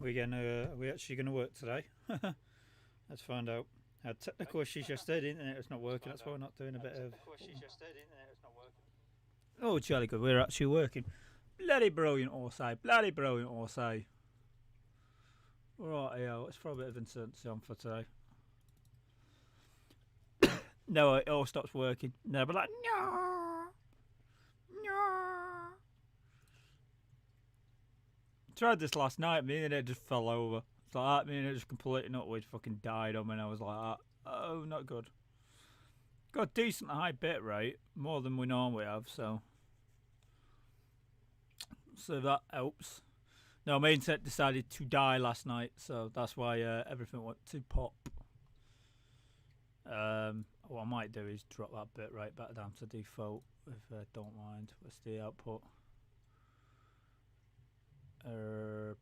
Are we actually gonna work today? Let's find out. Had technical issues yesterday, internet was not working, that's why we're not doing a bit of... Oh, jolly good, we're actually working. Bloody brilliant, Orsay, bloody brilliant, Orsay. Right, yeah, let's throw a bit of insurgency on for today. No, it all stops working. No, but like, no, no. Tried this last night, me and it just fell over. It's like that, me and it just completely nutwise fucking died on me, and I was like, oh, not good. Got a decent high bit rate, more than we normally have, so that helps. No, my internet decided to die last night, so that's why everything went to pop. What I might do is drop that bit right back down to default, if I don't mind. What's the output? Put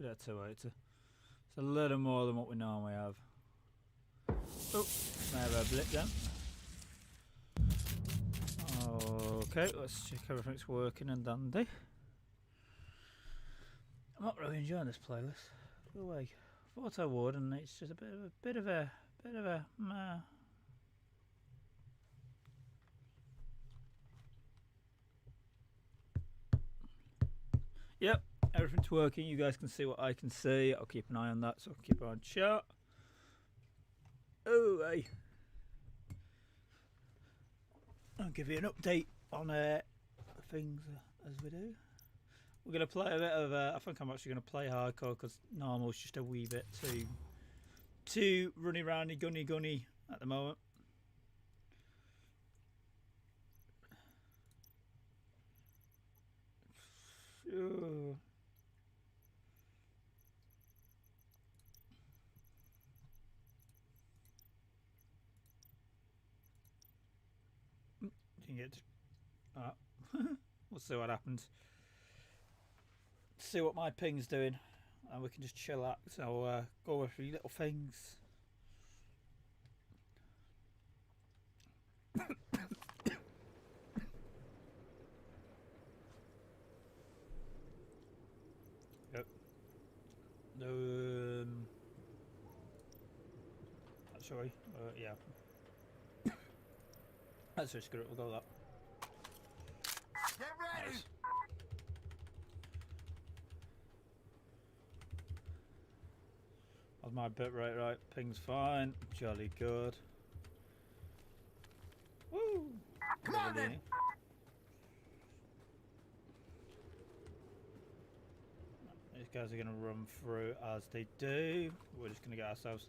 that 280. It's a little more than what we normally have. Oh, may have a blip then. Okay, let's check everything's working and dandy. I'm not really enjoying this playlist. No way. I thought I would, and it's just a bit of a. Yep, everything's working. You guys can see what I can see. I'll keep an eye on that, so I'll keep it on chat. Oh, hey. I'll give you an update on things as we do. We're going to play a bit of... I think I'm actually going to play hardcore because normal's just a wee bit too runny roundy gunny at the moment. Oh. Didn't get we'll see what happens. See what my ping's doing, and we can just chillax. I'll go over a few little things. Yep. Sorry. Yeah. That's just good. We'll go with that. Get ready. Nice. That's my bit rate right. Ping's fine. Jolly good. Woo! Come on then. These guys are going to run through as they do. We're just going to get ourselves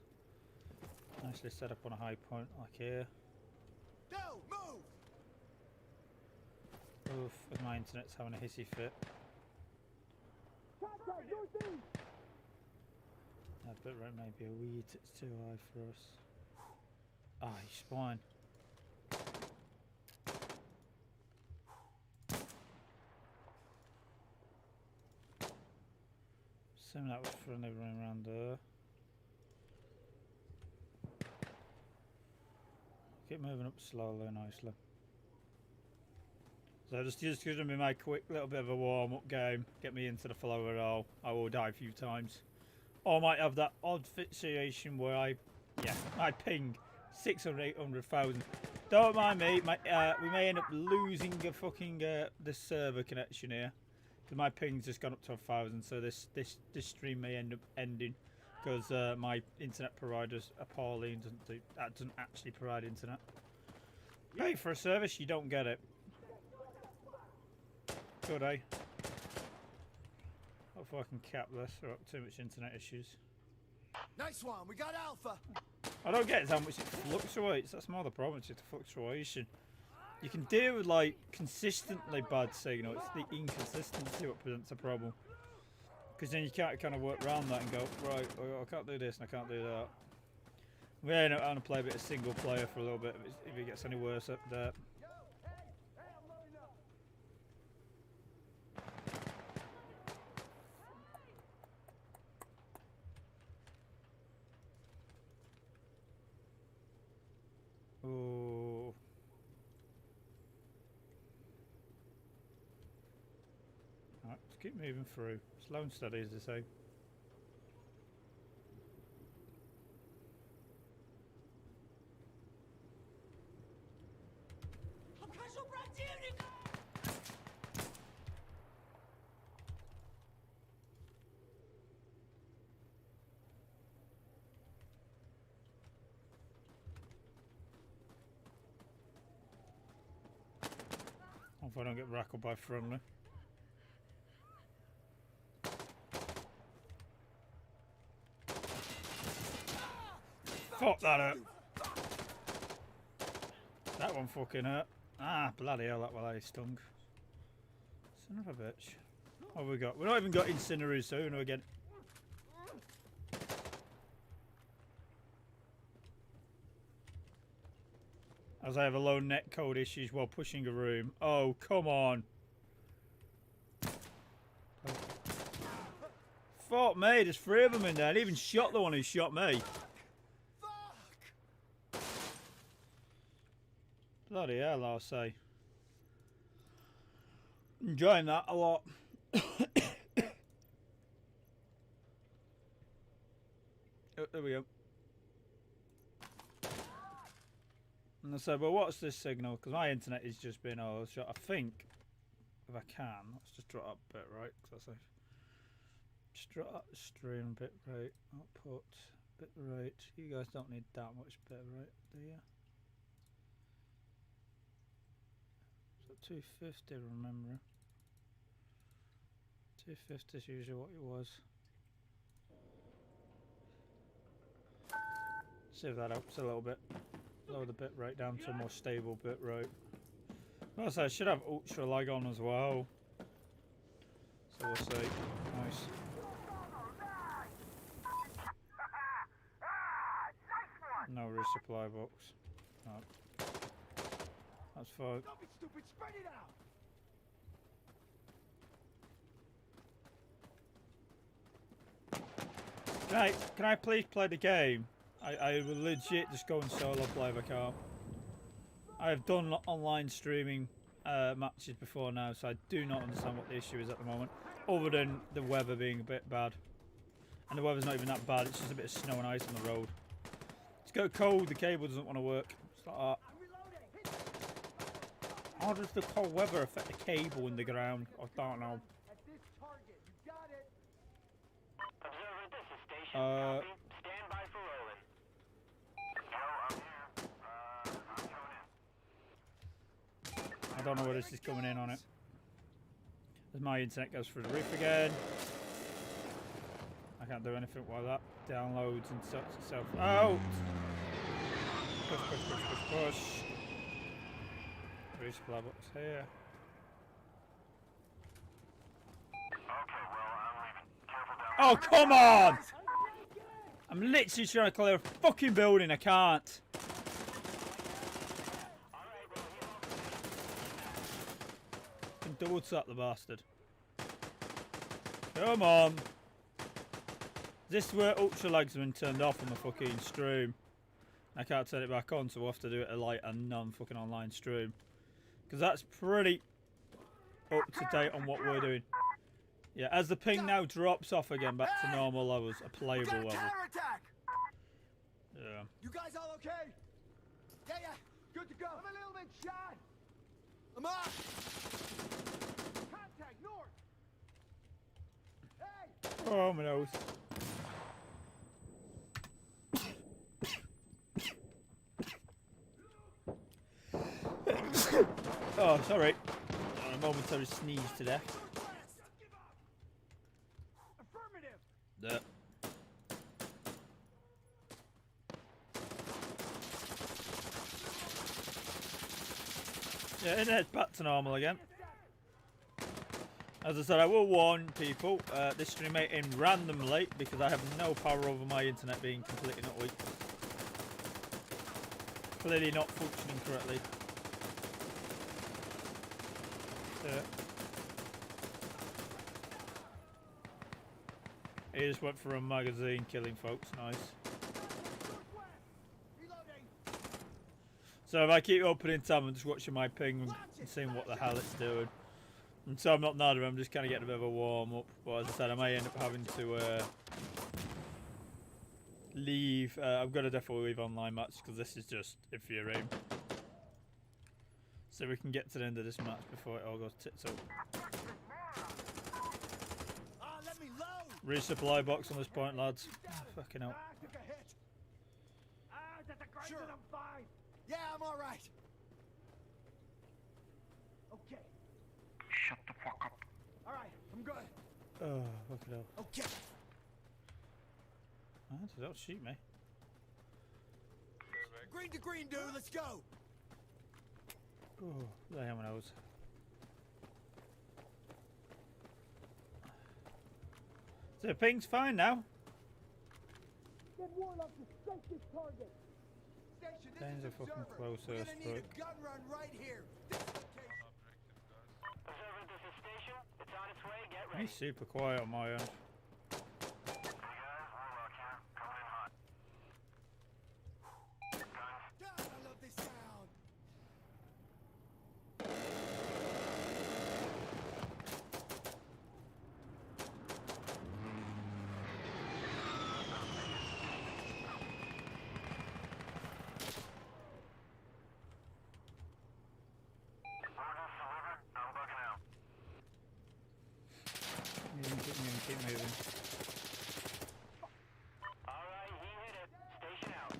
nicely set up on a high point like here. Go, move. Oof, my internet's having a hissy fit. That bit rate may be a wee it's too high for us. Ah, he's fine. Assuming that was friendly running around there. Keep moving up slowly and nicely. So just going to be my quick little bit of a warm-up game. Get me into the flow at all. I will die a few times. Or I might have that odd situation where I ping 600, 800,000. Don't mind me. We may end up losing a fucking this server connection here. Because my ping's just gone up to 1,000, so this stream may end up ending because my internet provider's appalling. Doesn't actually provide internet. Pay for a service, you don't get it. Good, eh? Hopefully I can cap this without too much internet issues. Nice one. We got Alpha. I don't get how much it fluctuates. That's more the problem. It's the fluctuation. You can deal with like consistently bad signal. It's the inconsistency what presents a problem. Because then you can't kind of work around that and go, right, I can't do this and I can't do that. We end up having to play a bit of single player for a little bit if it gets any worse up there. Oh. Alright, let's keep moving through. Slow and steady, as they say. If I don't get rackled by friendly. Fuck that up. That one fucking hurt. Ah, bloody hell, that one stung. Son of a bitch. What have we got? We've not even got incinerators soon again. As I have a low net code issues while pushing a room. Oh, come on. Fuck me, there's 3 of them in there. I didn't even shot the one who shot me. Fuck! Bloody hell, I'll say. Enjoying that a lot. Oh, there we go. And I said, well, what's this signal? Because my internet is just being all shot. I think, if I can, let's just draw up bit right. Because I say, just draw up the stream bit rate, output, bit rate. You guys don't need that much bit rate, do you? So 250, remember. 250 is usually what it was. See if that helps a little bit. Lower the bit rate down to a more stable bit rate. Also, I should have ultra lag on as well. So we'll see. Nice. No resupply box. No. That's fine. Don't be stupid, spread it out! Can I please play the game? I will legit just go and solo play if I can't. I have done online streaming matches before now, so I do not understand what the issue is at the moment, other than the weather being a bit bad. And the weather's not even that bad, it's just a bit of snow and ice on the road. It's got cold, the cable doesn't want to work. It's like that. How does the cold weather affect the cable in the ground? I don't know. At this target, you got it! Observer, this is station. Copy. Stand by for rolling. Yo, I'm here. I'm coming in. I don't know where this is coming in on it. As my internet goes through the roof again. I can't do anything while that downloads and sorts itself out. Push, push, push, push, push. Resupply box here. Okay, well, I'm leaving. Careful down. Oh, come on! I'm literally trying to clear a fucking building, I can't. Can double tap the bastard. Come on. This is where ultra lags have been turned off on the fucking stream. I can't turn it back on, so we'll have to do it at like a non-fucking online stream. Because that's pretty up to date on what we're doing. Yeah, as the ping now drops off again back to normal levels, a playable level. Counterattack! Yeah. You guys all okay? Yeah, good to go. I'm a little bit shot. I'm up. Contact north. Hey! Oh, my nose. Oh, sorry. A momentary sneeze to death. Affirmative. There. Yeah, internet's back to normal again. As I said, I will warn people, this stream may end randomly because I have no power over my internet being completely not weak. Clearly not functioning correctly. Yeah. He just went for a magazine killing folks, nice. So if I keep opening tab and just watching my ping and seeing what the hell it's doing. And so I'm not nada, I'm just kind of getting a bit of a warm up. But as I said, I may end up having to leave. I'm going to definitely leave online match because this is just infuriating. So we can get to the end of this match before it all goes tits up. Let me load. Resupply box on this point, lads. Fucking hell. I took a hit. That's a great Sure. I'm fine. Yeah, I'm all right. Okay. Shut the fuck up. All right, I'm good. Oh, fucking hell. Okay. Oh, don't shoot me. Green to green, dude. Let's go. Oh, the hell knows. So the ping's fine now. Get Warlock to strike this target. Station, this Things is are fucking Observer. close, We're so gonna it's need broke. a gun run right here. This location. Observer, this is station. It's on its way. Get ready. He's super quiet on my end. Hey guys, Warlock here. Coming in hot. Guns. God, I love this sound. Orders delivered. I'm bugging out. Keep moving. Alright, he hit it. Station out.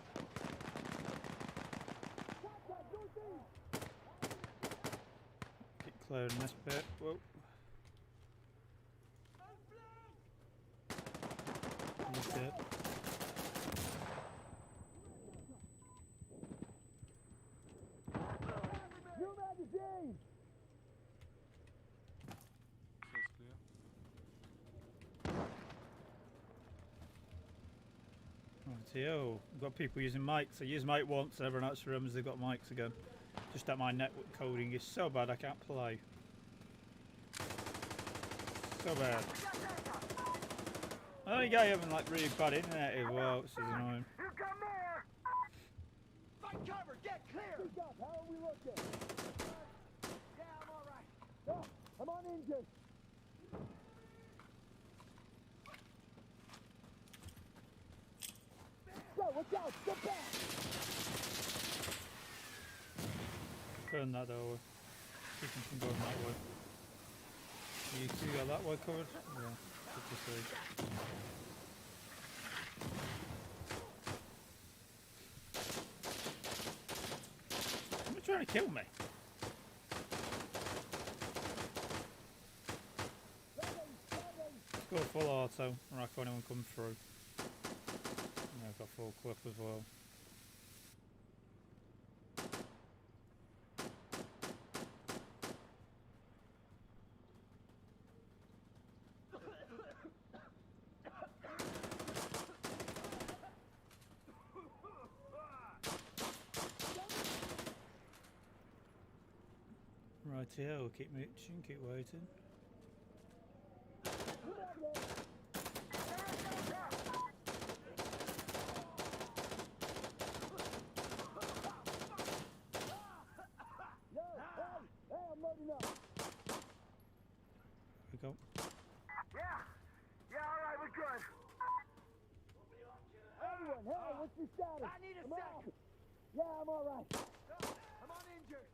Keep clearing this bit. Whoa. He's dead. New magazine. Rightio. We've got people using mics. I use mic once, and everyone else remembers they've got mics again. Just that my network coding is so bad I can't play. So bad. The only guy having like really bad internet as well, which is annoying. You got more! Find cover. Get clear. Speak up. How are we looking? Yeah, I'm all right. Oh, I'm uninjured. Go, watch out. Step back. Turn that over. See if we can go that way. You two got that way covered? Yeah, good to see. Are you trying to kill me? Let's go full auto, and I can't even come through. Yeah, I've got full clip as well. Right here, we'll keep mooching, keep waiting. Hey, I'm loading up. Here we go. Yeah, alright, we're good. Everyone, hey, what's your status? I need a Come sec. on. Yeah, I'm all right. I'm uninjured.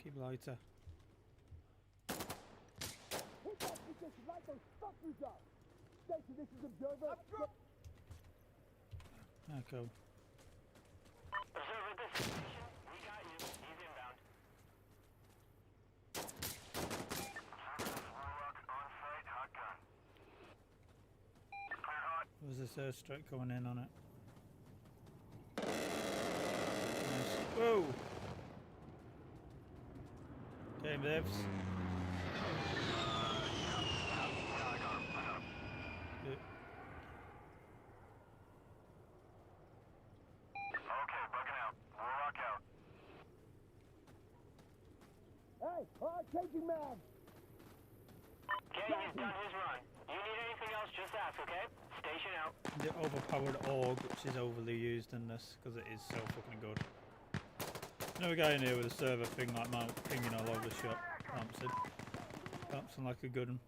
Keep lighter. Hit that position, light those fuckers up. Station, this is Observer. Echo. Observer, this is station. We got you. He's inbound. Warlock on site. Hot gun. Clear hot. There's this airstrike coming in on it. Nice. Whoa! Okay, Bibs. Good. Okay, bugging out. Warlock out. Hey, changing mag. Gang has done his run. You need anything else, just ask, okay? Station out. The overpowered org, which is overly used in this because it is so fucking good. Another guy in here with a server thing like mine, pinging all over the shop. Thompson like a good one.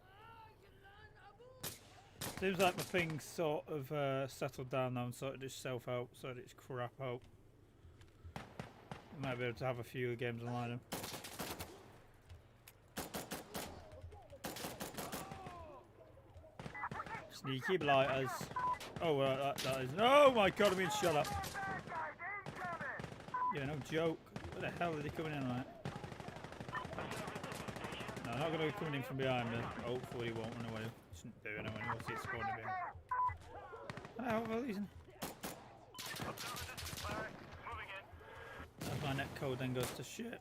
Seems like my thing's sort of settled down now and sorted itself out, sorted its crap out. Might be able to have a few games online now. Sneaky blighters. Oh, well, that is. Oh my god, I'm being shot at. Yeah, no joke. Where the hell are they coming in like? No, not going to be coming in from behind me. Hopefully he won't run away. Shouldn't do anyway. We'll see it spawning behind. Hello, well, he's in. As my net code then goes to shit.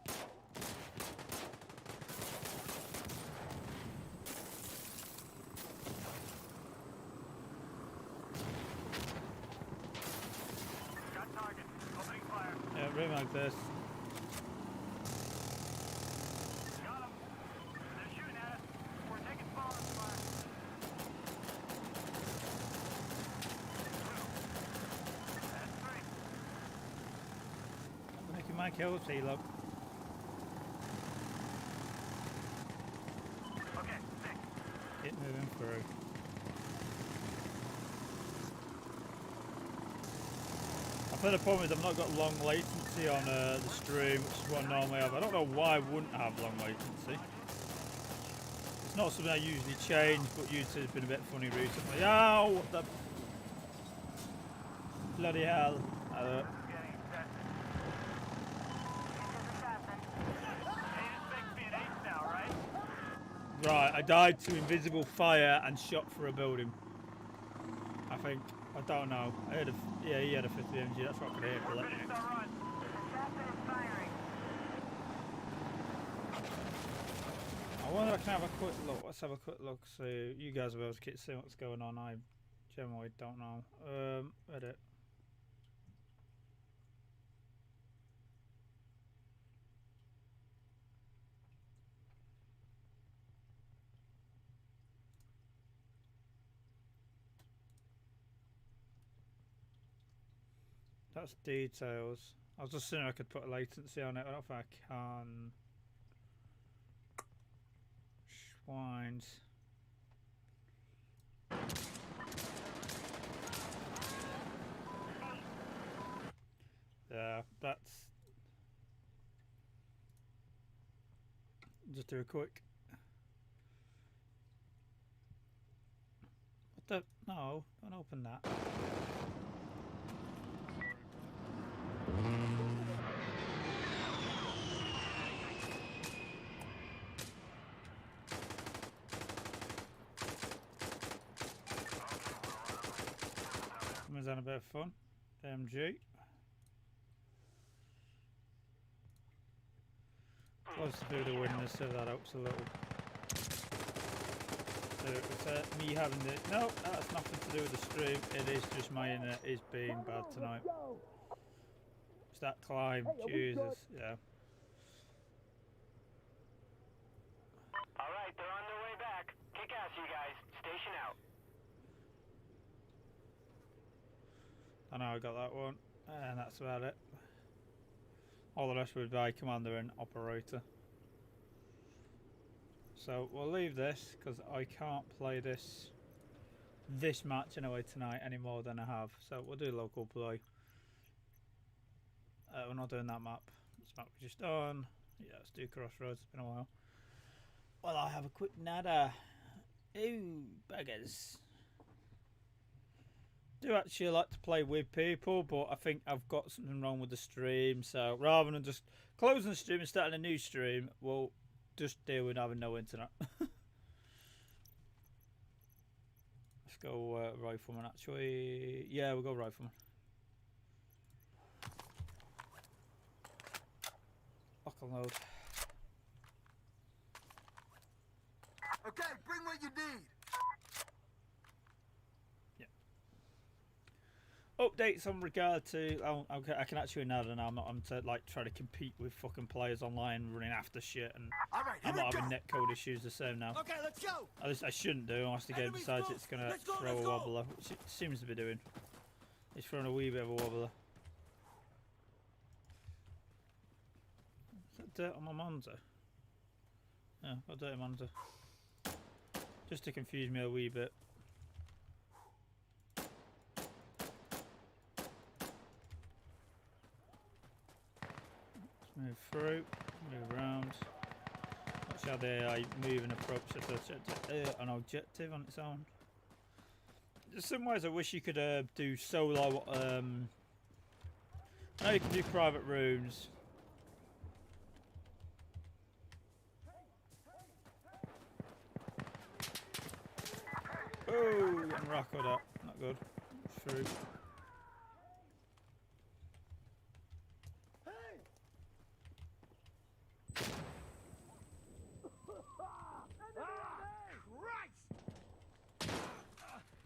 Yeah, room like this. Got 'em. They're shooting at us. We're taking fire. That's three. I'm making my kills, Halo. Okay, six. Keep moving through. I think the problem is I've not got long latency on the stream, which is what I normally have. I don't know why I wouldn't have long latency. It's not something I usually change, but YouTube's been a bit funny recently. Oh, what the bloody hell! This is getting set. Hey, this makes me an ace now, right? Right, I died to invisible fire and shot through a building. I think. I don't know. I had yeah, he had a 50 MG. That's what I could hear. We're finished our run. I wonder if I can have a quick look. Let's have a quick look. So you guys will be able to see what's going on. I generally don't know. Edit. That's details. I was just saying I could put a latency on it. I don't know if I can. Schwines. Yeah, that's. Just do a quick. What the? No, don't open that. Someone's having a bit of fun. MG. Close to do the winners, so that helps a little. So it's me having the. No, that's nothing to do with the stream. It is just my internet is being bad tonight. It's that climb, Jesus, yeah. Alright, they're on their way back. Kick ass, you guys. Station out. I know I got that one, and that's about it. All the rest would be commander and operator. So we'll leave this because I can't play this match anyway tonight any more than I have. So we'll do local play. We're not doing that map. This map we're just on. Yeah, let's do Crossroads. It's been a while. Well, I have a quick nada. Ooh, buggers. Do actually like to play with people, but I think I've got something wrong with the stream. So rather than just closing the stream and starting a new stream, we'll just deal with having no internet. Let's go rifleman. Actually, yeah, we'll go rifleman. Lock and load. Okay, bring what you need. Updates on regard to okay, I can actually now that I'm not I'm to like try to compete with fucking players online running after shit, and All right, here I'm we not go. having netcode issues the same now. Okay, let's go. At least I shouldn't do unless the game Enemies decides close. it's gonna Let's go, throw let's a go. wobbler, which it seems to be doing. It's throwing a wee bit of a wobbler. dirt on my monitor? Yeah, I've got dirt on my monitor. Just to confuse me a wee bit. Let's move through, move around. Watch how the AI move and approach an objective on its own. There's some ways I wish you could do solo. I know you can do private rooms. Oh, and rockoed up. Not good. Through.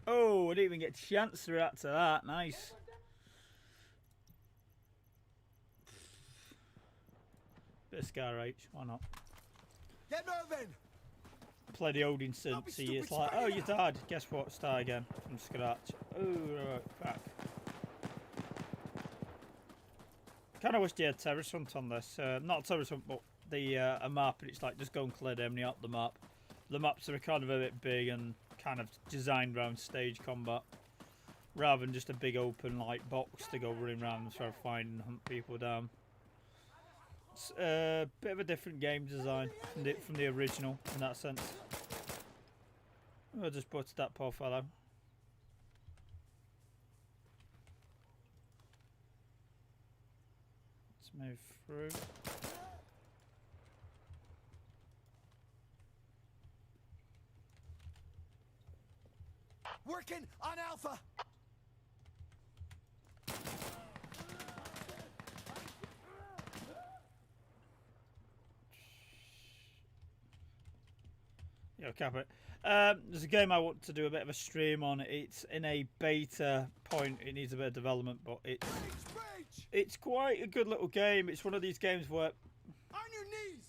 Oh, I didn't even get a chance to react to that. Nice. Bit of Scar H, why not? Get moving! Play the old Insurgency. It's like, oh, you died. Guess what? Start again from scratch. Oh, right, back. Kind of wish they had terrorist hunt on this. Not terrorist hunt, but the a map. And it's like just go and clear them up the map. The maps are kind of a bit big and kind of designed around stage combat, rather than just a big open like box to go running around and try to find and hunt people down. It's a bit of a different game design from the original in that sense. I'll just put that poor fellow. Let's move through. Working on Alpha! Yeah, cap it. There's a game I want to do a bit of a stream on. It's in a beta point. It needs a bit of development, but it's quite a good little game. It's one of these games where On your knees!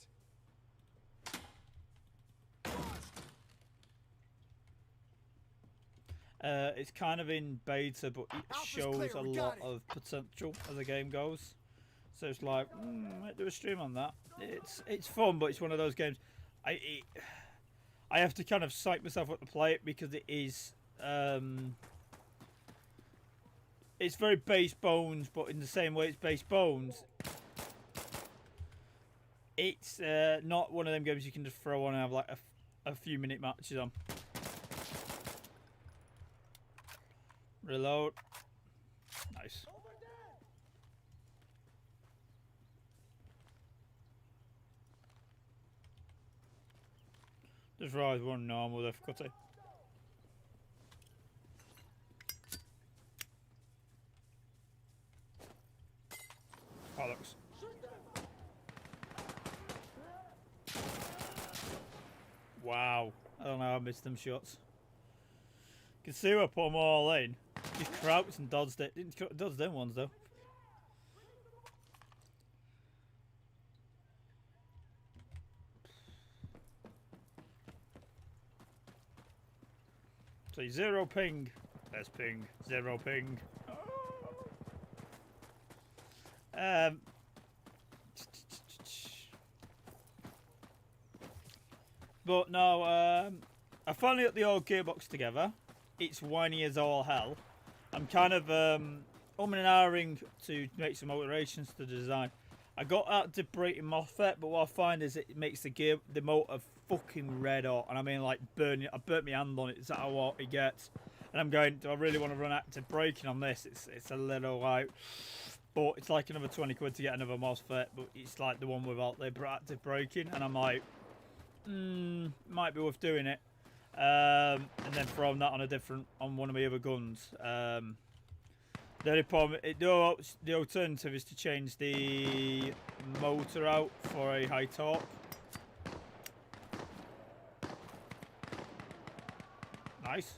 it's kind of in beta, but it Alpha's shows clear, a we lot got it. of potential as the game goes. So it's like, might do a stream on that. It's fun, but it's one of those games. I have to kind of psych myself up to play it because it is. It's very base bones, but in the same way it's base bones, it's not one of them games you can just throw on and have like a few minute matches on. Reload. Nice. Just rise one normal difficulty. Bollocks. Wow. I don't know how I missed them shots. You can see I put them all in. Just crouched and dodged it. Didn't dodge them ones though. So 0 ping. There's ping. 0 ping. But no, I finally got the old gearbox together. It's whiny as all hell. I'm kind of and ahhing to make some alterations to the design. I got that debrating MOSFET, but what I find is it makes the motor fucking red hot, and I mean like burning. I burnt my hand on it. Is that how hot it gets? And I'm going, do I really want to run active braking on this? It's a little like, but it's like another 20 quid to get another MOSFET, but it's like the one without the active braking, and I'm like, might be worth doing it. And then throwing that on one of my other guns. The only problem, the alternative is to change the motor out for a high torque. Nice.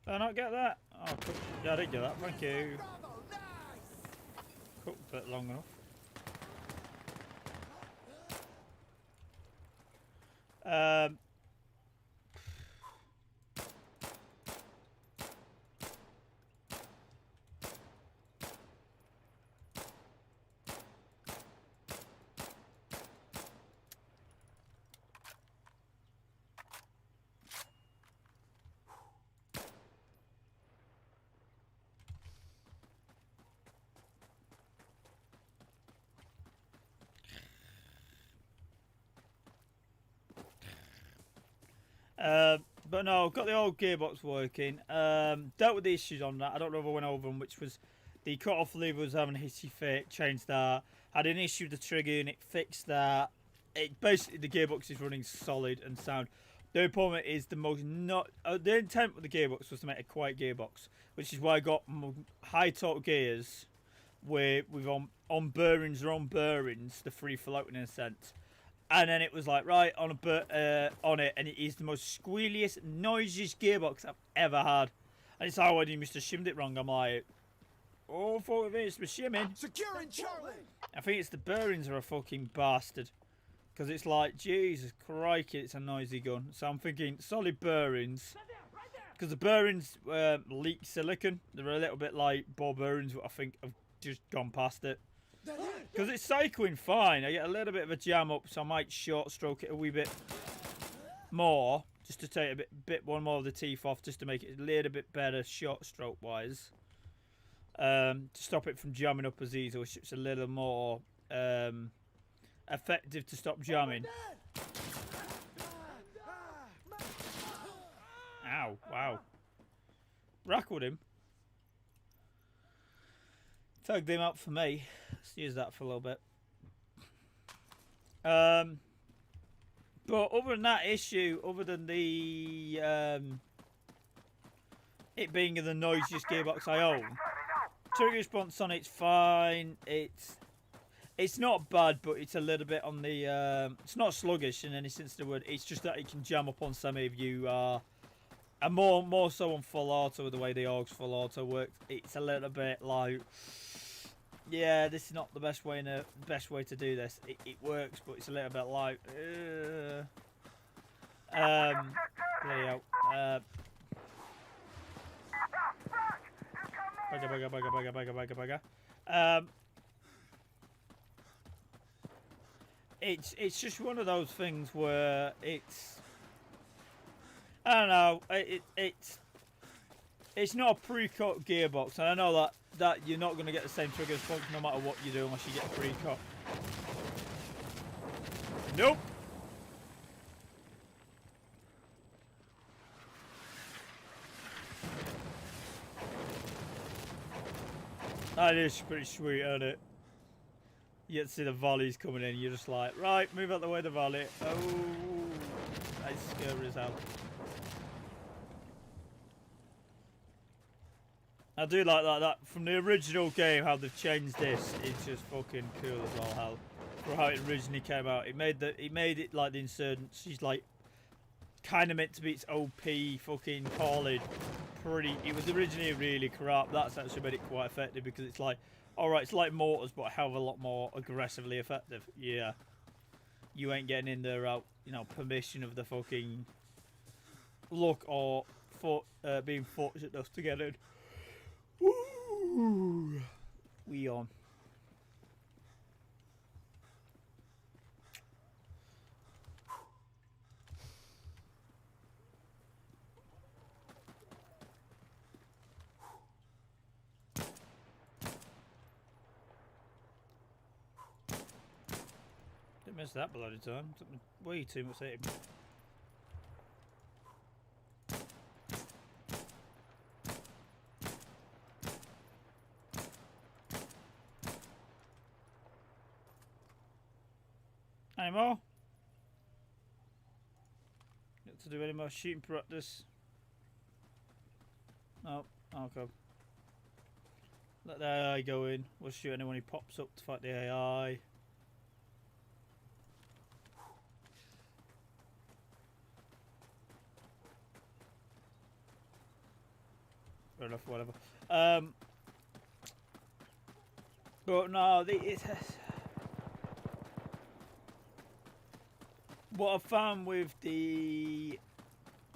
Did I not get that? Oh, cool. Yeah, I did get that. Thank you. Cooked a bit long enough. But no, got the old gearbox working. Dealt with the issues on that. I don't know if I went over them, which was the cut-off lever was having a hissy fit. Changed that. Had an issue with the trigger unit. Fixed that. It basically the gearbox is running solid and sound. The only problem is the most not. The intent with the gearbox was to make a quiet gearbox, which is why I got high torque gears with on bearings or on bearings, the free floating in a sense. And then it was like, right, on it, and it is the most squealiest, noisiest gearbox I've ever had. And it's like, when you must have shimmed it wrong. I'm like, oh, 40 minutes for shimming. Securing Charlie. I think it's the bearings are a fucking bastard. Because it's like, Jesus crikey, it's a noisy gun. So I'm thinking solid bearings. Because the bearings leak silicon. They're a little bit like ball bearings, but I think have just gone past it. Because it's cycling fine. I get a little bit of a jam up, so I might short stroke it a wee bit more. Just to take a bit one more of the teeth off, just to make it a little bit better short stroke wise. To stop it from jamming up as easy, which it's a little more effective to stop jamming. Ow, wow. Rackled him. Tugged him up for me. Let's use that for a little bit. But other than that issue, other than the it being the noisiest gearbox I own, trigger response on it's fine. It's not bad, but it's a little bit on the it's not sluggish in any sense of the word. It's just that it can jam up on some of you and more so on full auto with the way the AUG's full auto works. It's a little bit like, yeah, this is not the best way to do this. It works, but it's a little bit like bloody hell. Bugger. It's just one of those things where it's, I don't know, it's not a pre-cut gearbox, and I know that you're not going to get the same trigger response no matter what you do unless you get a pre-cut. Nope. That is pretty sweet, isn't it? You get to see the volleys coming in, you're just like, right, move out the way of the volley. Oh, that's scary as hell. I do like that from the original game, how they've changed this. It's just fucking cool as all hell. For how it originally came out, it made it like the Insurgency's like kind of meant to be its OP fucking calling. It was originally really corrupt. That's actually made it quite effective because it's like, alright, it's like mortars, but a hell of a lot more aggressively effective. Yeah, you ain't getting in there without, you know, permission of the fucking luck or being fortunate enough to get in. Woo! We on. Didn't miss that bloody time. Took me way too much hitting. Any more? Got to do any more shooting practice? No. Okay. Let the AI go in. We'll shoot anyone who pops up to fight the AI. Fair enough, whatever. But no, what I found with the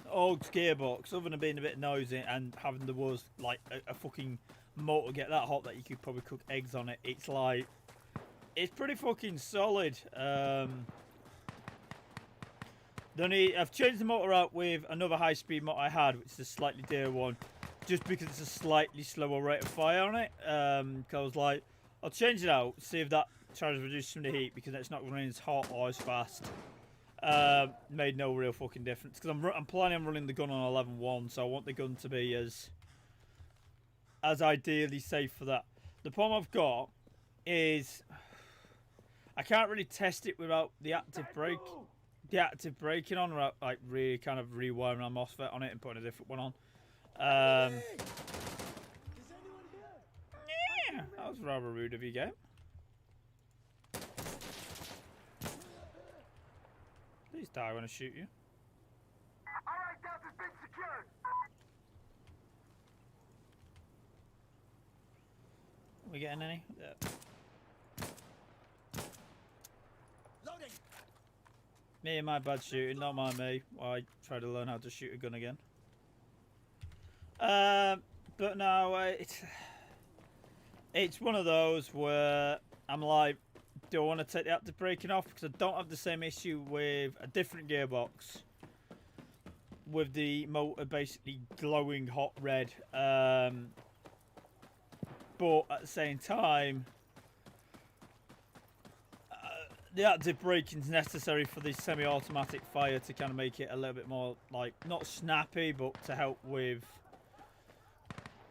AUG's gearbox, other than being a bit noisy and having the was like a fucking motor get that hot that you could probably cook eggs on it, it's like, it's pretty fucking solid. I've changed the motor out with another high-speed motor I had, which is a slightly dearer one, just because it's a slightly slower rate of fire on it. Cause I was like, I'll change it out, see if that tries to reduce some of the heat, because it's not running as hot or as fast. made no real fucking difference because I'm planning on running the gun on 11.1, so I want the gun to be as ideally safe for that. The problem I've got is I can't really test it without the active braking on, without like really kind of rewiring my MOSFET on it and putting a different one on. Yeah, that was rather rude of you, game. Please die when I shoot you. Alright, Delta's been secured. Are we getting any? Yeah. Loading. Me and my bad shooting, not mind me. I try to learn how to shoot a gun again. But no, it's one of those where I'm like, do I want to take the active braking off? Because I don't have the same issue with a different gearbox. With the motor basically glowing hot red. But at the same time, the active braking is necessary for the semi-automatic fire to kind of make it a little bit more, like, not snappy, but to help with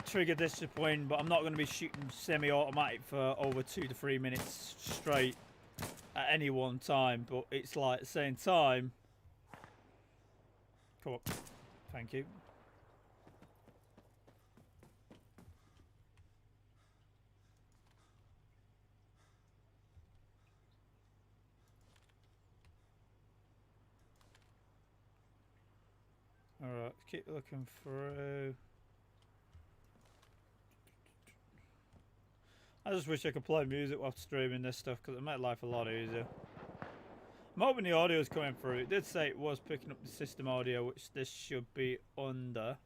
trigger discipline. But I'm not going to be shooting semi-automatic for over 2 to 3 minutes straight at any one time. But it's like, at the same time, come on, thank you. Alright, keep looking through. I just wish I could play music while streaming this stuff because it made life a lot easier. I'm hoping the audio is coming through. It did say it was picking up the system audio, which this should be under.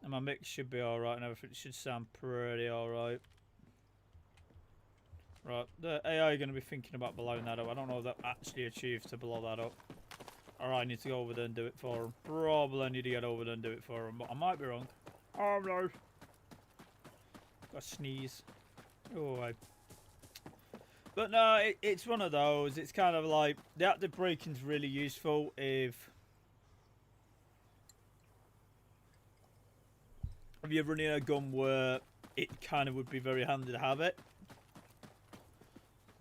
And my mix should be alright and everything should sound pretty alright. Right, the AI are going to be thinking about blowing that up. I don't know if that actually achieved to blow that up. Or I need to go over there and do it for them. Probably need to get over there and do it for them, but I might be wrong. Oh no. Got a sneeze. Oh, but no, it's one of those. It's kind of like the active braking's really useful if you're running a gun where it kind of would be very handy to have it.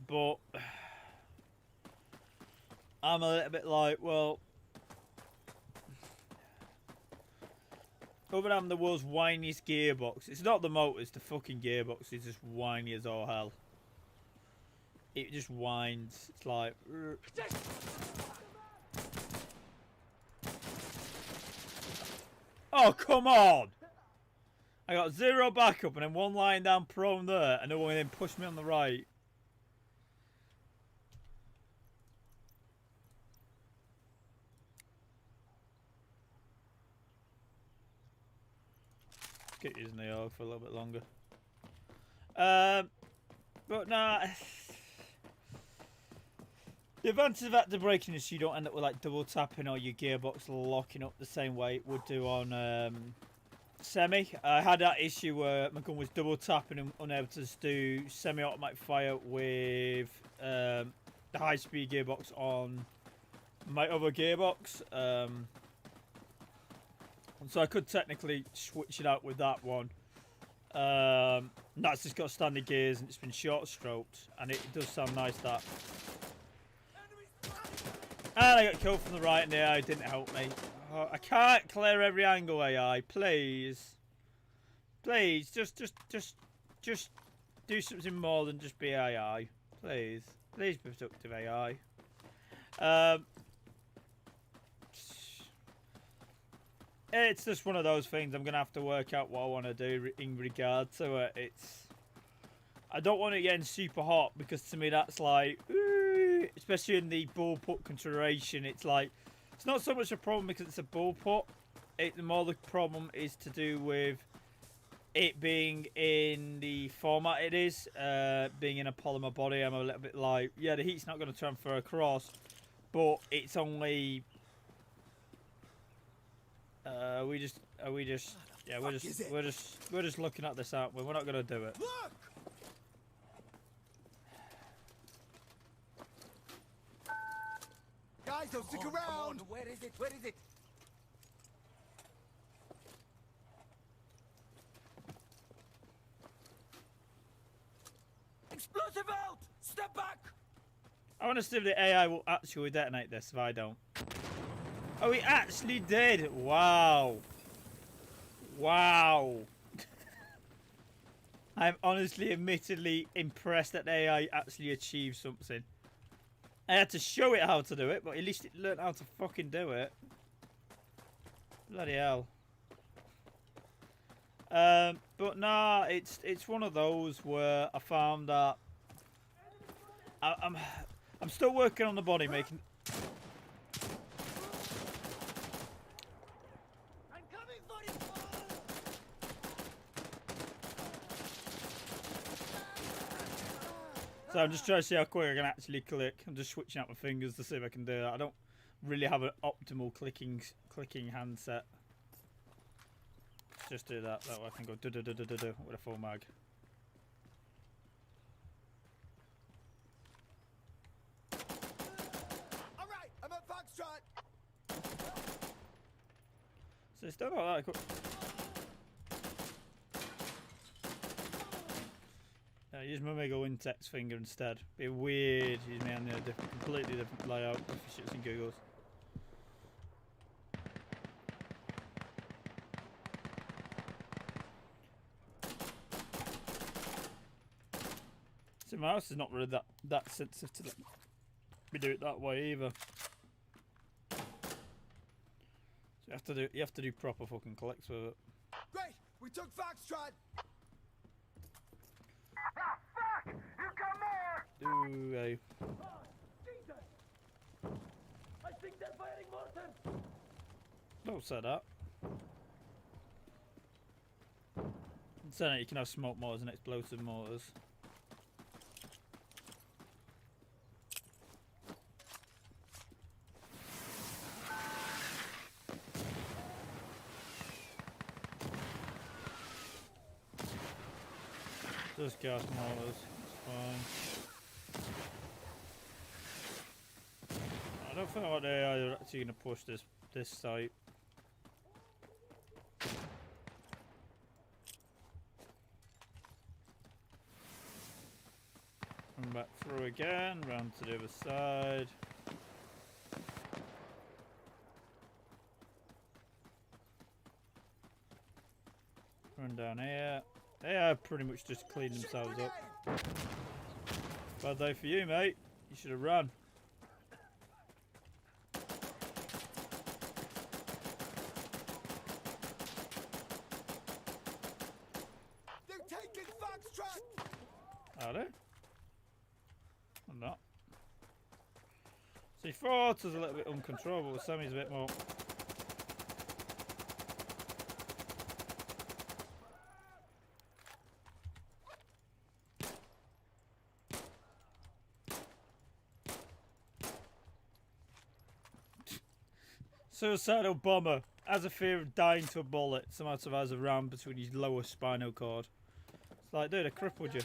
But I'm a little bit like, well, other than the world's whiniest gearbox, it's not the motor, it's the fucking gearbox. It's just whiny as all hell. It just whines. It's like, oh come on! I got 0 backup and then one lying down prone there, and no one then pushed me on the right. Get using the AUG for a little bit longer. But nah. The advantage of active braking is you don't end up with like double tapping or your gearbox locking up the same way it would do on semi. I had that issue where my gun was double tapping and unable to do semi-automatic fire with the high-speed gearbox on my other gearbox. So I could technically switch it out with that one. That's just got standard gears and it's been short stroked, and it does sound nice that. And I got killed from the right and the AI didn't help me. Oh, I can't clear every angle, AI. Please. Please, just do something more than just be AI. Please. Please be productive AI. It's just one of those things. I'm going to have to work out what I want to do in regard to it. I don't want it getting super hot because to me that's like, ooh, especially in the bullpup consideration, it's like, it's not so much a problem because it's a bullpup. The more the problem is to do with it being in the format it is, being in a polymer body. I'm a little bit like, yeah, the heat's not going to transfer across, but it's only... we're just looking at this, aren't we? We're not gonna do it. Look! so stick around! Where is it? Where is it? Explosive out! Step back! I want to see if the AI will actually detonate this if I don't. Oh, he actually did! Wow. Wow. I'm honestly, admittedly impressed that the AI actually achieved something. I had to show it how to do it, but at least it learned how to fucking do it. Bloody hell. But nah, it's one of those where I found that I'm still working on the body making. I'm coming for you! So I'm just trying to see how quick I can actually click. I'm just switching out my fingers to see if I can do that. I don't really have an optimal clicking handset. Just do that. That way I can go do with a full mag. All right, I'm at Foxtrot. So it's still not that quick. Yeah, use my Mega Wintex finger instead. Be weird. Use me on the completely different layout for shits and giggles. See, my mouse is not really that sensitive to we do it that way either. So you have to do proper fucking clicks with it. Great, we took Foxtrot. Ah, fuck! You got more! Ooh, hey. Jesus! I think they're firing Morton. Don't say that. Say that you can have smoke mortars and explosive mortars. Just gas mortars, it's fine. I don't think what they are actually going to push this site. Come back through again, round to the other side. Run down here. They have pretty much just cleaned themselves up. Bad day for you, mate. You should have run. They're taking Foxtrot. Are they? I'm not. See, Fort is a little bit uncontrollable. Sammy's a bit more. Suicidal bomber has a fear of dying to a bullet. Somehow survives a round between his lower spinal cord. It's like, dude, I crippled you.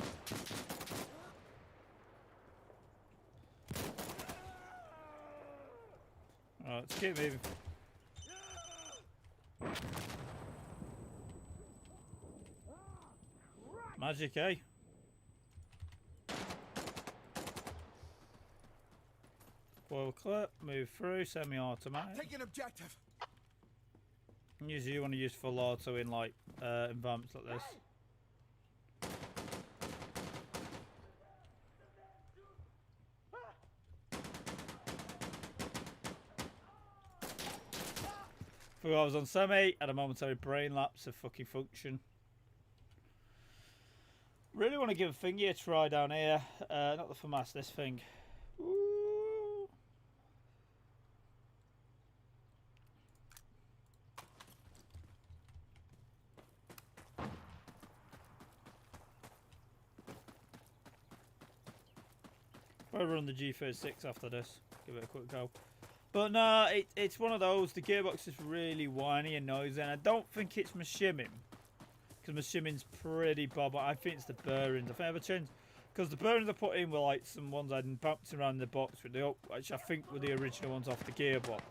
Alright, let's keep moving. Magic, eh? Foil clip, move through, semi-automatic. Take an objective. Usually you want to use full auto in like environments like this. Forgot I was on semi, had a momentary brain lapse of fucking function. Really want to give a thingy a try down here. Not the FAMAS, this thing. Ooh. I'll run the G36 after this. Give it a quick go. But no, it's one of those. The gearbox is really whiny and noisy, and I don't think it's my shimming. Because my shimming's pretty bob. I think it's the bearings. I think I've changed Because the bearings I put in were like some ones I'd bounced around the box with the which I think were the original ones off the gearbox.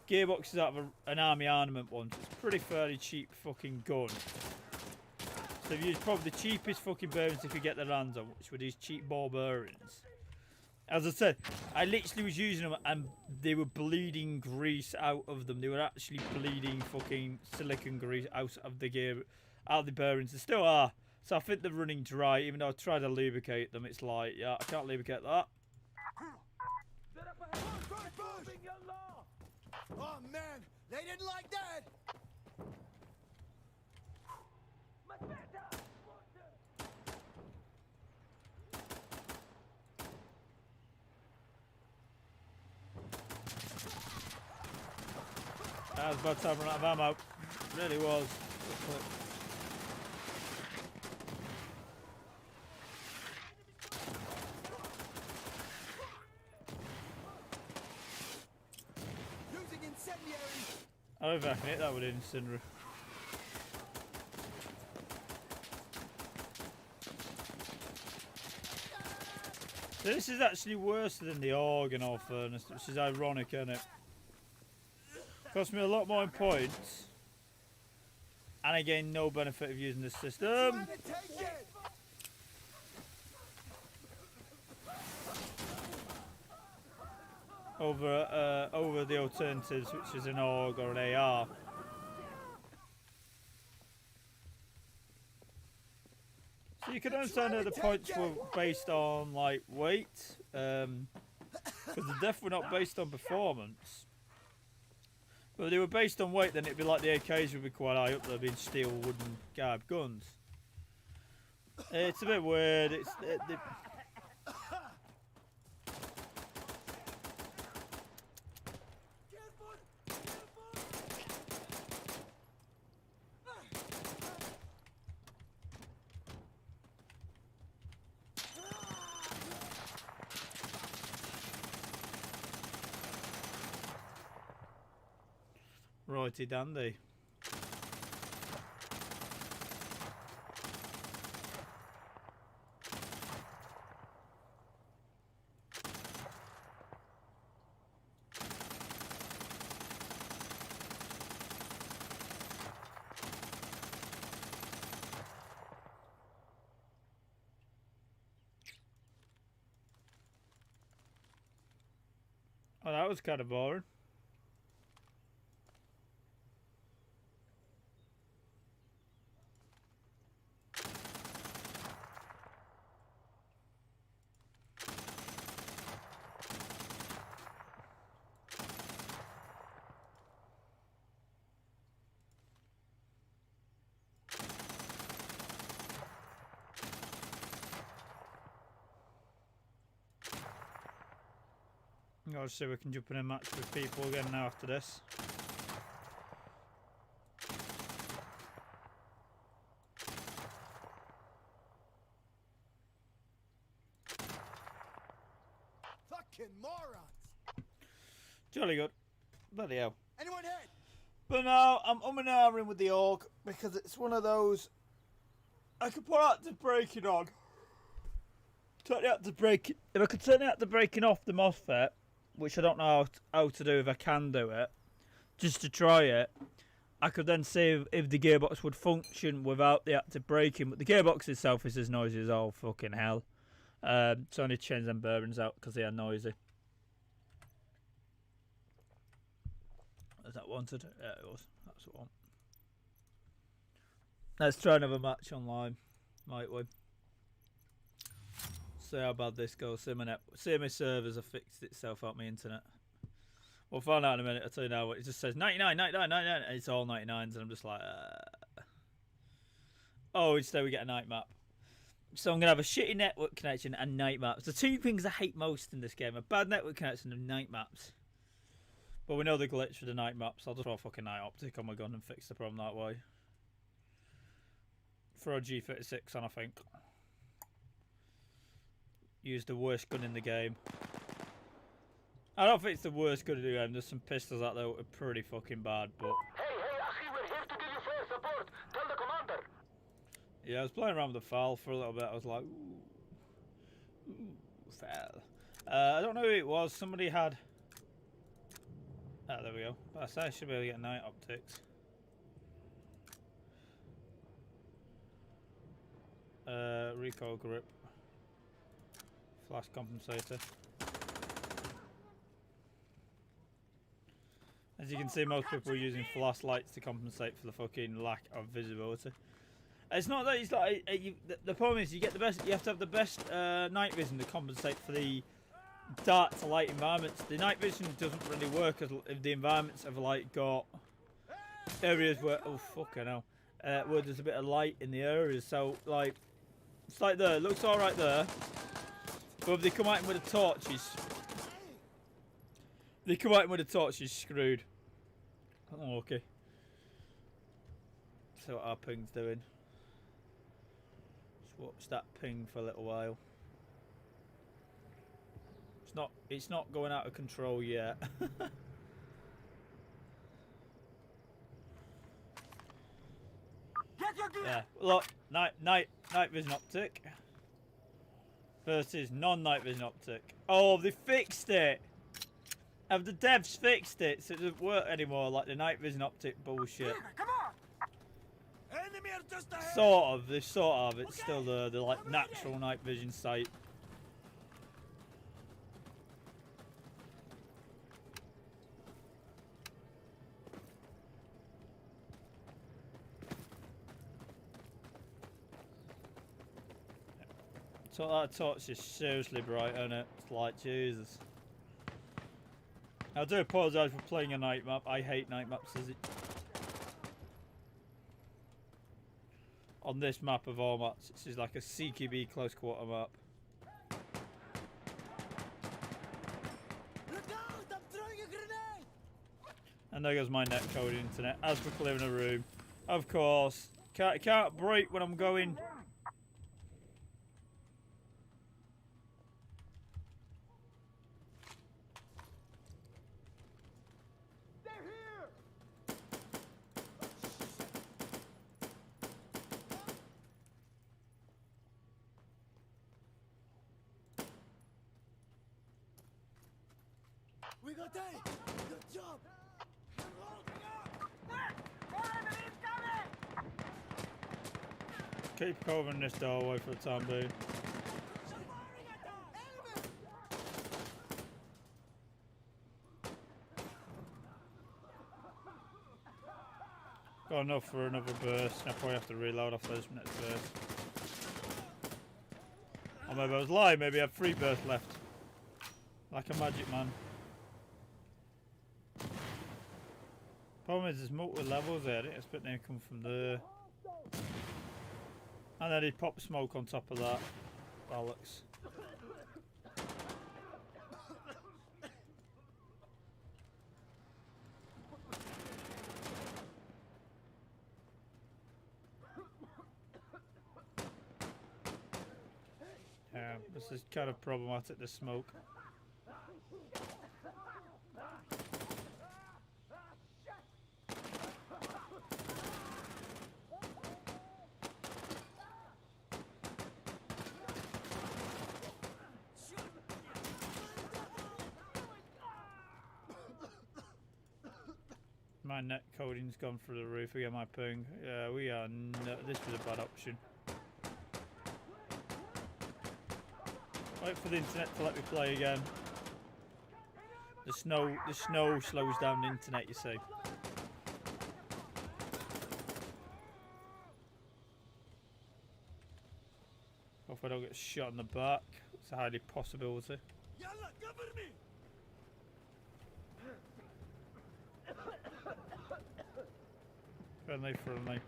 Gearbox is out of an army armament one, so it's a pretty fairly cheap fucking gun. So I've used probably the cheapest fucking bearings if you get their hands on, which were these cheap ball bearings. As I said, I literally was using them and they were bleeding grease out of them. They were actually bleeding fucking silicon grease out of the gear, out of the bearings. They still are. So I think they're running dry, even though I tried to lubricate them. It's like, yeah, I can't lubricate that. Oh man, they didn't like that. That was about time to run out of ammo. It really was. Using incendiary. I don't know if I can hit that with an incendiary. So this is actually worse than the AUG in all fairness, which is ironic, isn't it? Cost me a lot more in points. And I gain no benefit of using this system. Trying to take it. Over the alternatives, which is an AUG or an AR. So you can understand that the points were based on like weight, because they're definitely not based on performance. But if they were based on weight, then it'd be like the AKs would be quite high up there, being steel, wooden, garb guns. It's a bit weird. It's righty dandy. Oh, that was kind of boring. I'll see if we can jump in a match with people again now after this. Fucking morons. Jolly good. Bloody hell. Anyone hit? But now I'm and ahhing with the AUG because it's one of those I could put out the braking on. Turn it out to break. If I could turn it out to breaking off the MOSFET, which I don't know how to do if I can do it, just to try it, I could then see if the gearbox would function without the active braking. But the gearbox itself is as noisy as all fucking hell. So I need to change them bearings out because they are noisy. Was that wanted? Yeah, it was. That's what I want. Let's try another match online, might we? See how bad this goes. See my servers have fixed itself out my internet. We'll find out in a minute. I'll tell you now. It just says 99, 99, 99, and it's all 99s, and I'm just like, Oh, instead we get a night map. So I'm going to have a shitty network connection and night maps. The two things I hate most in this game are bad network connection and night maps. But we know the glitch for the night maps. I'll just throw a fucking night optic on my gun and fix the problem that way. Throw a G36 on, I think. Use the worst gun in the game. I don't think it's the worst gun in the game. There's some pistols out there that are pretty fucking bad, but... Hey, Akhi, we're here to give you fair support. Tell the commander. Yeah, I was playing around with the FAL for a little bit. I was like, ooh. fell. I don't know who it was. Somebody had. Ah, there we go. I should be able to get night optics. Recoil grip. Flash compensator. As you can see, most people are using flashlights to compensate for the fucking lack of visibility. It's not that it's like the problem is you get the best. You have to have the best night vision to compensate for the dark to light environments. The night vision doesn't really work if the environments have like got areas where where there's a bit of light in the areas. So like it's like there, it looks all right there, but if they come out with a torch, he's screwed. Oh, okay. So what our ping's doing. Just watch that ping for a little while. It's not going out of control yet. Yeah. Look, night vision optic versus non-night vision optic. Oh, they fixed it. Have the devs fixed it so it doesn't work anymore like the night vision optic bullshit? Come on! Enemy are just ahead. Sort of. It's still the like natural night vision sight. So that torch is seriously bright, isn't it? It's like Jesus. I do apologise for playing a night map. I hate night maps on this map of all maps. This is like a CQB close quarter map. Look out! I'm throwing a grenade! And there goes my netcode internet as we're clearing a room. Of course. Can't break when I'm going. We got A! Good job! I'm holding up! More enemies coming! Keep covering this doorway for the time being. Got enough for another burst. I probably have to reload off those next burst. Or maybe I was lying. Maybe I have 3 bursts left. Like a magic man. Problem is there's multiple levels there. I didn't expect them to come from there. And then he'd pop smoke on top of that. Bollocks. Yeah, this is kind of problematic, the smoke. My net coding's gone through the roof again, my ping. Yeah, we are this was a bad option. Wait for the internet to let me play again. The snow slows down the internet, you see. Hope I don't get shot in the back. It's a highly possibility. Yalla, cover me! Friendly.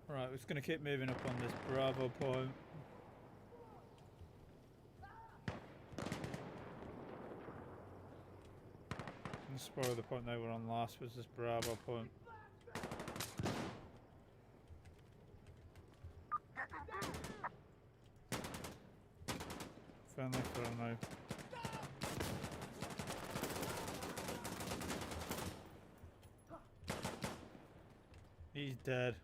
Right, we're just going to keep moving up on this Bravo point. And spoil the point they were on last was this Bravo point. Friendly. He's dead.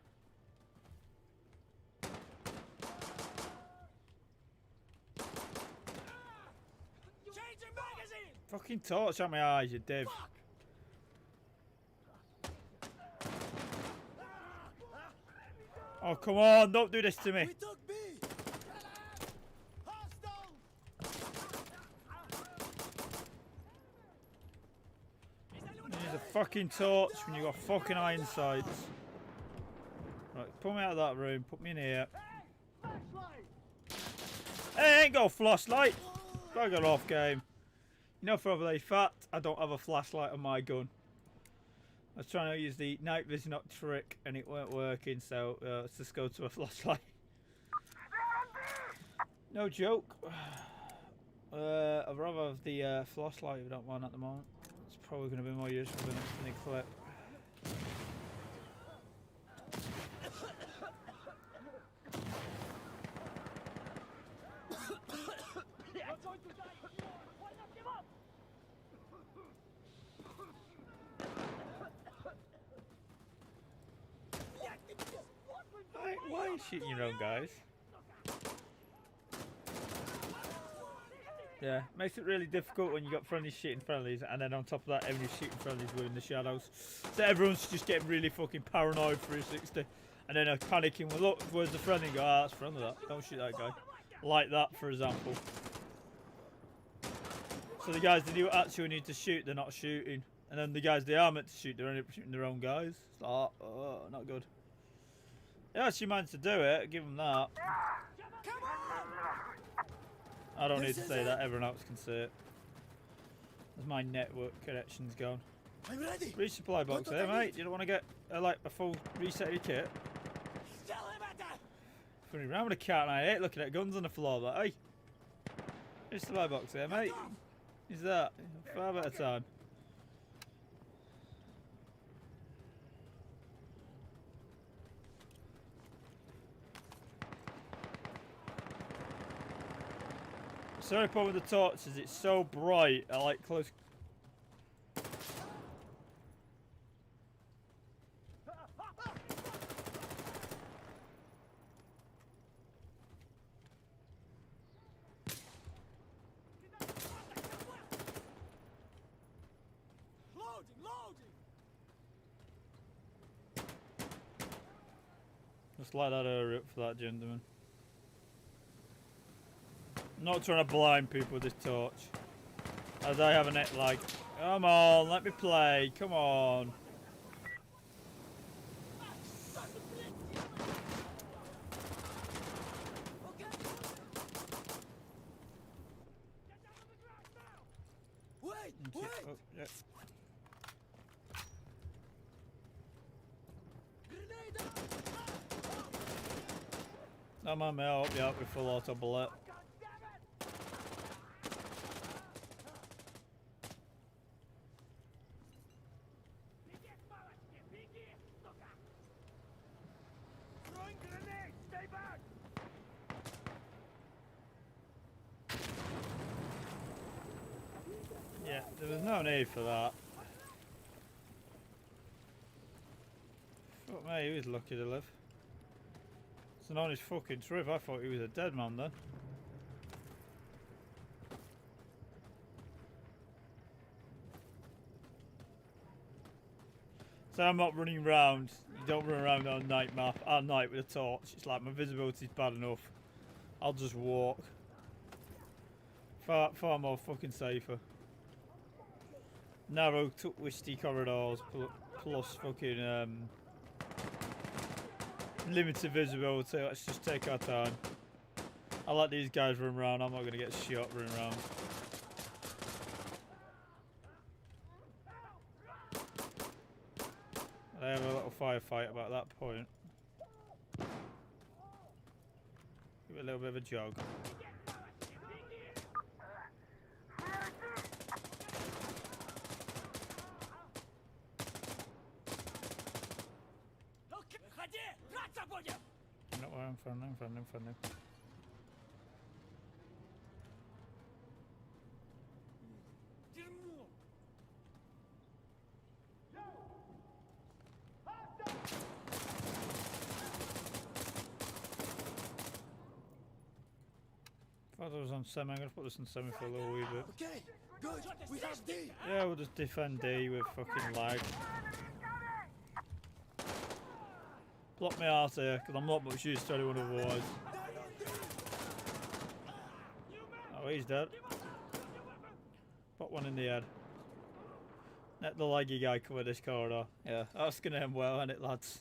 Changing magazine! Fucking torch on my eyes, you div. Fuck! Oh, come on, don't do this to me. We took B! Hostile! Use a fucking torch when you got fucking iron sights. Right, pull me out of that room, put me in here. Hey, ain't got a flashlight. I got off game. You know, for a fact, I don't have a flashlight on my gun. I was trying to use the night vision trick and it weren't working, so let's just go to a flashlight. No joke. I'd rather have the flashlight if you don't mind at the moment. It's probably going to be more useful than the clip. Why are you shooting your own guys? Yeah, makes it really difficult when you got friendlies shooting friendlies, and then on top of that, everyone's shooting friendlies within the shadows. So everyone's just getting really fucking paranoid 360, and then panicking. Well, look, where's the friendly? And go, ah, that's friendly. That don't shoot that guy. Like that, for example. So the guys that do actually need to shoot, they're not shooting, and then the guys they are meant to shoot, they're ending up shooting their own guys. It's like, oh, not good. Yeah, actually managed to do it. Give them that. I don't need to say that. Everyone else can see it. As my network connection's gone. I'm ready! Resupply box there, mate. You don't want to get like a full reset of your kit. Funny round with a cat and I hate looking at guns on the floor, but hey. Resupply box there, mate. Is that 5 at a time? Sorry, problem with the torch is it's so bright. I like close. Loading! Just light that area up for that gentleman. I'm not trying to blind people with this torch. As I have a net lag. Come on, let me play. Come on. Wait! Oh, Wait! yeah. Grenade out! No man, mate, I'll help you out with full auto bullet. Throwing grenade! Stay back! Yeah, there was no need for that. Fuck me, he was lucky to live. It's an honest fucking truth. I thought he was a dead man then. So I'm not running around. You don't run around on a night map at night with a torch. It's like my visibility's bad enough. I'll just walk. Far more fucking safer. Narrow, twisty corridors plus fucking limited visibility. Let's just take our time. I let these guys run around. I'm not going to get shot running around. I have a little firefight about that point. Give it a little bit of a jog. Выходи! Драться будем! No, I'm fine. Дерьмо! Oh, that was on semi. I'm gonna put this on semi for a little wee bit. Okay, good. We have D. Yeah, we'll just defend D with fucking lag. Block me out here, because I'm not much use to anyone otherwise. Oh, he's dead. Put one in the head. Let the laggy guy cover this corridor. Yeah, that's gonna end well, ain't it, lads?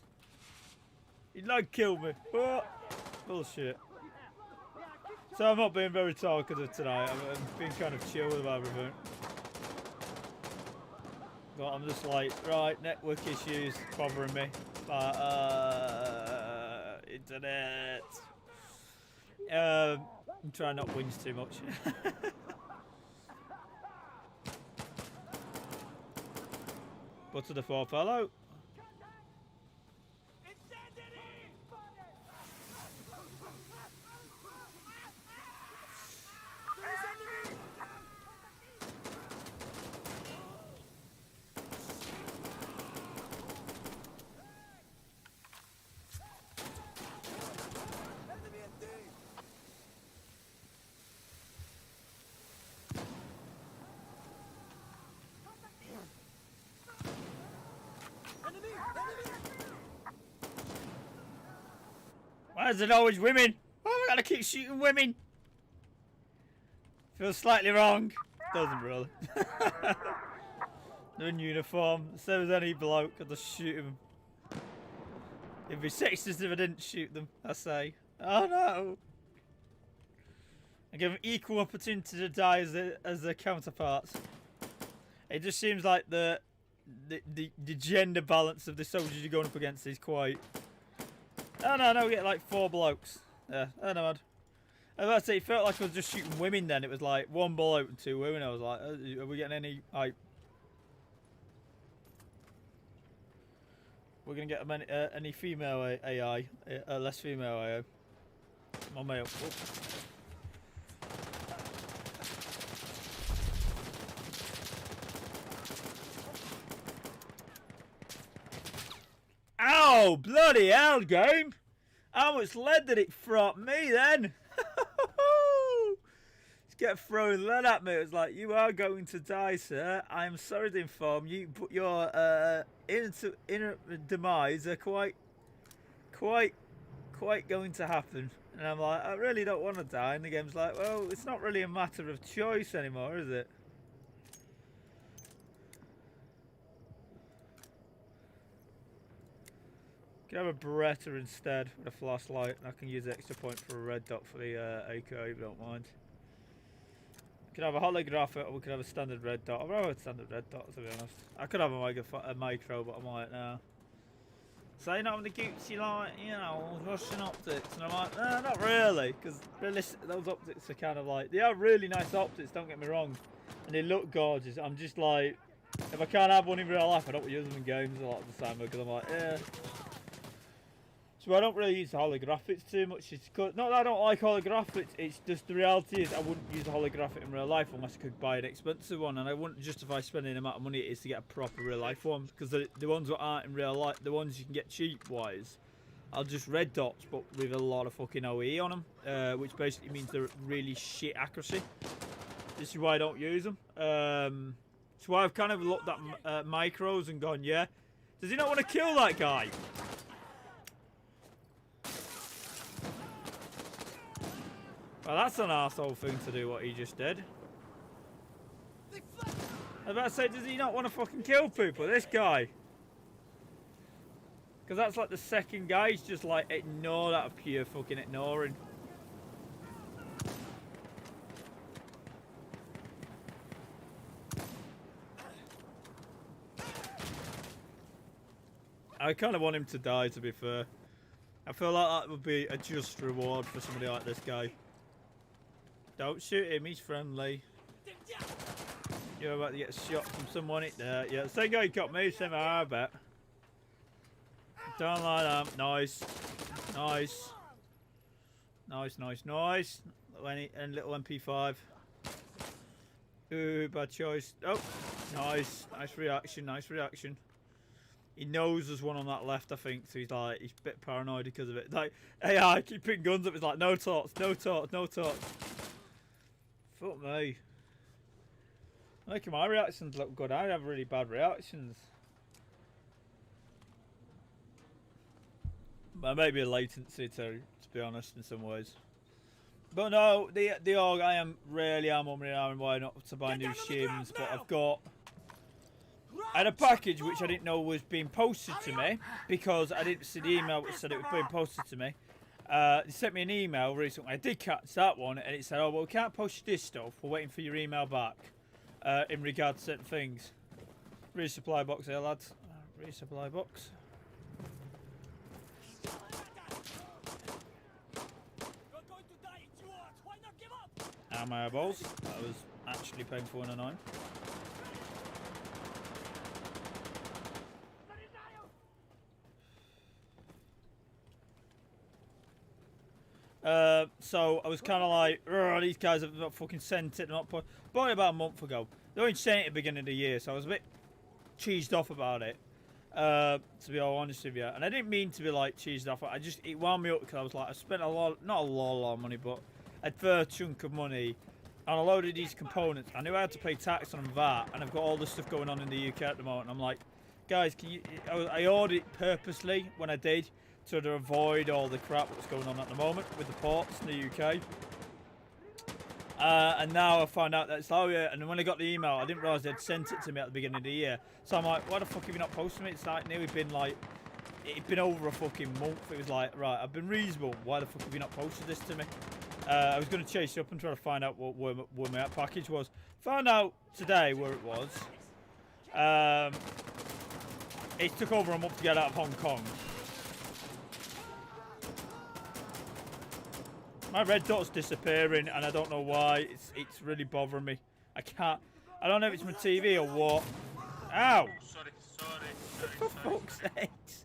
He lag killed me. Oh, bullshit. So I'm not being very talkative tonight. I'm being kind of chill with everything. But I'm just like, right, network issues bothering me. But, internet. I'm trying not to whinge too much. But to the fourth fellow. Why is it always women? Why am I gotta keep shooting women? Feels slightly wrong. Doesn't really. They're in uniform. So as any bloke, I'd just shoot him. It'd be sexist if I didn't shoot them, I say. Oh no! I give them equal opportunity to die as their counterparts. It just seems like the gender balance of the soldiers you're going up against is quite... Oh no, we get like 4 blokes. Yeah, I know. I was about to say, it felt like I was just shooting women then. It was like 1 bloke and 2 women. I was like, are we getting any, like... We're gonna get any female AI, less female AI. My male. Oh, bloody hell, game! How much lead did it throw at me then? Just get throwing lead at me. It was like, you are going to die, sir. I am sorry to inform you, but your inner demise are quite going to happen. And I'm like, I really don't want to die. And the game's like, well, it's not really a matter of choice anymore, is it? Can have a Beretta instead with a flashlight, and I can use the extra point for a red dot for the AK if you don't mind. We could have a holographic or we could have a standard red dot. I'd rather a standard red dot, to be honest. I could have a micro, but I'm like, nah. So you're not having the Gucci, like, you know, Russian optics, and I'm like, nah, not really, because those optics are kind of like, they are really nice optics, don't get me wrong, and they look gorgeous. I'm just like, if I can't have one in real life, I don't use them in games a lot of the time, because I'm like, yeah. So I don't really use the holographics too much. It's not that I don't like holographics, it's just the reality is I wouldn't use a holographic in real life unless I could buy an expensive one, and I wouldn't justify spending the amount of money it is to get a proper real life one, because the ones that aren't in real life, the ones you can get cheap wise, are just red dots but with a lot of fucking OE on them, which basically means they're really shit accuracy. This is why I don't use them. So I've kind of looked at micros and gone, yeah, does he not want to kill that guy? Well, that's an arsehole thing to do, what he just did. I was about to say, does he not want to fucking kill people, this guy? Because that's like the second guy, he's just like ignored out of pure fucking ignoring. I kind of want him to die, to be fair. I feel like that would be a just reward for somebody like this guy. Don't shoot him, he's friendly. You're about to get shot from someone in there. Yeah, the same guy who got me, same I bet. Don't like that. Nice. Nice. Nice. And little MP5. Ooh, bad choice. Oh, nice. Nice reaction. He knows there's one on that left, I think, so he's a bit paranoid because of it. Like, hey, I keep putting guns up, it's like, no talks. Fuck me. Making my reactions look good. I have really bad reactions. There may be a latency to be honest, in some ways. But no, the org, I am really am on why not to buy new shims, but I've got. I had a package which I didn't know was being posted to me because I didn't see the email which said it was being posted to me. They sent me an email recently. I did catch that one, and it said, "Oh well, we can't post this stuff. We're waiting for your email back in regard to certain things." Resupply box here, lads. Resupply box. And my eyeballs. That was actually painful and annoying. So I was kind of like, these guys have not fucking sent it. Not bought it about a month ago. They only sent it at the beginning of the year, so I was a bit cheesed off about it. To be all honest with you, and I didn't mean to be like cheesed off. It wound me up because I was like, I spent a lot, not a lot of money, but a fair chunk of money on a load of these components. I knew I had to pay tax on that, and I've got all this stuff going on in the UK at the moment. I'm like, guys, can you? I ordered it purposely when I did, to avoid all the crap that's going on at the moment with the ports in the UK. And now I find out that it's, oh yeah, and when I got the email, I didn't realise they'd sent it to me at the beginning of the year. So I'm like, why the fuck have you not posted me? It's like nearly been like, it'd been over a fucking month. It was like, right, I've been reasonable. Why the fuck have you not posted this to me? I was going to chase it up and try to find out where my package was. Found out today where it was. It took over a month to get out of Hong Kong. My red dot's disappearing, and I don't know why. It's really bothering me. I can't. I don't know if it's my TV or what. Ow! Sorry. For fuck's sakes.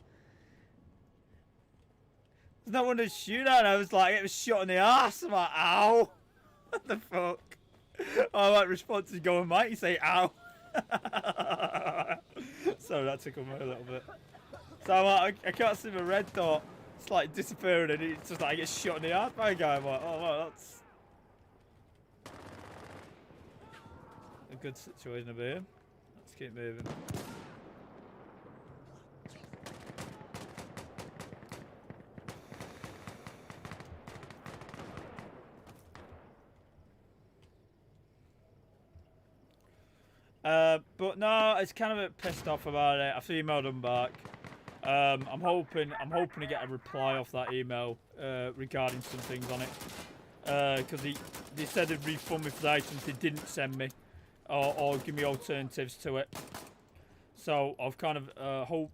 There's no one to shoot at. I was like, it was shot in the ass. I'm like, ow! What the fuck? Oh, like response is going, mate. You say, ow. Sorry, that tickled me a little bit. So I'm like, I can't see my red dot. It's like disappearing, and it's just like, I get shot in the ass by a guy. I'm like, oh, well, that's a good situation to be in. Let's keep moving. But no, it's kind of a bit pissed off about it. I've emailed them back. I'm hoping to get a reply off that email regarding some things on it. Because they said they'd refund me for the items they didn't send me, or give me alternatives to it. So I've kind of hope.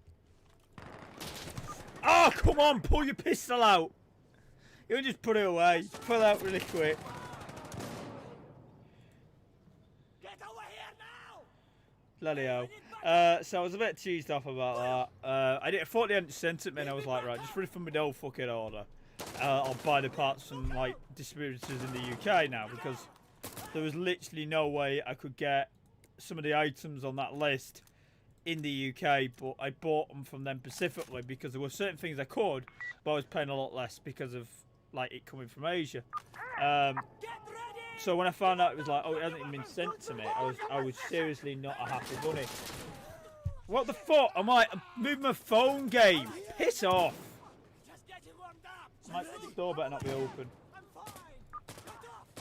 Oh, come on! Pull your pistol out. You can just put it away. Pull it out really quick. Bloody hell. So I was a bit cheesed off about that. I thought they hadn't sent it, man. I was like, right, just refund me the whole fucking order. I'll buy the parts from like distributors in the UK now, because there was literally no way I could get some of the items on that list in the UK, but I bought them from them specifically because there were certain things I could, but I was paying a lot less because of like it coming from Asia. So when I found out it was like, oh, it hasn't even been sent to me, I was seriously not a happy bunny. What the fuck? I'm like, I'm moving my phone game. Piss off. My door better not be open.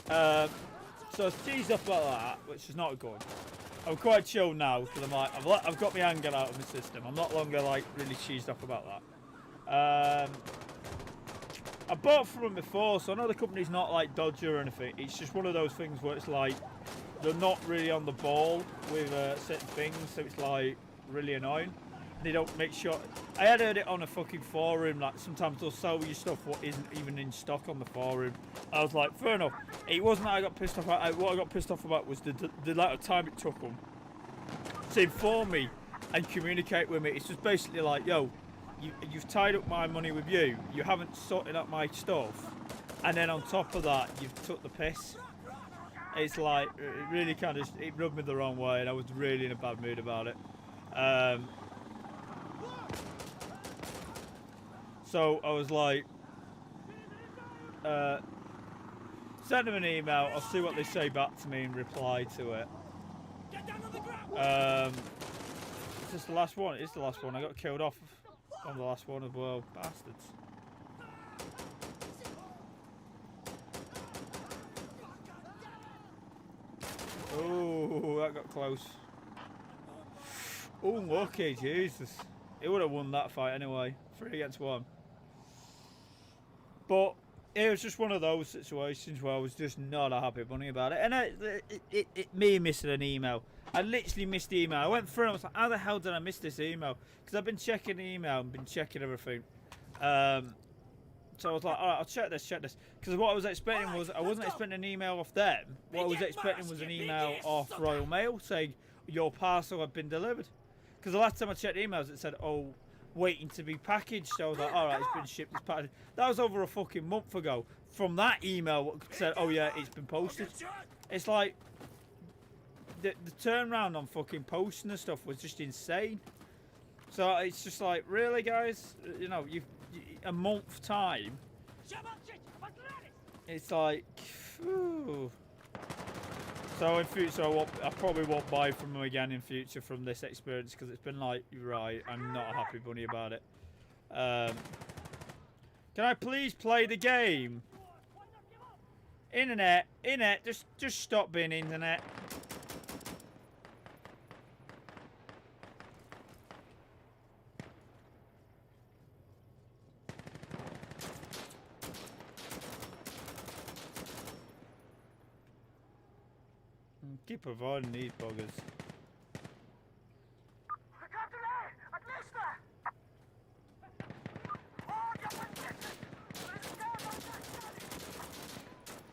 So I was cheesed up about that, which is not good. I'm quite chill now because I'm like, I've got my anger out of my system. I'm not longer like really cheesed up about that. I bought from them before, so I know the company's not like dodgy or anything. It's just one of those things where it's like they're not really on the ball with certain things, so it's like really annoying. They don't make sure. I had heard it on a fucking forum, like sometimes they'll sell you stuff what isn't even in stock on the forum. I was like, fair enough. It wasn't that I got pissed off about. What I got pissed off about was the amount of time it took them to inform me and communicate with me. It's just basically like, yo, you've tied up my money with you. You haven't sorted out my stuff, and then on top of that, you've took the piss. It's like it really kind of it rubbed me the wrong way, and I was really in a bad mood about it. So I was like, Send them an email. I'll see what they say back to me and reply to it. Get down on the ground! Is this the last one? It's the last one. I got killed off on the last one as well. Bastards. Oh, that got close. Oh, lucky, Jesus. He would have won that fight anyway. 3 against 1. But it was just one of those situations where I was just not a happy bunny about it. And me missing an email. I literally missed the email. I went through and I was like, how the hell did I miss this email? Because I've been checking the email and been checking everything. So I was like, alright, I'll check this. Because what I was expecting was, I wasn't expecting an email off them. What I was expecting was an email off Royal Mail saying, your parcel had been delivered. Because the last time I checked emails, it said, oh, waiting to be packaged. So I was like, alright, it's been shipped, it's packaged. That was over a fucking month ago. From that email, it said, oh yeah, it's been posted. It's like, the turnaround on fucking posting and stuff was just insane. So it's just like, really, guys? You know, a month time. It's like, phew. So in future, I probably won't buy from them again in future from this experience because it's been like, right, I'm not a happy bunny about it. Can I please play the game? Internet, just stop being internet. Keep providing these buggers.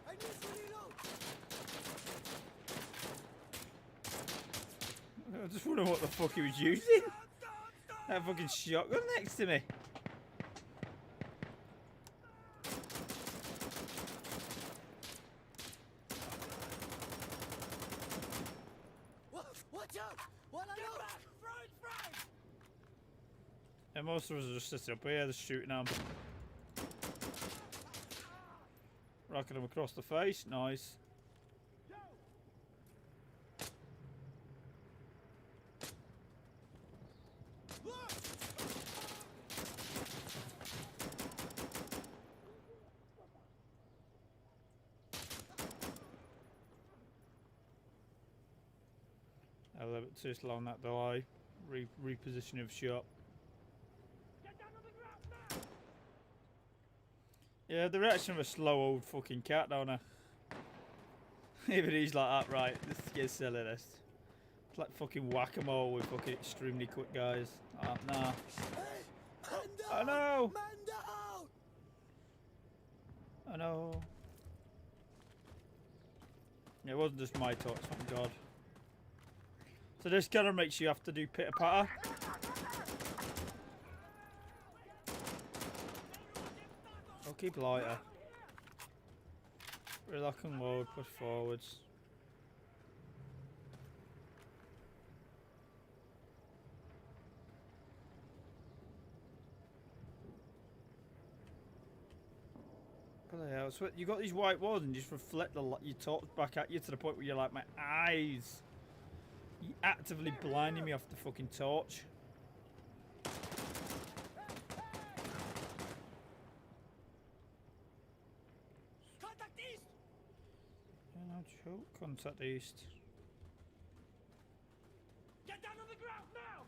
I need to reload! I just wonder what the fuck he was using. That fucking shotgun next to me. Watch out! One on you! And most of us are just sitting up here, just shooting them. Rocking them across the face, nice. A little bit too slow on that delay. Repositioning of shot. Yeah, the reaction of a slow old fucking cat, don't I? Even he's like that, right? This gets silly, this. It's like fucking whack-a-mole with fucking extremely quick guys. Nah. Hey! Man I down! know! Man down! I know. It wasn't just my thoughts, thank God. So this kind of makes you have to do pitter-patter. I'll keep lighter. Relock and load, push forwards. Bloody hell, so you got these white walls and just reflect your torch back at you to the point where you're like, my eyes. You actively blinding me off the fucking torch. Contact east! No joke, contact east. Get down on the ground now!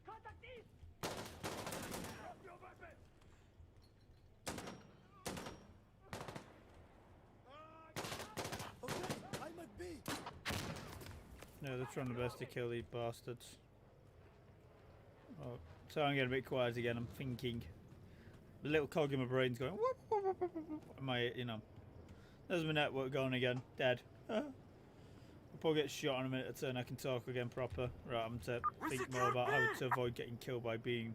Contact east! Drop your weapon! Okay, I'm at B. No, they're trying their best to kill these bastards. Oh, so I'm getting a bit quiet again, I'm thinking. The little cog in my brain's going, whoop, whoop, whoop, whoop, whoop. My, you know. There's my network going again, dead. I'll probably get shot in a minute or two and I can talk again proper. Right, I'm to think more about how to avoid getting killed by being.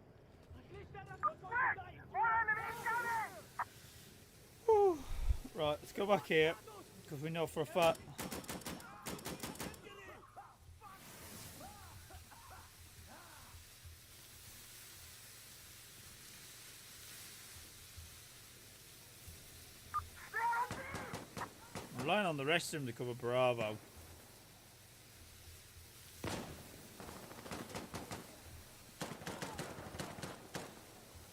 Whew. Right, let's go back here. Because we know for a fact. I'm relying on the rest of them to cover Bravo.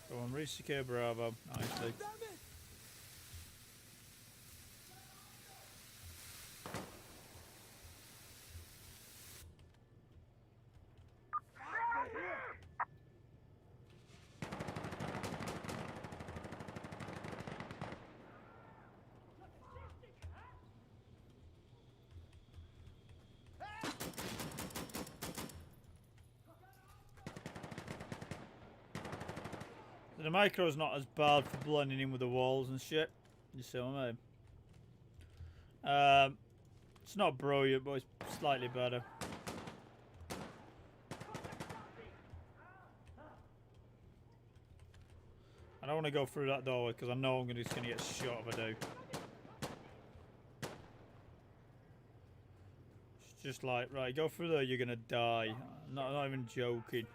Go on, re-secure Bravo. Nicely. Damn it! The micro's not as bad for blending in with the walls and shit. You see what I mean? It's not brilliant, but it's slightly better. I don't want to go through that doorway because I know I'm just going to get shot if I do. It's just like, right, go through there, you're going to die. I'm not even joking.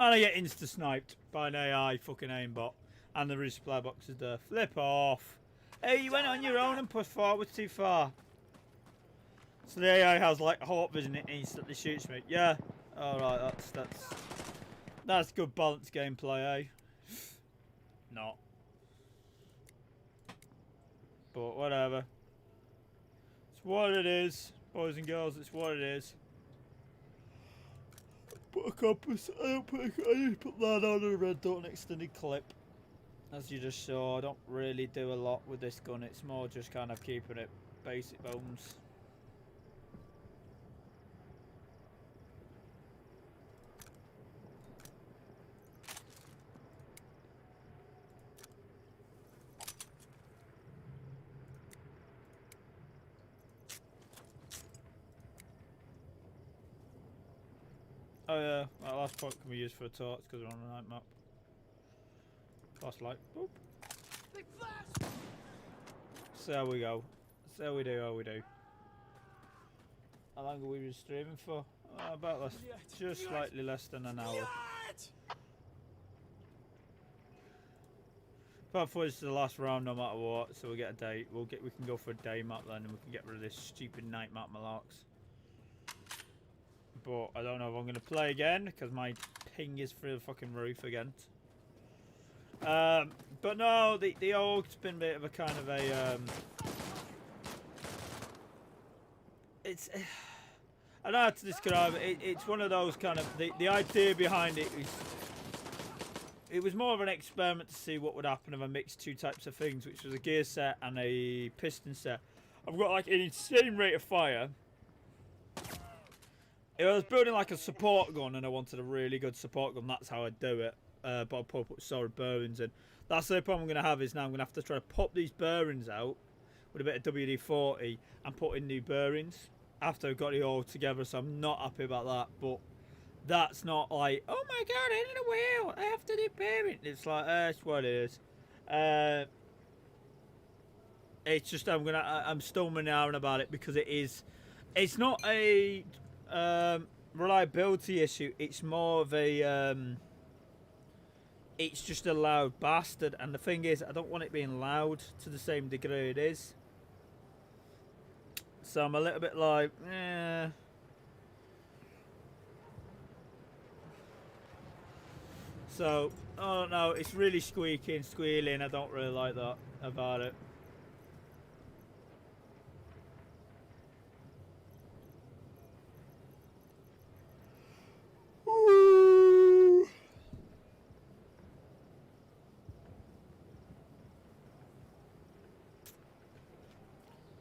And I get insta-sniped by an AI fucking aimbot. And the resupply box is there. Flip off. Hey, you went on your own and pushed forward too far. So the AI has like hawk vision, it instantly shoots me. Yeah. Alright, that's good balanced gameplay, eh? Not. But whatever. It's what it is, boys and girls, it's what it is. Put a compass. I need to put that on a red dot extended clip. As you just saw, I don't really do a lot with this gun. It's more just kind of keeping it basic bones. Oh yeah, that last point can be used for a torch because we're on a night map. Flashlight. Boop. Big flash! So there we go. So how we do. How long have we been streaming for? About less, just slightly less than an hour. Part 4 is the last round no matter what, so we'll get a day. We can go for a day map then, and we can get rid of this stupid night map malarks. But I don't know if I'm going to play again because my ping is through the fucking roof again. But no, the org's been a bit of a kind of a it's I don't know how to describe it. It's one of those kind of the idea behind it is it was more of an experiment to see what would happen if I mixed two types of things, which was a gear set and a piston set. I've got like an insane rate of fire. If I was building like a support gun and I wanted a really good support gun, that's how I'd do it. But I'll put solid bearings in. That's the problem I'm going to have is now I'm going to have to try to pop these bearings out with a bit of WD-40 and put in new bearings after I've got it all together, so I'm not happy about that. But that's not like, oh my god, I need a wheel, I have to do bearing. It's like, that's what it is. It's just I'm still maneuring about it because it's not a reliability issue, it's more of a it's just a loud bastard, and the thing is I don't want it being loud to the same degree it is, so I'm a little bit like so I don't know, it's really squeaky and squealing. I don't really like that about it.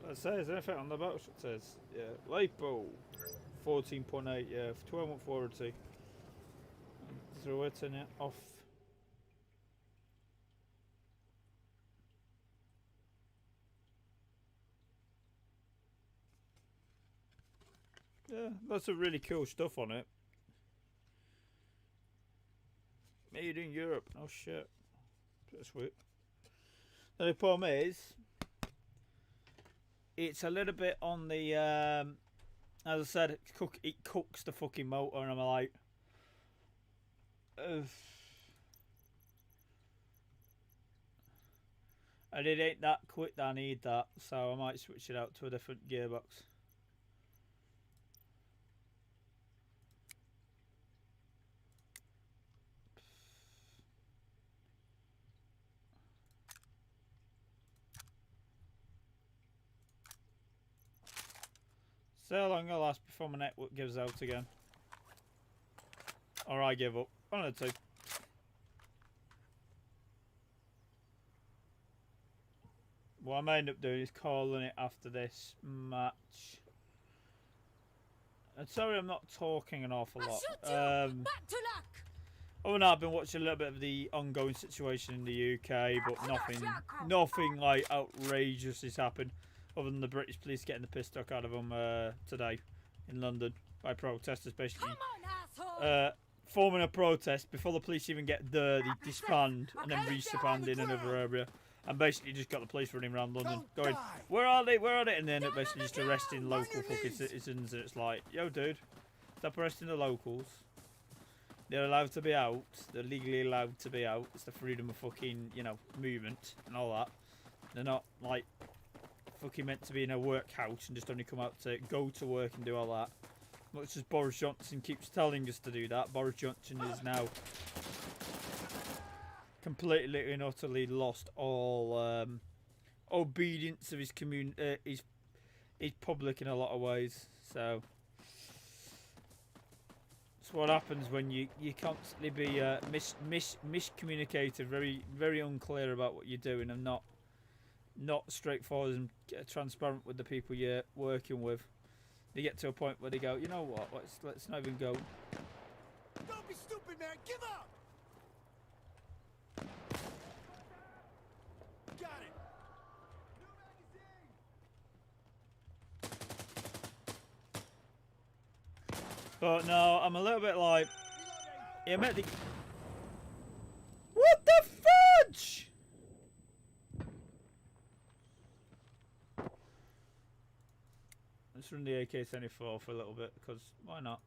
It says anything on the box. It says, yeah, LiPo 14.8, yeah, 1240. Throw it in it, off. Yeah, lots of really cool stuff on it. Made in Europe. Oh shit. That's sweet. The problem is, it's a little bit on the, as I said, it cooks the fucking motor, and I'm like, ugh. And it ain't that quick that I need that, so I might switch it out to a different gearbox. So how long it'll last before my network gives out again? Or I give up. One of the two. What I may end up doing is calling it after this match. And sorry I'm not talking an awful lot. Back to luck. Oh no, I've been watching a little bit of the ongoing situation in the UK, but nothing like outrageous has happened, other than the British police getting the piss stuck out of them today in London by protesters, basically forming a protest before the police even get there. They disband and then re-disband in another area, and basically just got the police running around London, going, "Where are they? Where are they?" And they end up basically just arresting local fucking citizens, and it's like, yo, dude, stop arresting the locals. They're allowed to be out. They're legally allowed to be out. It's the freedom of fucking, you know, movement and all that. They're not like fucking meant to be in a workhouse and just only come out to go to work and do all that. Much as Boris Johnson keeps telling us to do that, Boris Johnson is now completely and utterly lost all obedience of his his public in a lot of ways. So it's what happens when you constantly be miscommunicated, very unclear about what you're doing, and not straightforward and transparent with the people you're working with. They get to a point where they go, you know what? Let's not even go. Don't be stupid, man. Give up. Got it. But no, I'm a little bit like, yeah, met the. What the fudge? Let's run the AK-74 for a little bit, because why not?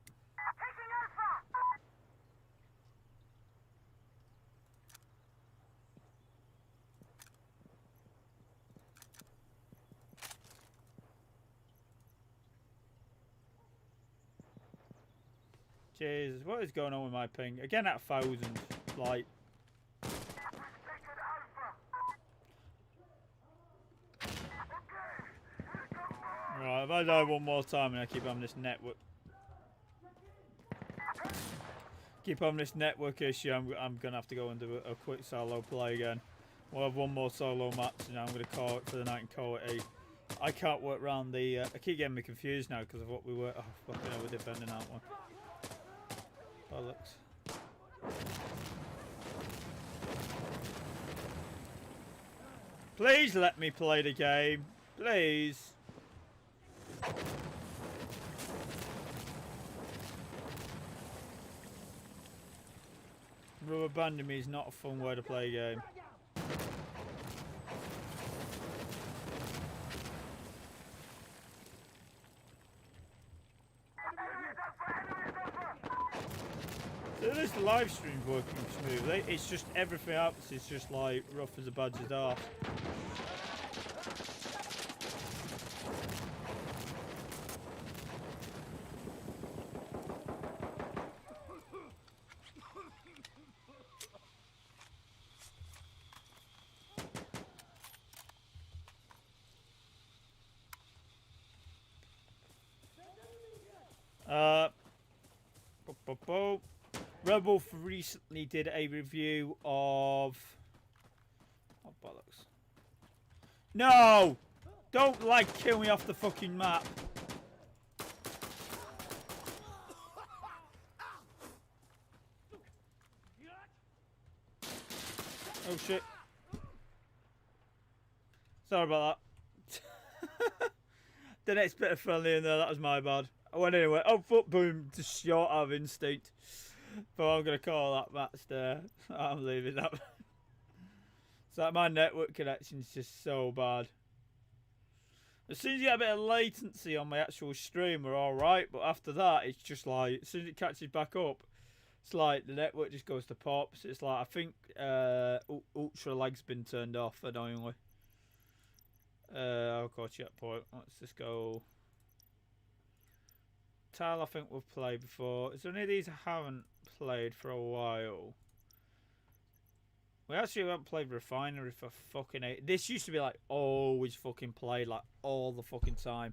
Jesus, what is going on with my ping? Again at 1,000, like. Right, if I die one more time and I keep having this network issue, I'm gonna have to go and do a quick solo play again. We'll have one more solo match and I'm gonna call it for the night and call it a. I can't work around the. I keep getting me confused now because of what we were. Oh, fucking hell, we're defending that one. Bollocks. Please let me play the game, please. Rubber banding me is not a fun way to play a game. So this live stream's working smoothly. It's just everything else is just like rough as a badger's arse. Red Wolf recently did a review of. Oh bollocks! No! Don't like kill me off the fucking map. Oh shit! Sorry about that. The next bit of friendly in there, that was my bad. I went anyway. Oh, foot boom, just short out of instinct. But I'm going to call that match there. I'm leaving that. It's like my network connection's just so bad. As soon as you get a bit of latency on my actual stream, we're alright. But after that, it's just like, as soon as it catches back up, it's like the network just goes to pops. It's like, I think ultra lag's been turned off, annoyingly. I'll call checkpoint. Let's just go. Tile, I think we've played before. Is there any of these I haven't played for a while? We actually haven't played Refinery for fucking 8. This used to be like always fucking played like all the fucking time.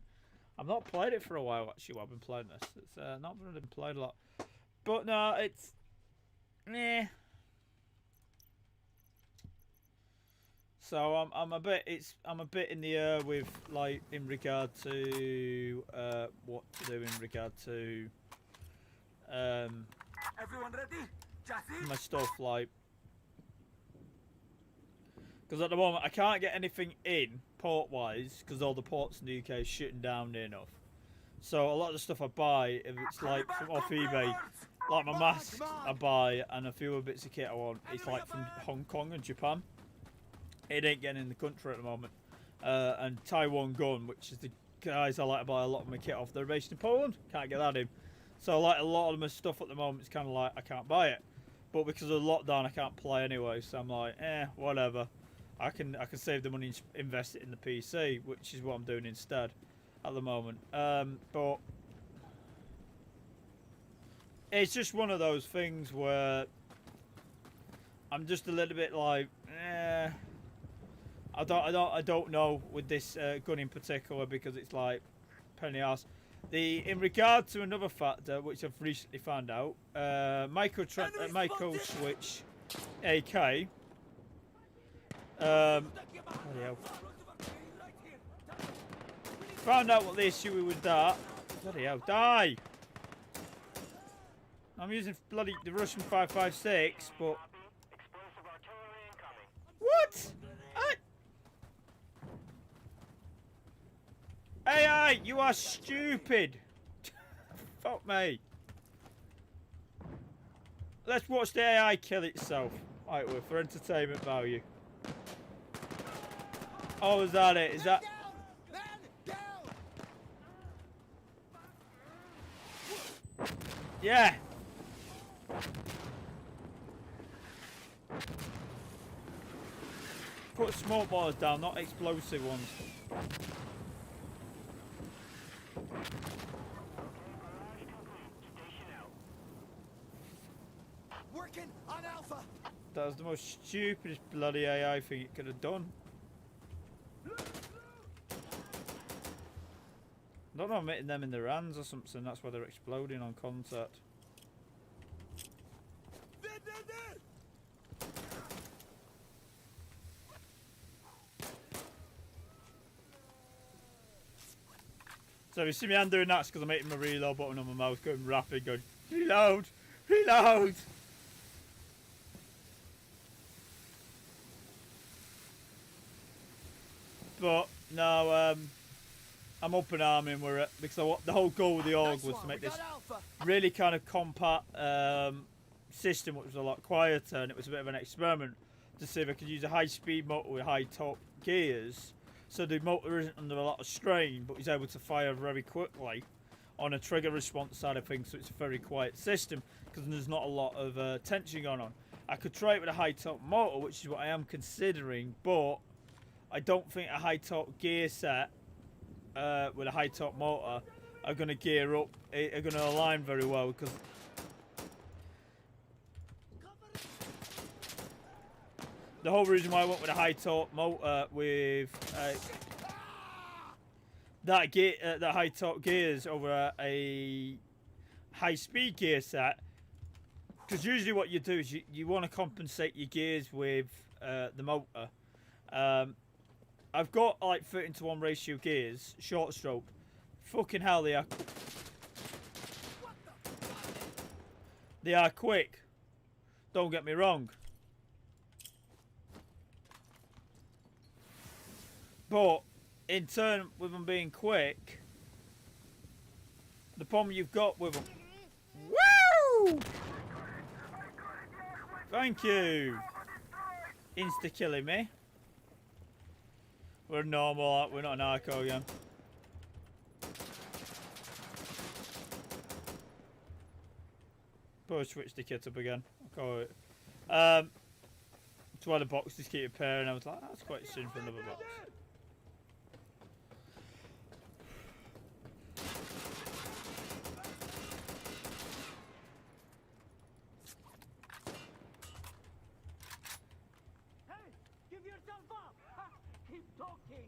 I've not played it for a while actually while I've been playing this. It's not really been played a lot. But no, it's meh. So I'm a bit in the air with like in regard to what to do in regard to Everyone ready? Jazzy? my stuff, like, because at the moment I can't get anything in port wise because all the ports in the UK are shutting down near enough. So a lot of the stuff I buy, if it's like from off eBay, like my mask I buy and a few other bits of kit I want, it's like from Hong Kong and Japan. It ain't getting in the country at the moment. And Taiwan Gun, which is the guys I like to buy a lot of my kit off, they're based in Poland. Can't get that in. So like a lot of my stuff at the moment, it's kind of like I can't buy it. But because of the lockdown, I can't play anyway. So I'm like, whatever. I can save the money and invest it in the PC, which is what I'm doing instead at the moment. But it's just one of those things where I'm just a little bit like, I don't know with this gun in particular because it's like penny arse. In regard to another factor which I've recently found out, micro switch AK. Bloody hell. Found out what the issue with that. Bloody hell, die! I'm using bloody the Russian 5.56, but Explosive artillery incoming. what? AI, you are stupid. Fuck me. Let's watch the AI kill itself. Right, well, for entertainment value. Oh, is that it? Is that? Man down! Yeah. Put smoke bombs down, not explosive ones. Working on Alpha. That was the most stupidest bloody AI thing it could have done. I don't know, I'm hitting them in their hands or something, that's why they're exploding on contact. So if you see me hand doing that, it's because I'm hitting my reload button on my mouse, going rapid, going reload, reload. But no, I'm up and arming with it because the whole goal with the org was to make this really kind of compact system, which was a lot quieter, and it was a bit of an experiment to see if I could use a high-speed motor with high torque gears, so the motor isn't under a lot of strain, but is able to fire very quickly on a trigger response side of things, so it's a very quiet system because there's not a lot of tension going on. I could try it with a high torque motor, which is what I am considering, but I don't think a high torque gear set with a high torque motor are going to gear up, are going to align very well because the whole reason why I went with a high torque motor with that high torque gears over a high speed gear set, because usually what you do is you want to compensate your gears with the motor. I've got like 13:1 ratio gears, short stroke. Fucking hell, they are quick. Don't get me wrong. But in turn with them being quick, The problem you've got with them. Woo! Thank you. Insta killing me. We're normal. We're not an narco again. Probably switch the kit up again. I'll call it. It's why the boxes keep appearing. I was like, that's quite soon for another box. Hey, give yourself up. Keep talking.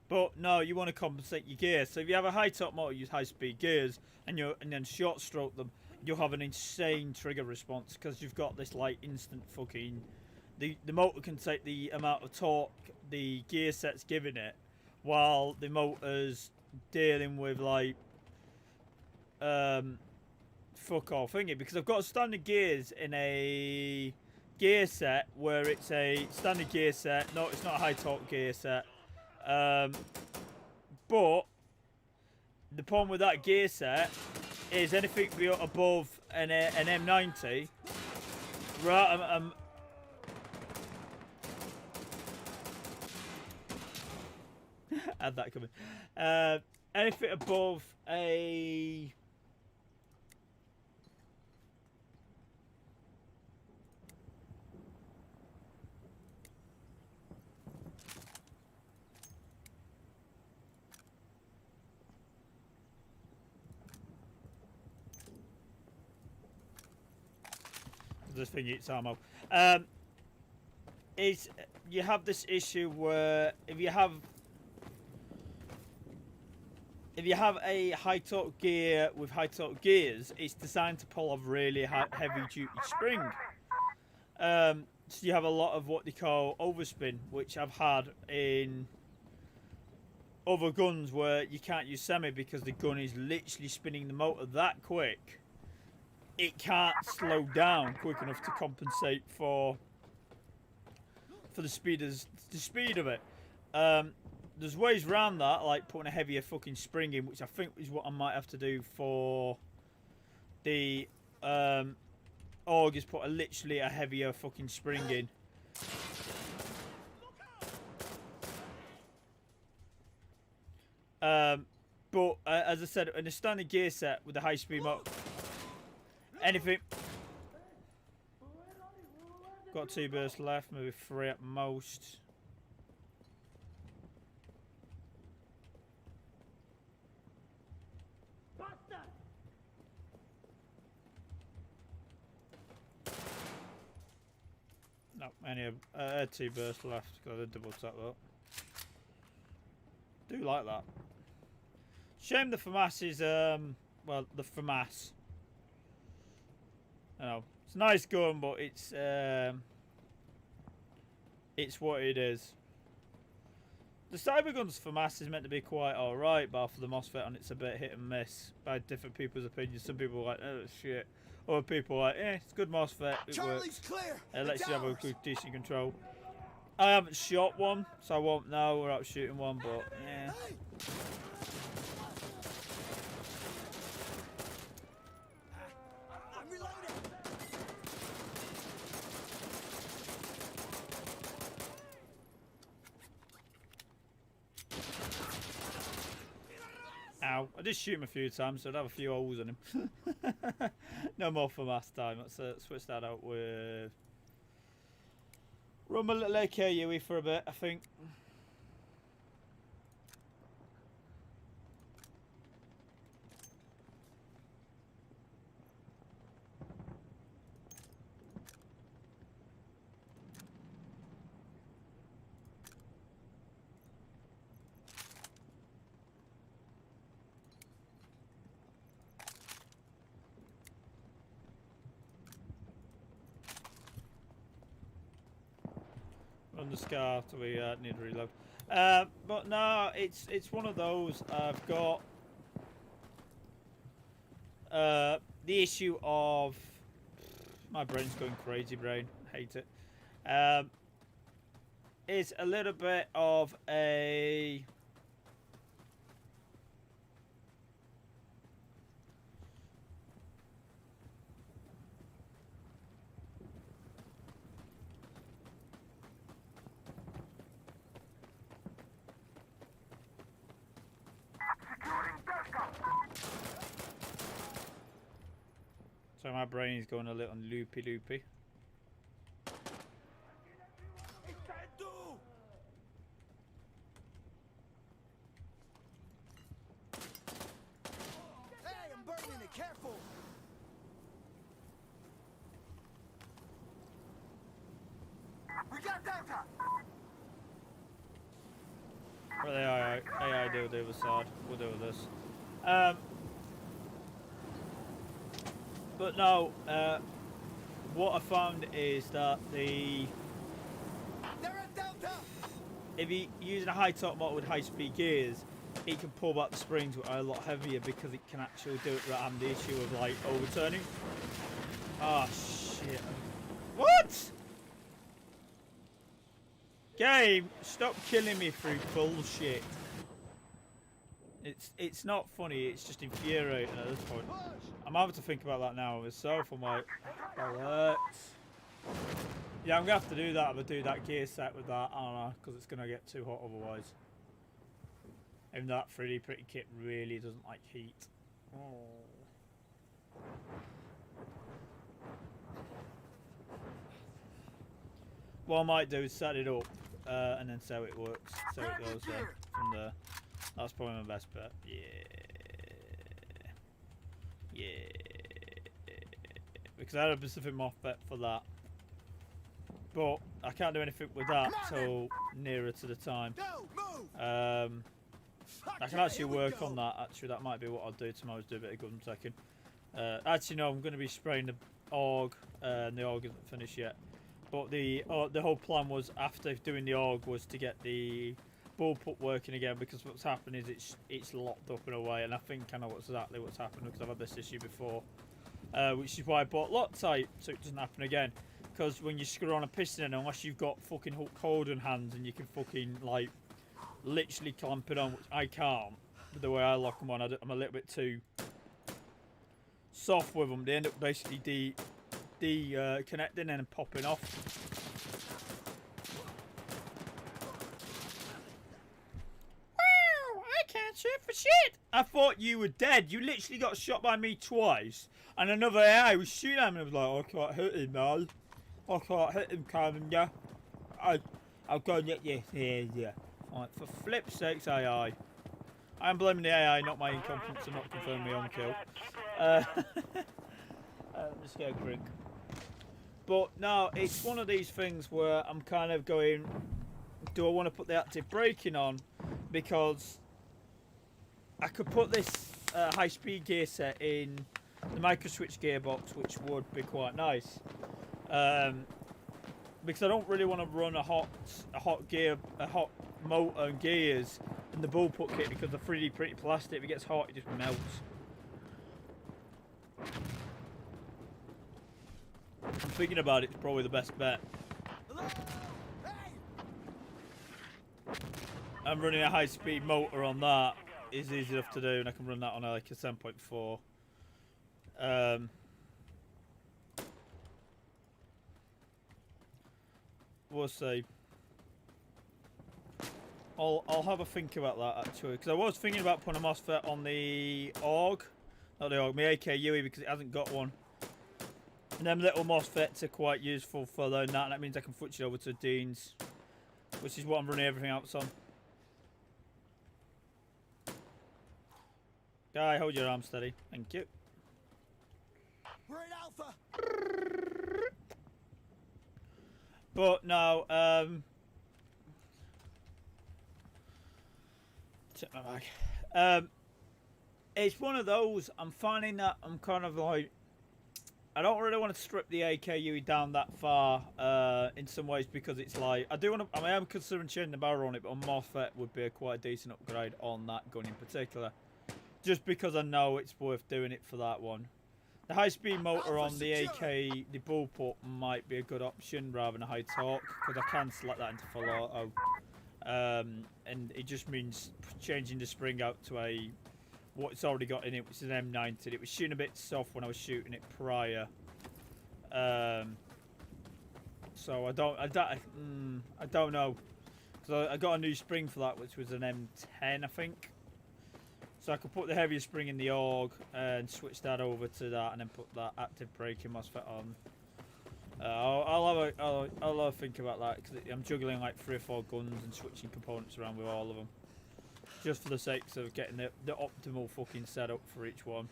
But no, you want to compensate your gear. So if you have a high top motor, use high speed gears, and then short stroke them, you'll have an insane trigger response because you've got this like instant fucking. The motor can take the amount of torque the gear set's giving it, while the motor's dealing with like fuck off thingy, because I've got standard gears in a gear set where it's a standard gear set. No, it's not a high torque gear set. But the problem with that gear set is anything above an M90. Right, had that coming. Anything above a this thing eats ammo. Is you have this issue where if you have a high torque gear with high torque gears, it's designed to pull off really heavy duty spring. So you have a lot of what they call overspin, which I've had in other guns where you can't use semi because the gun is literally spinning the motor that quick. It can't slow down quick enough to compensate for the speed of it. There's ways around that, like putting a heavier fucking spring in, which I think is what I might have to do for the AUG, is put literally a heavier fucking spring in. But as I said, in a standard gear set with a high speed motor, anything. Got 2 bursts left, maybe 3 at most. No, only 2 bursts left. Got a double tap that. Do like that. Shame the FAMAS is well, the FAMAS. I know it's a nice gun, but it's what it is. The Cybergun's FAMAS is meant to be quite alright, but for the MOSFET on it's a bit hit and miss by different people's opinions. Some people are like, oh shit. Other people are like, it's good MOSFET, it works. Clear. It lets you have a good, decent control. I haven't shot one, so I won't know without shooting one, but yeah. Hey. I'm reloading. Ow. I did shoot him a few times, so I'd have a few holes in him. No more for last time. Let's switch that out with... Run my little AKUE for a bit, I think. On the scar till we need to reload. But no, it's one of those. I've got the issue of my brain's going crazy. Brain, hate it. It's a little bit of a So my brain is going a little loopy loopy. Hey, I'm burning it. Careful. We got Delta! What the AI do with the other side? We'll do with this. But no, what I found is that They're at Delta. if you using a high top motor with high speed gears, it can pull back the springs which are a lot heavier because it can actually do it without having the issue of like overturning. Ah shit. What? Game, stop killing me through bullshit. It's not funny, it's just infuriating at this point. I'm having to think about that now myself. I'm like, alerts. Yeah, I'm gonna have to do that. I'm gonna do that gear set with that, I don't know, because it's gonna get too hot otherwise. Even though that 3D pretty kit really doesn't like heat. What I might do is set it up and then see how it works. So it goes from there. That's probably my best bet. Yeah. Because I had a specific MOSFET for that. But I can't do anything with that till nearer to the time. I can actually work on that. Actually, that might be what I'll do tomorrow. Is do a bit of good in a second. Actually, no, I'm going to be spraying the AUG, and the AUG isn't finished yet. But the whole plan was after doing the AUG was to get the bullpup working again, because what's happened is it's locked up in a way, and I think I know exactly what's happened because I've had this issue before, which is why I bought Loctite so it doesn't happen again. Because when you screw on a piston in, unless you've got fucking Hulk Hogan hands and you can fucking like literally clamp it on, which I can't. But the way I lock them on, I'm a little bit too soft with them. They end up basically connecting and popping off. Wow, I can't shoot for shit. I thought you were dead. You literally got shot by me twice, and another AI was shooting at me. I was like, I can't hit him, man. I can't hit him, Carmen. Yeah, I'll go get you. Yeah. Right, for flip's sakes, AI. I'm blaming the AI, not my incompetence to not confirm my own kill. Just get a drink. But no, it's one of these things where I'm kind of going, do I want to put the active braking on? Because I could put this high-speed gear set in the micro-switch gearbox, which would be quite nice. Because I don't really want to run a hot motor and gears in the bullpup kit, because the 3D pretty plastic, if it gets hot, it just melts. I'm thinking about it, it's probably the best bet. I'm running a high-speed motor on that is easy enough to do, and I can run that on like a 7.4. We'll see. I'll have a think about that actually, because I was thinking about putting a MOSFET on the AUG, not the AUG, my AKUE, because it hasn't got one. And them little MOSFETs are quite useful for that, and that means I can switch it over to Dean's, which is what I'm running everything else on. Guy, hold your arm steady. Thank you. We're at Alpha. But no, check my bag. It's one of those, I'm finding that I'm kind of like, I don't really want to strip the AKUE down that far in some ways, because it's like, I am considering changing the barrel on it, but a MOSFET would be a quite decent upgrade on that gun in particular. Just because I know it's worth doing it for that one. The high-speed motor on the AK, the bullpup, might be a good option rather than a high torque, because I can select that into full auto. And it just means changing the spring out to what it's already got in it, which is an M90. It was shooting a bit soft when I was shooting it prior. So I don't know. So I got a new spring for that, which was an M10, I think. So I could put the heavier spring in the AUG and switch that over to that, and then put that active braking MOSFET on. I'll have a think about that, because I'm juggling like 3 or 4 guns and switching components around with all of them, just for the sake of getting the optimal fucking setup for each one.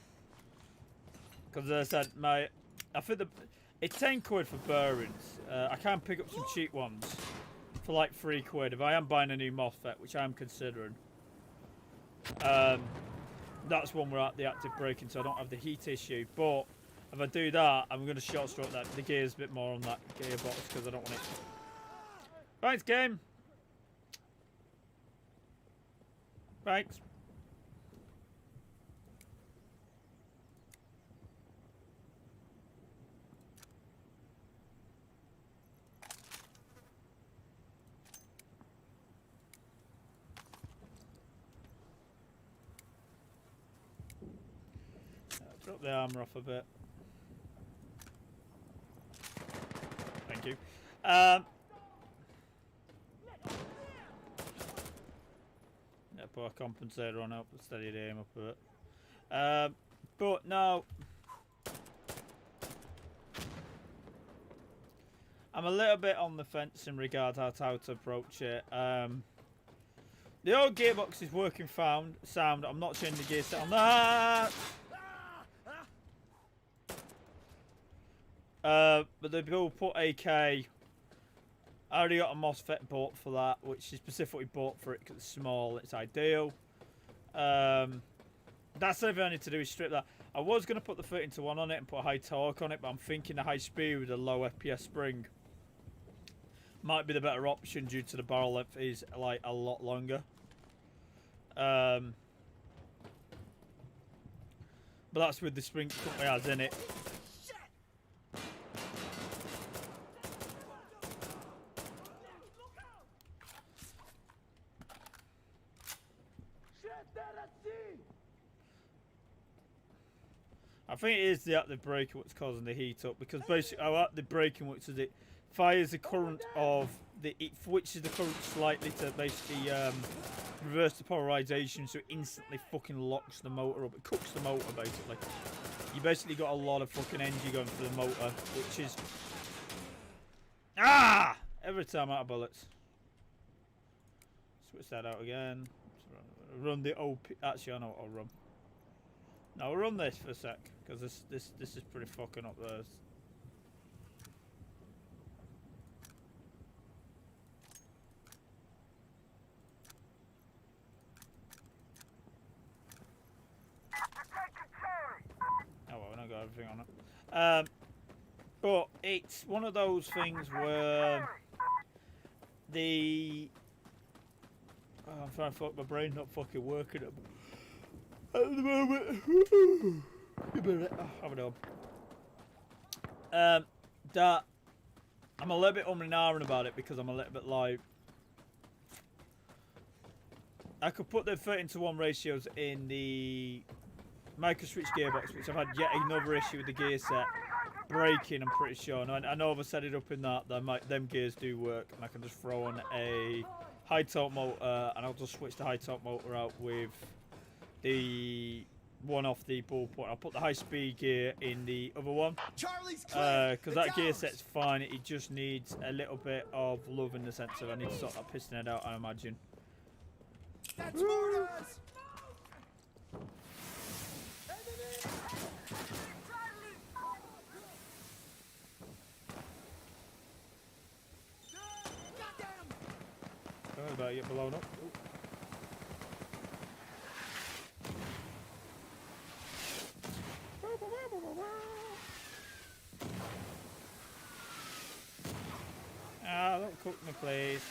Because as I said, I think it's 10 quid for bearings. I can pick up some cheap ones for like 3 quid if I am buying a new MOSFET, which I am considering. That's one where the active braking, so I don't have the heat issue. But if I do that, I'm going to short stroke the gears a bit more on that gearbox, because I don't want it. Thanks, game. Thanks. Drop the armor off a bit. Thank you. Yeah, put a compensator on, help steady the aim up a bit. But no, I'm a little bit on the fence in regard to how to approach it. The old gearbox is working sound. I'm not changing the gear set on that. But they will put AK. I already got a MOSFET bought for that, which is specifically bought for it because it's small. It's ideal. That's everything I need to do is strip that. I was going to put the 13-1 on it and put a high torque on it, but I'm thinking the high speed with a low FPS spring might be the better option due to the barrel length is like a lot longer. But that's with the spring the company has in it. I think it is the active braking what's causing the heat up, because basically how active braking works is it fires the current of it switches the current slightly to basically reverse the polarization, so it instantly fucking locks the motor up. It cooks the motor basically. You basically got a lot of fucking energy going through the motor, which is every time out of bullets. Switch that out again. Run the OP. Actually, I know what I'll run. No, I'll run this for a sec, because this is pretty fucking up there. Oh well, we don't got everything on it. But it's one of those things where I'm trying to fuck my brain, not fucking working at the moment. Give me a minute. Have a dog. That I'm a little bit and ahhing about it, because I'm a little bit like, I could put the 13-1 ratios in the micro switch gearbox, which I've had yet another issue with the gear set braking. I'm pretty sure. And I know if I set it up in that them gears do work, and I can just throw on a high torque motor, and I'll just switch the high torque motor out with the one off the ball point. I'll put the high speed gear in the other one, because that gear set's fine. It just needs a little bit of love in the sense of I need to sort that piston head out, I imagine. That's mortars! Sorry about you blown up. Don't cook me, please.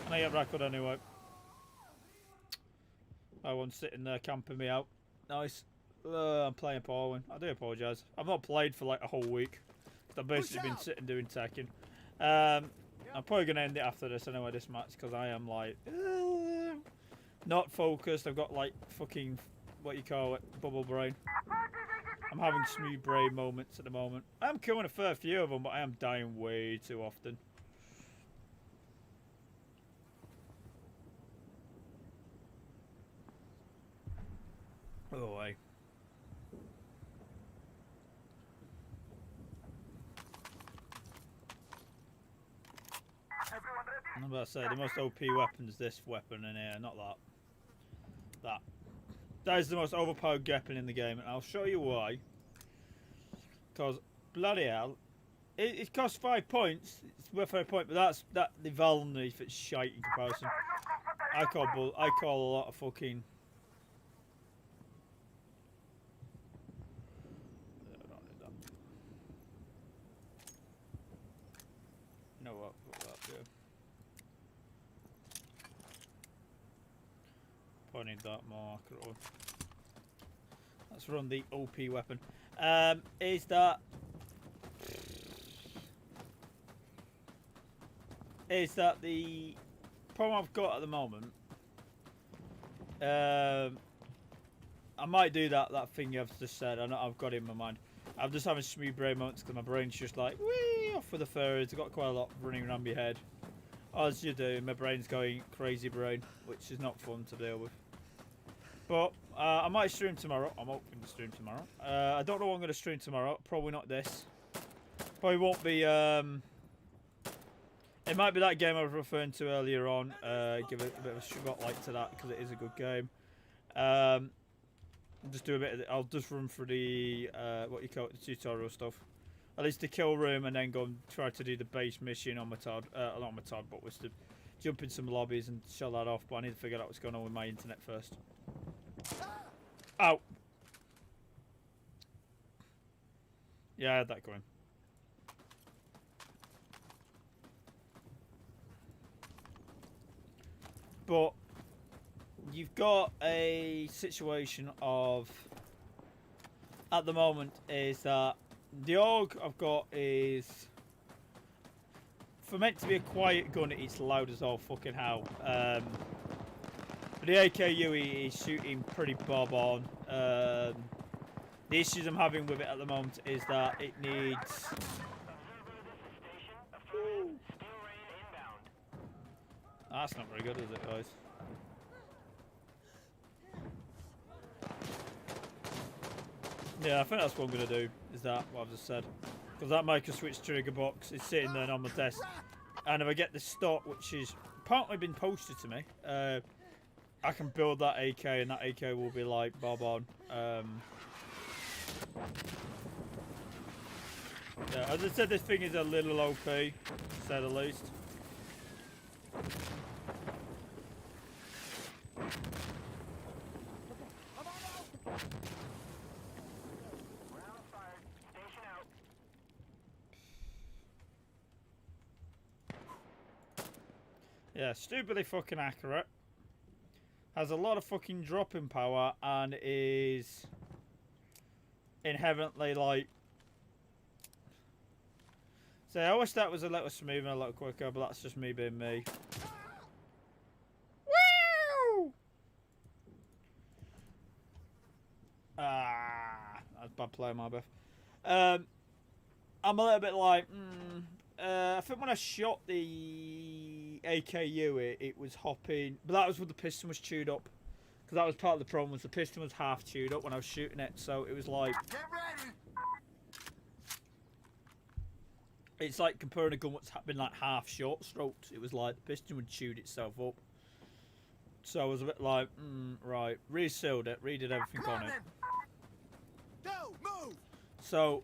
And I get record anyway. I was sitting there camping me out. Nice. I'm playing Porwin. I do apologise. I've not played for like a whole week. I've basically been sitting doing teching. I'm probably going to end it after this anyway, this match, because I am like not focused. I've got like fucking, what you call it, bubble brain. I'm having smooth brain moments at the moment. I'm killing a fair few of them, but I am dying way too often. Oh, way. I'm about to say the most OP weapon is this weapon in here, not that. That. That is the most overpowered weapon in the game, and I'll show you why. Because bloody hell, it costs 5 points. It's worth 5 points, but that the value underneath it's shite in comparison. I call a lot of fucking. You know what? Put that there. I need that more accurate one. Let's run the OP weapon. Is that the problem I've got at the moment? I might do that thing you've just said. I know I've got it in my mind. I'm just having smooth brain moments because my brain's just like wee off with the furries. I've got quite a lot running around my head. As you do, my brain's going crazy brain, which is not fun to deal with. But I might stream tomorrow. I'm hoping to stream tomorrow. I don't know what I'm going to stream tomorrow. Probably not this. Probably won't be. It might be that game I was referring to earlier on. Give it a bit of a spotlight to that because it is a good game. Just do a bit. I'll just run through the what you call it, the tutorial stuff. At least the kill room, and then go and try to do the base mission on my Todd. Not on my Todd, but was to jump in some lobbies and shut that off. But I need to figure out what's going on with my internet first. Ow! Yeah, I had that going. But you've got a situation of, at the moment, is that the AUG I've got is, for meant to be a quiet gun, it's loud as all fucking hell. But the AKUE is shooting pretty bob on. The issues I'm having with it at the moment is that it needs. That's not very good, is it, guys? Yeah, I think that's what I'm going to do, is that, what I've just said. Because that micro switch trigger box is sitting there on my desk. And if I get the stock, which is partly been posted to me, I can build that AK, and that AK will be like bob on. Yeah, as I said, this thing is a little OP, to say the least. Yeah, stupidly fucking accurate. Has a lot of fucking dropping power and is inherently like. So I wish that was a little smoother and a little quicker, but that's just me being me. Woo! That's bad play, my bad. I'm a little bit like. I think when I shot the AKU, it was hopping, but that was when the piston was chewed up. Because that was part of the problem, was the piston was half chewed up when I was shooting it, so it was like. Get ready! It's like comparing a gun that's been like half short stroked. It was like the piston would chewed itself up. So I was a bit like, right, resealed it, redid everything on it. Go, move! So.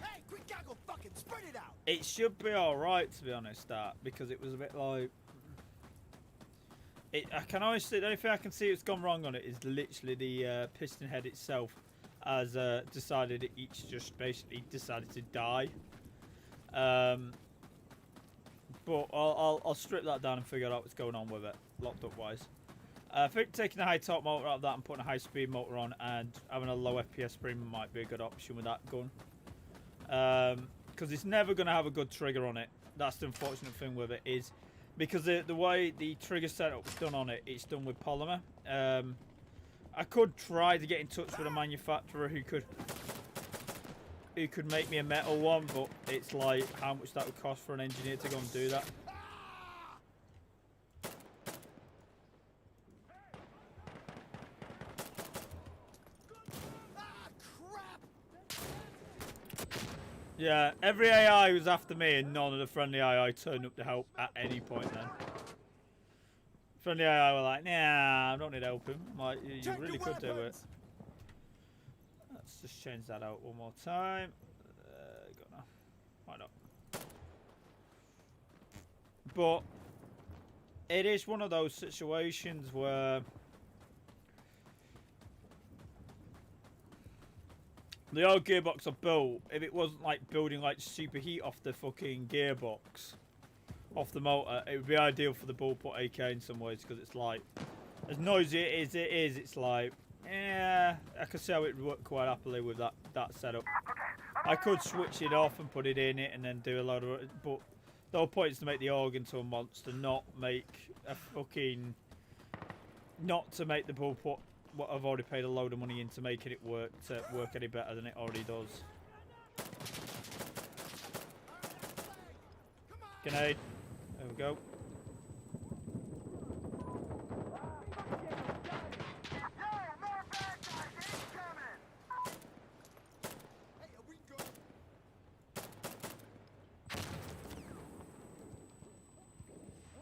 Hey, quick goggle, fucking spread it out! It should be alright, to be honest, that, because it was a bit like. I can honestly, the only thing I can see that's gone wrong on it is literally the piston head itself has decided it's just basically decided to die. But I'll strip that down and figure out what's going on with it, locked up wise. I think taking the high top motor out of that and putting a high speed motor on and having a low FPS premium might be a good option with that gun. Because it's never going to have a good trigger on it. That's the unfortunate thing with it, is because the way the trigger setup was done on it, it's done with polymer. I could try to get in touch with a manufacturer who could make me a metal one, but it's like how much that would cost for an engineer to go and do that. Yeah, every AI was after me and none of the friendly AI turned up to help at any point then. Friendly AI were like, nah, I don't need help him. I'm like, you Check really your could do it. weapons. Let's just change that out one more time. Go now. Why not? But it is one of those situations where the old gearbox I built, if it wasn't like building like superheat off the fucking gearbox, off the motor, it would be ideal for the bullpup AK in some ways because it's like, as noisy it is, it's like, yeah, I could see how it would work quite happily with that setup. I could switch it off and put it in it and then do a load of it, but the whole point is to make the org into a monster, not make a fucking, not to make the bullpup what I've already paid a load of money into making it work any better than it already does. Grenade. There we go. Hey, we can go.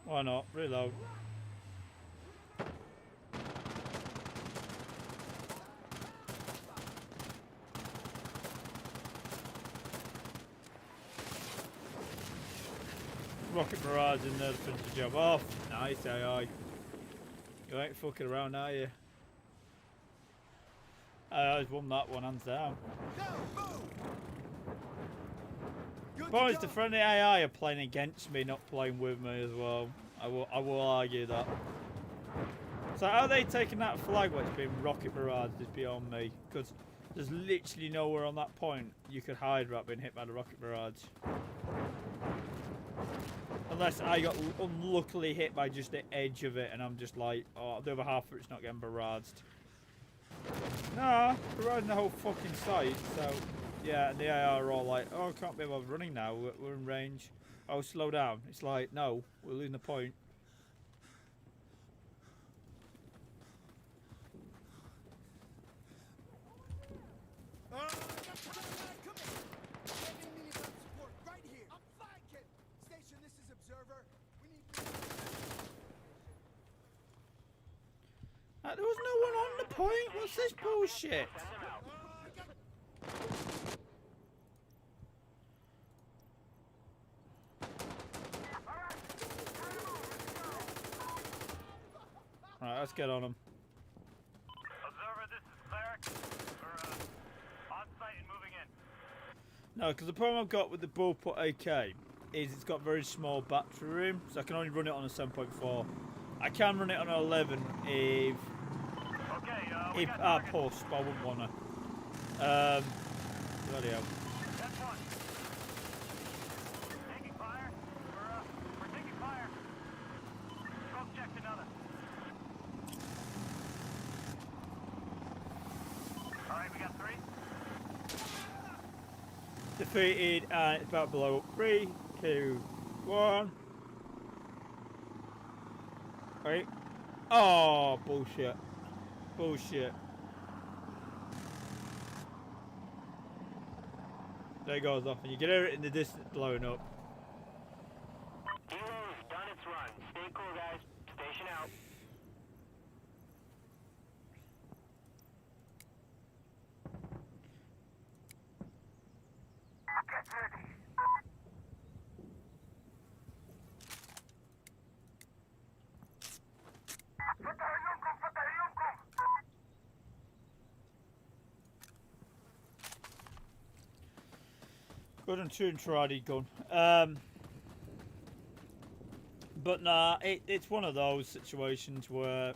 Why not? Reload. Rocket barrage in there to finish the job off. Nice AI. You ain't fucking around, are you? AI's won that one, hands down. Now, move. Good to Boys, go. the friendly AI are playing against me, not playing with me as well. I will argue that. So how are they taking that flag where it's being rocket barraged is beyond me. Because there's literally nowhere on that point you could hide without being hit by the rocket barrage. Unless I got unluckily hit by just the edge of it and I'm just like, oh, the other half of it's not getting barraged. No, barraging the whole fucking site, so yeah, and the AI are all like, oh, I can't be bothered running now, we're in range. Oh, slow down. It's like, no, we're losing the point. Come in. Sending minigun support right here. I'm flanking. Station, this is Observer. We need. There was no one on the point. What's this bullshit? Right, let's get on them. Observer, this is Cleric. We're on site and moving in. No, because the problem I've got with the bullpup AK is it's got very small battery room, so I can only run it on a 7.4. I can run it on an 11 if Okay, I push, but I wouldn't wanna. Bloody hell. That's one. Taking fire. We're taking fire. Smoke checked another. Alright, we got three. Defeated and it's about to blow up. 3, 2, 1. Right. Oh, bullshit. Bullshit. There it goes off, and you can hear it in the distance blowing up. Helo's done its run. Stay cool, guys. Station out. Get ready. Good and true and tried gun. But nah, it's one of those situations where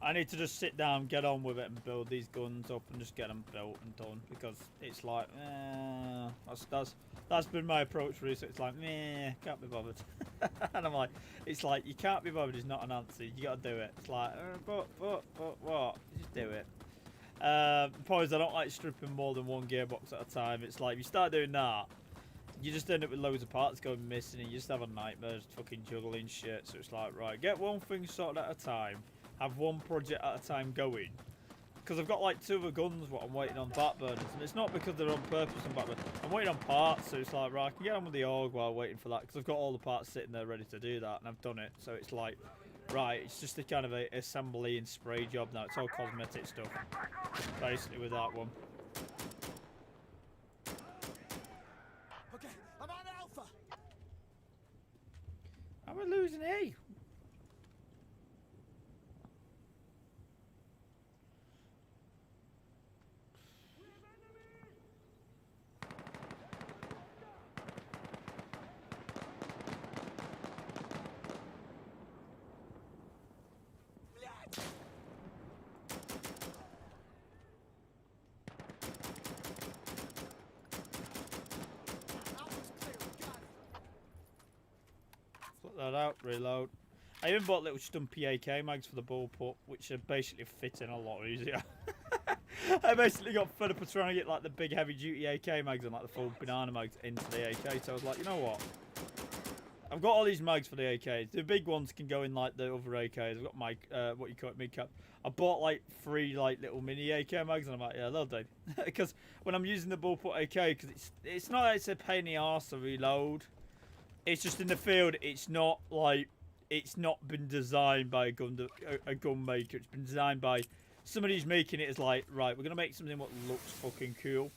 I need to just sit down, get on with it, and build these guns up and just get them built and done. Because it's like, that's been my approach recently. It's like, meh, can't be bothered. And I'm like, it's like you can't be bothered is not an answer. You got to do it. It's like, but what? Just do it. The point is, I don't like stripping more than one gearbox at a time. It's like if you start doing that, you just end up with loads of parts going missing, and you just have a nightmare just fucking juggling shit. So it's like, right, get one thing sorted at a time, have one project at a time going, because I've got like 2 other guns what I'm waiting on back burners, and it's not because they're on purpose on back burners. I'm waiting on parts, so it's like, right, I can get on with the AUG while waiting for that, because I've got all the parts sitting there ready to do that, and I've done it. So it's like, right, it's just a kind of a assembly and spray job now. It's all cosmetic stuff, basically, with that one. Okay, I'm on Alpha. And we're losing A. Alpha's clear. Got it. Put that out, reload. I even bought little stumpy AK mags for the bullpup, which are basically fitting a lot easier. I basically got fed up of trying to get like the big heavy duty AK mags and like the full banana mags into the AK, so I was like, you know what? I've got all these mags for the AKs. The big ones can go in like the other AKs. I've got my, what you call it, mid-cap. I bought like 3 like little mini AK mags, and I'm like, yeah, they'll do. Because when I'm using the bullpup AK, because it's not like it's a pain in the arse to reload. It's just in the field, it's not like, it's not been designed by a gun maker. It's been designed by somebody who's making it as like, right, we're going to make something what looks fucking cool.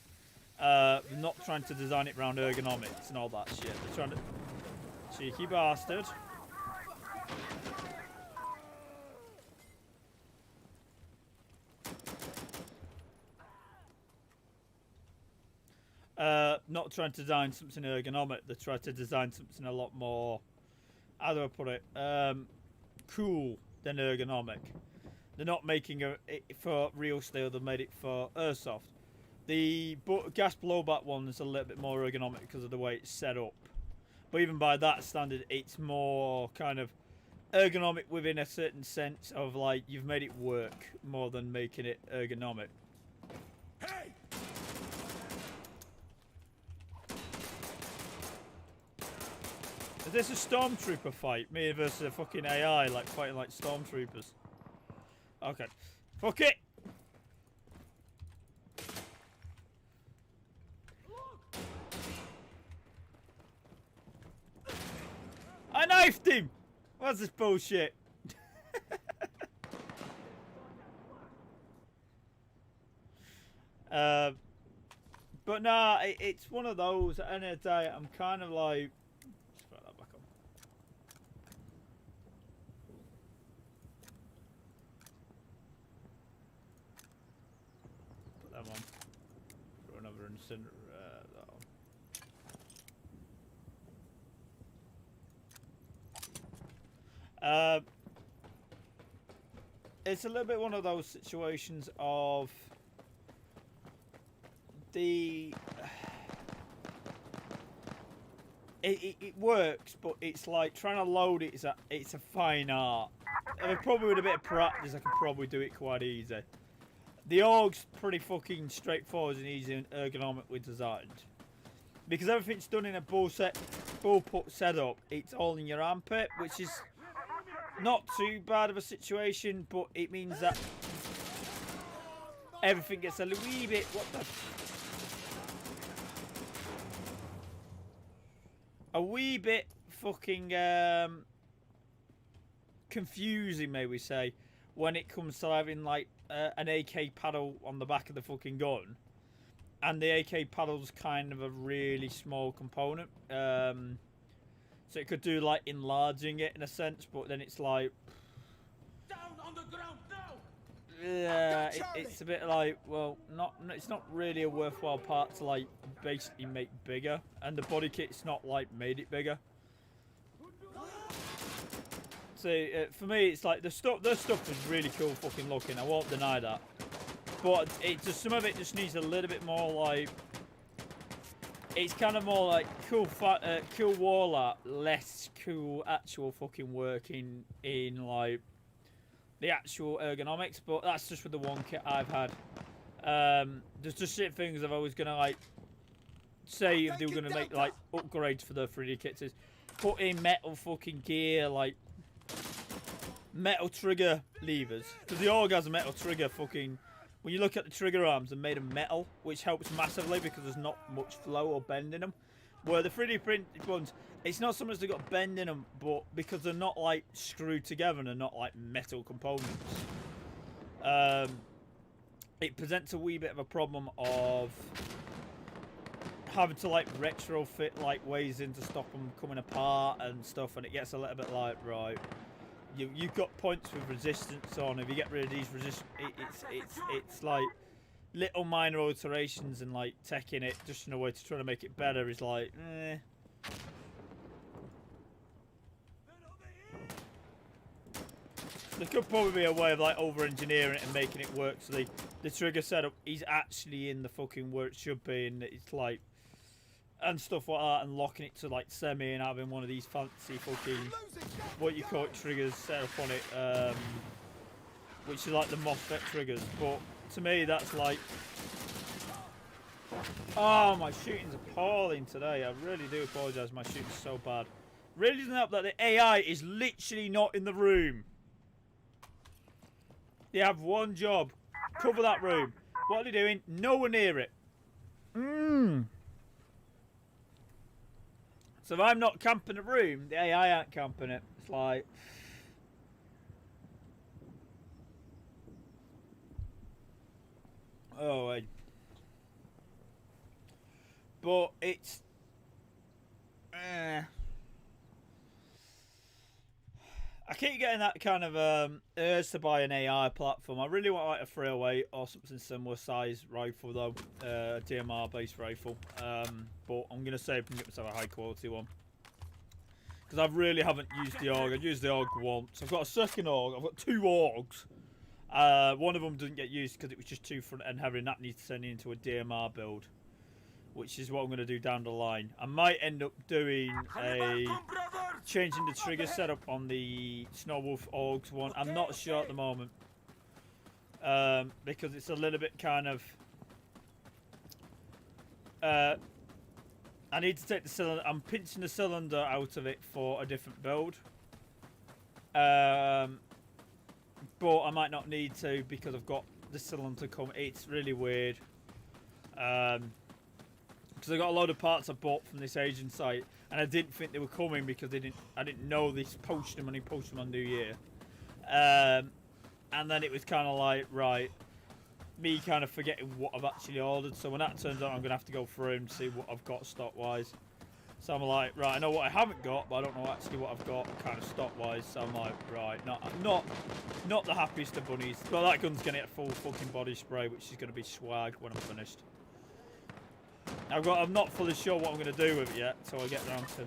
We're not trying to design it around ergonomics and all that shit. They're trying to... Cheeky bastard. Not trying to design something ergonomic. They're trying to design something a lot more, how do I put it, cool than ergonomic. They're not making it for real steel. They made it for airsoft. The gas blowback one is a little bit more ergonomic because of the way it's set up. But even by that standard, it's more kind of ergonomic within a certain sense of like you've made it work more than making it ergonomic. Hey! Is this a stormtrooper fight? Me versus a fucking AI, like fighting like stormtroopers. Okay. Fuck it! I knifed him! What's this bullshit? But nah, it's one of those. At the end of the day, I'm kind of like... Let's put that back on. Put them on. Put another incinerator. That on. It's a little bit one of those situations of the it works, but it's like trying to load it. It's a fine art. And probably with a bit of practice, I can probably do it quite easy. The AUG's pretty fucking straightforward and easy and ergonomically designed. Because everything's done in a bullpup setup, it's all in your armpit, which is not too bad of a situation, but it means that everything gets a wee bit, a wee bit fucking confusing, may we say, when it comes to having like an AK paddle on the back of the fucking gun. And the AK paddle's kind of a really small component. So it could do like enlarging it in a sense, but then it's like... Down on the ground now! Yeah, it's a bit like, well, it's not really a worthwhile part to like basically make bigger. And the body kit's not like made it bigger. So for me, it's like the stuff is really cool fucking looking. I won't deny that. But it just, some of it just needs a little bit more like, it's kind of more like cool wall art, less cool actual fucking work in like the actual ergonomics. But that's just with the one kit I've had. There's just certain things I've always gonna like say if they were gonna make like upgrades for the 3D kits is put in metal fucking gear, like metal trigger levers, because the AUG has a metal trigger fucking when you look at the trigger arms, they're made of metal, which helps massively because there's not much flow or bend in them. Where the 3D printed ones, it's not so much they've got bend in them, but because they're not like screwed together and they're not like metal components, it presents a wee bit of a problem of having to like retrofit like ways in to stop them coming apart and stuff, and it gets a little bit like, right, you've got points with resistance on. If you get rid of these it's like little minor alterations, and like teching it just in a way to try to make it better is like, eh. There could probably be a way of like over-engineering it and making it work so the trigger setup is actually in the fucking where it should be, and it's like, and stuff like that, and locking it to like semi and having one of these fancy fucking, what you call it, triggers set up on it, which is like the MOSFET triggers. But to me that's like, oh, my shooting's appalling today. I really do apologise, my shooting's so bad. Really doesn't help that the AI is literally not in the room. They have one job, cover that room. What are they doing? Nowhere near it. So if I'm not camping a room, the AI aren't camping it. It's like, oh, but it's, I keep getting that kind of urge to buy an AI platform. I really want like a 308 or something similar size rifle though, a DMR based rifle. But I'm gonna save and get myself a high quality one because I really haven't used the AUG. I've used the AUG once. I've got a second AUG. I've got 2 AUGs. One of them doesn't get used because it was just too front end heavy, and that needs to turn into a DMR build, which is what I'm going to do down the line. I might end up doing changing the trigger setup on the Snowwolf AUGs one. I'm not sure at the moment because it's a little bit kind of. I need to take the cylinder. I'm pinching the cylinder out of it for a different build. But I might not need to because I've got the cylinder come. It's really weird. Because I got a load of parts I bought from this Asian site, and I didn't think they were coming because I didn't know they posted them when he posted them on New Year. And then it was kind of like, right, me kind of forgetting what I've actually ordered. So when that turns out, I'm gonna have to go through and see what I've got stock wise. So I'm like, right, I know what I haven't got, but I don't know actually what I've got kind of stock wise. So I'm like, right, not the happiest of bunnies. But that gun's gonna get full fucking body spray, which is gonna be swag when I'm finished. I'm not fully sure what I'm going to do with it yet, so I'll get around to.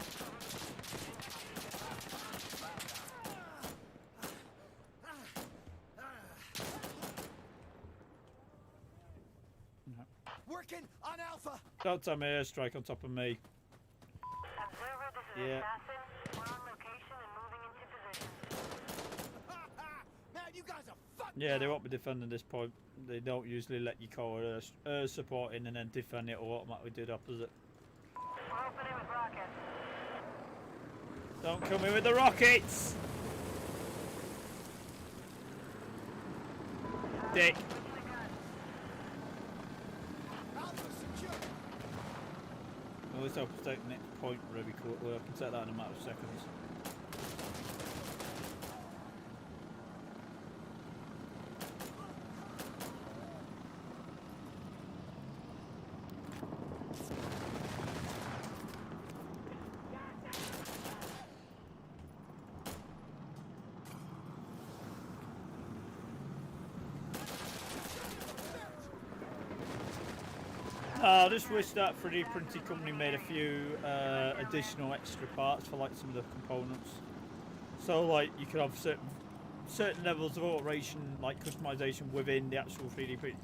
Working on Alpha. Don't tell me airstrike on top of me. Observer, this is Yeah. Assassin. We're on location and moving into position. Man, you guys are fucked. Yeah, they won't be defending this point. They don't usually let you call air support in and then defend it, or automatically do the opposite. We're opening with rockets. Don't come in with the rockets! Dick. Alpha secure. At least I'll take the next point really quickly. I can take that in a matter of seconds. I just wish that 3D printing company made a few additional extra parts for like some of the components. So like you could have certain levels of alteration, like customization within the actual 3D print.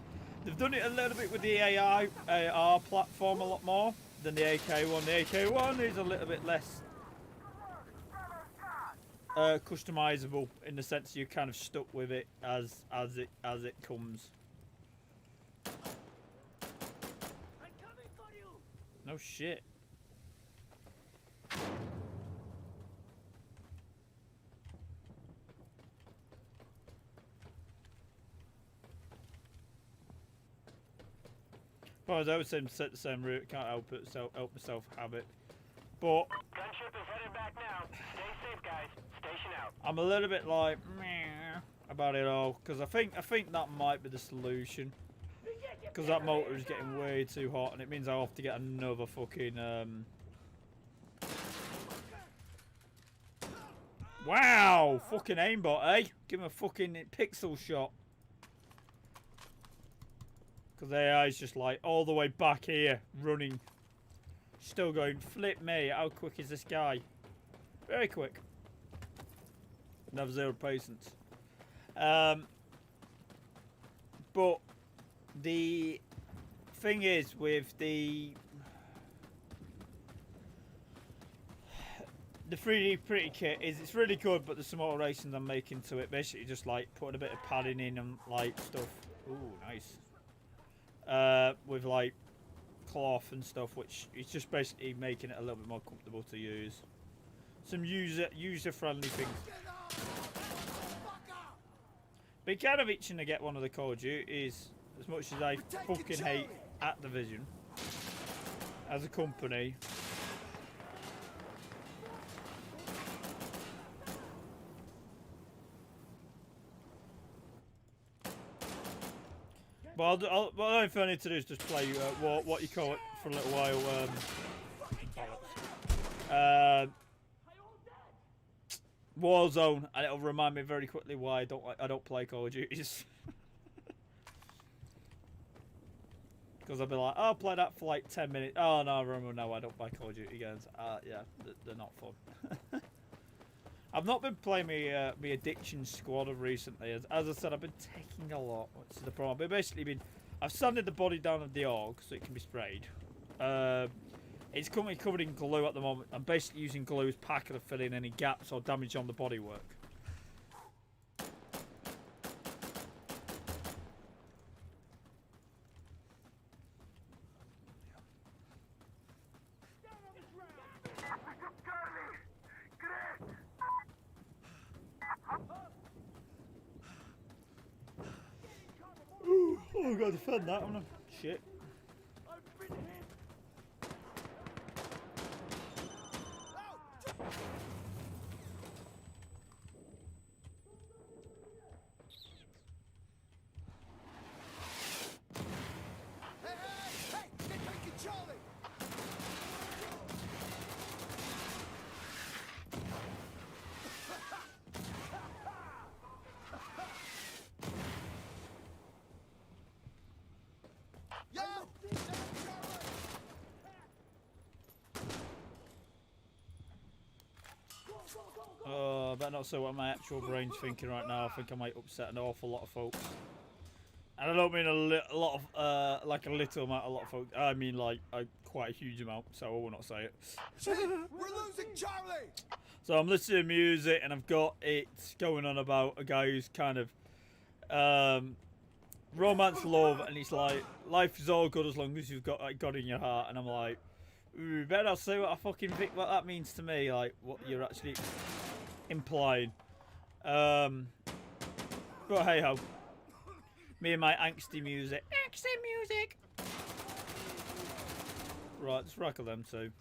They've done it a little bit with the AR platform a lot more than the AK one. The AK one is a little bit less customizable in the sense you're kind of stuck with it as it comes. No shit. Well, I would say set the same route. Can't help it. Help myself have it. But Gunship is headed back now. Stay safe, guys. Station out. I'm a little bit like meh about it all because I think that might be the solution. Because that motor is getting way too hot, and it means I'll have to get another fucking Wow, fucking aimbot, eh? Give him a fucking pixel shot. Because AI is just like all the way back here, running. Still going, flip me, how quick is this guy? Very quick. And have zero patience. But the thing is with the 3D pretty kit is it's really good, but there's some alterations I'm making to it. Basically just like putting a bit of padding in and like stuff. Ooh, nice. With like cloth and stuff, which is just basically making it a little bit more comfortable to use. Some user friendly things. Been kind of itching to get one of the Call of Duties, as much as I fucking hate Activision as a company. But what I don't feel I need to do is just play what you call it for a little while. Warzone, and it'll remind me very quickly why I don't play Call of Duties. Because I'll be like, oh, I'll play that for like 10 minutes. Oh no, remember, no, I don't play Call of Duty games. Yeah, they're not fun. I've not been playing my addiction squad of recently. As I said, I've been taking a lot, which is the problem. But basically, I've sanded the body down of the AUG so it can be sprayed. It's currently covered in glue at the moment. I'm basically using glue as packer to fill in any gaps or damage on the bodywork. Oh, I've got to defend that one. Shit. I better not say what my actual brain's thinking right now. I think I might upset an awful lot of folks. And I don't mean a lot of, like a little amount, a lot of folks. I mean like quite a huge amount, so I will not say it. We're losing Charlie! So I'm listening to music and I've got it going on about a guy who's kind of romance love, and it's like life is all good as long as you've got like God in your heart, and I'm like, ooh, better not say what I fucking think what that means to me, like what you're actually implying. But hey ho, me and my angsty music. Right, let's rackle them too.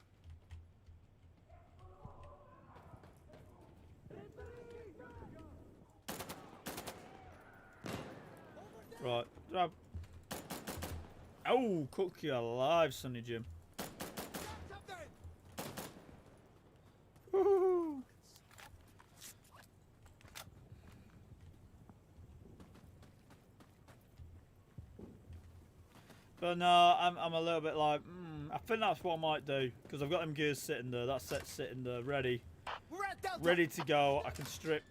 Right, grab. Oh, cook you alive, Sonny Jim. Woohoo! But no, I'm a little bit like, I think that's what I might do, because I've got them gears sitting there, that set's sitting there, ready to go. I can strip.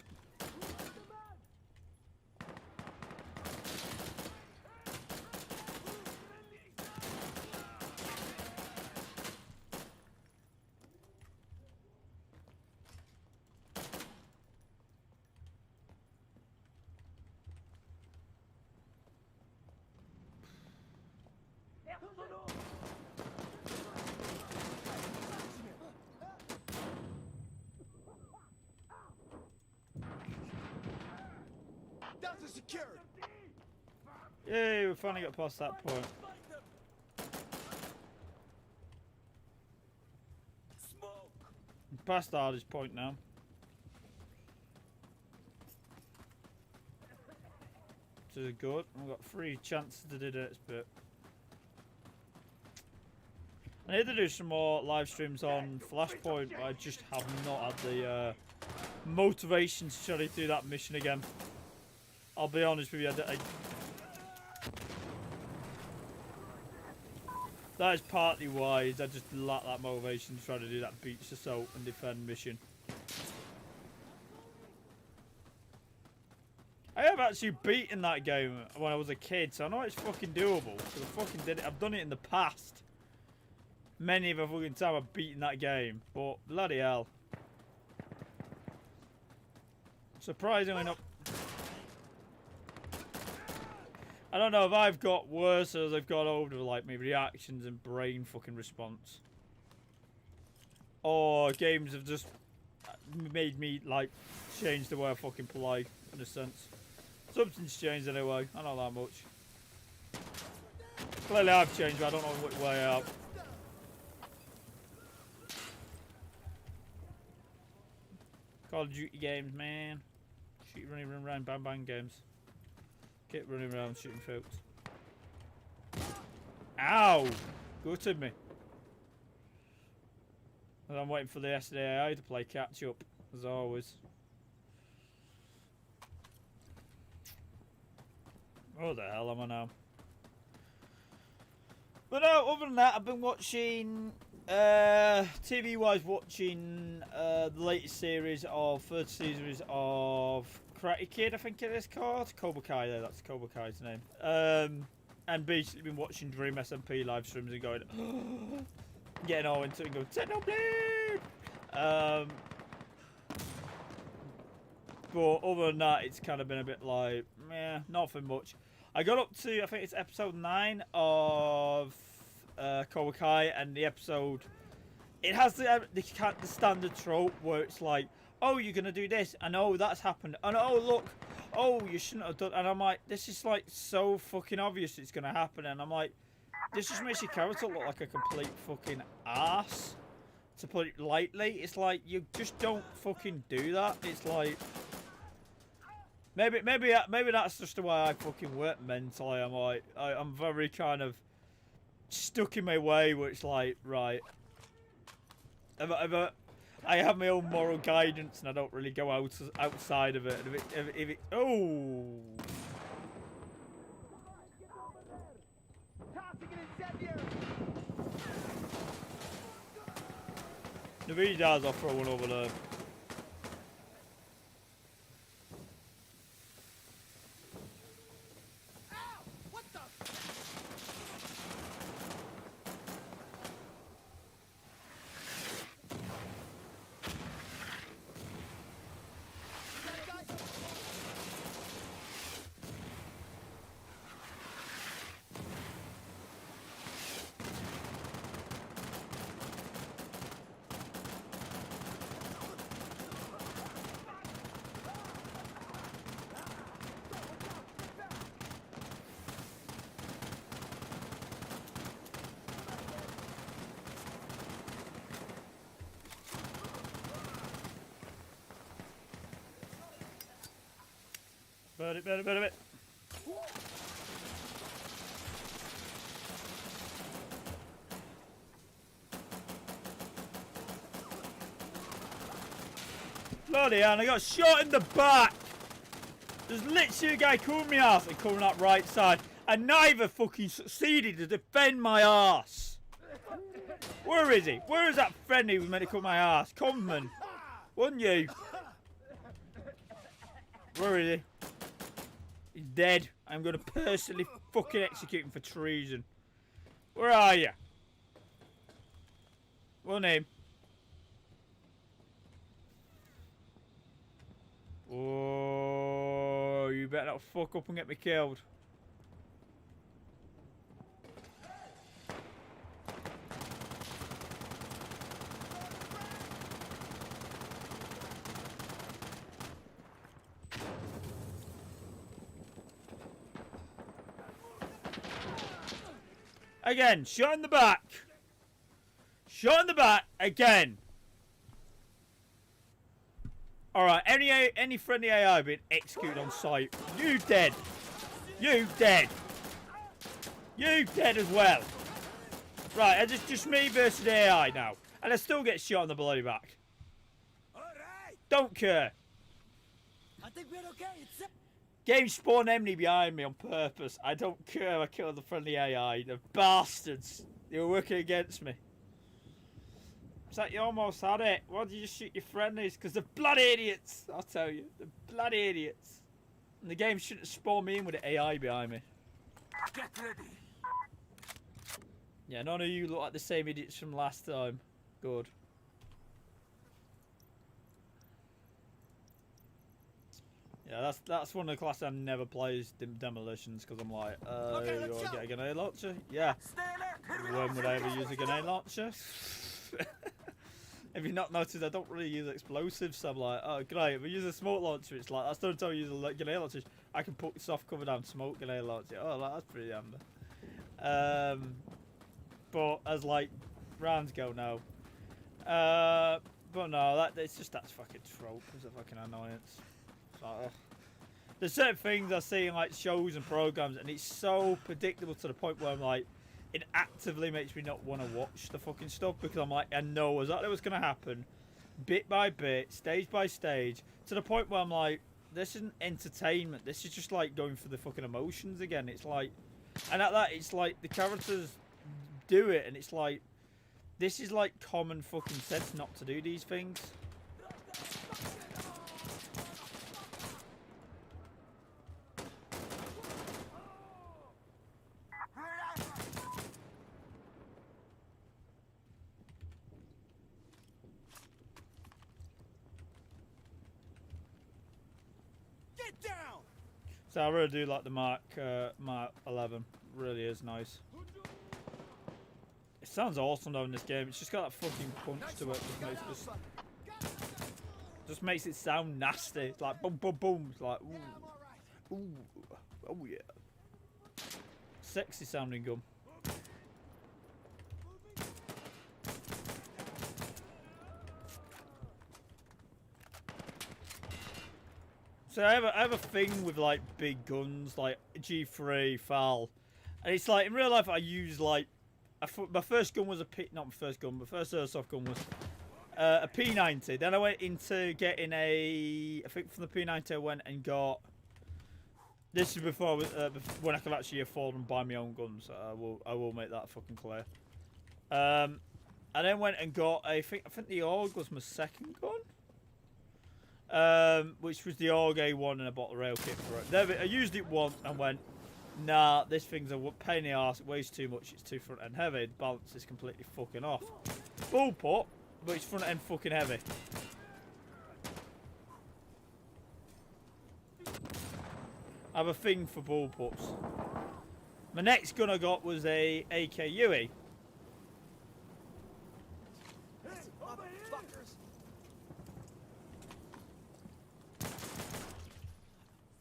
Yay, we finally got past that point. past the hardest point now. This is good. I've got 3 chances to do this, but I need to do some more live streams on Flashpoint, but I just have not had the motivation to try to do that mission again. I'll be honest with you, that is partly why I just lack that motivation to try to do that beach assault and defend mission. I have actually beaten that game when I was a kid, so I know it's fucking doable. Because I fucking did it. I've done it in the past. Many of a fucking time I've beaten that game, but bloody hell. Surprisingly not. I don't know if I've got worse as I've got older, like my reactions and brain fucking response. Or games have just made me, like, change the way I fucking play, in a sense. Something's changed anyway, I know that much. Clearly I've changed, but I don't know which way out. Call of Duty games, man. Shoot, running around, bang bang games. Keep running around shooting folks. Ow! Gutted me. And I'm waiting for the SDAI to play catch up, as always. What the hell am I now? But no, other than that, I've been watching, TV-wise, watching the latest series of, third series of Karate Kid, I think it is called. Cobra Kai, though, that's Cobra Kai's name. And basically been watching Dream SMP live streams and going, getting all into it and going, Technoblade! But other than that, it's kind of been a bit like, meh, nothing much. I got up to, I think it's episode 9 of Cobra Kai, and the episode, it has the standard trope where it's like, oh, you're going to do this, and oh, that's happened, and oh, look, oh, you shouldn't have done, and I'm like, this is like so fucking obvious it's going to happen, and I'm like, this just makes your character look like a complete fucking ass, to put it lightly. It's like, you just don't fucking do that. It's like, maybe that's just the way I fucking work mentally. I'm like, I'm very kind of stuck in my way where it's like, right, I have my own moral guidance and I don't really go outside of it. And if it oh. If he dies, I'll throw one over there. Burn it. Bloody hell, I got shot in the back. There's literally a guy covering my ass and covering that right side. And neither fucking succeeded to defend my ass. Where is he? Where is that friend who was meant to cover my ass? Come on. Wasn't you? Where is he? He's dead. I'm going to personally fucking execute him for treason. Where are you? What name? Oh, you better not fuck up and get me killed. Again, shot in the back. Shot in the back again. Alright, any friendly AI being executed on sight. You dead. You dead. You dead as well. Right, and it's just me versus AI now. And I still get shot on the bloody back. All right. Don't care. I think we're okay. It's Game spawned enemy behind me on purpose. I don't care. I killed the friendly AI. The bastards. They were working against me. It's like you almost had it. Why did you just shoot your friendlies? Because they're bloody idiots. I'll tell you. They're bloody idiots. And the game shouldn't have spawned me in with the AI behind me. Get ready. Yeah, none of you look like the same idiots from last time. Good. Yeah, that's one of the classes I never plays demolitions because I'm like, Okay, let's you go. get a grenade launcher? Yeah. Stay alert. Hit me When up. would I ever use a grenade launcher? If you've not noticed, I don't really use explosives, so I'm like, oh great, if I use a smoke launcher, it's like, that's the only time I use a grenade launcher. I can put soft cover down smoke grenade launcher. Oh, that's pretty handy. But as like rounds go now, but no, it's just that's fucking trope. It's a fucking annoyance. It's like, ugh. There's certain things I see in like shows and programs, and it's so predictable to the point where I'm like, it actively makes me not want to watch the fucking stuff because I'm like, I know exactly what's gonna happen, bit by bit, stage by stage, to the point where I'm like, this isn't entertainment. This is just like going for the fucking emotions again. It's like, and at that, it's like the characters do it, and it's like, this is like common fucking sense not to do these things. get down. So I really do like the Mark 11. Really is nice. It sounds awesome though in this game. It's just got that fucking punch to it. Just makes it sound nasty. It's like boom, boom, boom. It's like Yeah, I'm all right. ooh, oh yeah. Sexy sounding gun. So I have a thing with like big guns, like G3, FAL, and it's like in real life I use like my first gun was not my first gun, my first airsoft gun was a P90. Then I went into getting I think from the P90 I went and got. This is before when I could actually afford and buy my own guns. I will make that fucking clear. I then went and got I think the AUG was my second gun. Which was the AUG A1, and I bought the rail kit for it. Then I used it once and went, nah, this thing's a pain in the arse, it weighs too much, it's too front end heavy, the balance is completely fucking off. Bullpup, but it's front end fucking heavy. I have a thing for bullpups. My next gun I got was a AK Huey. Motherfuckers.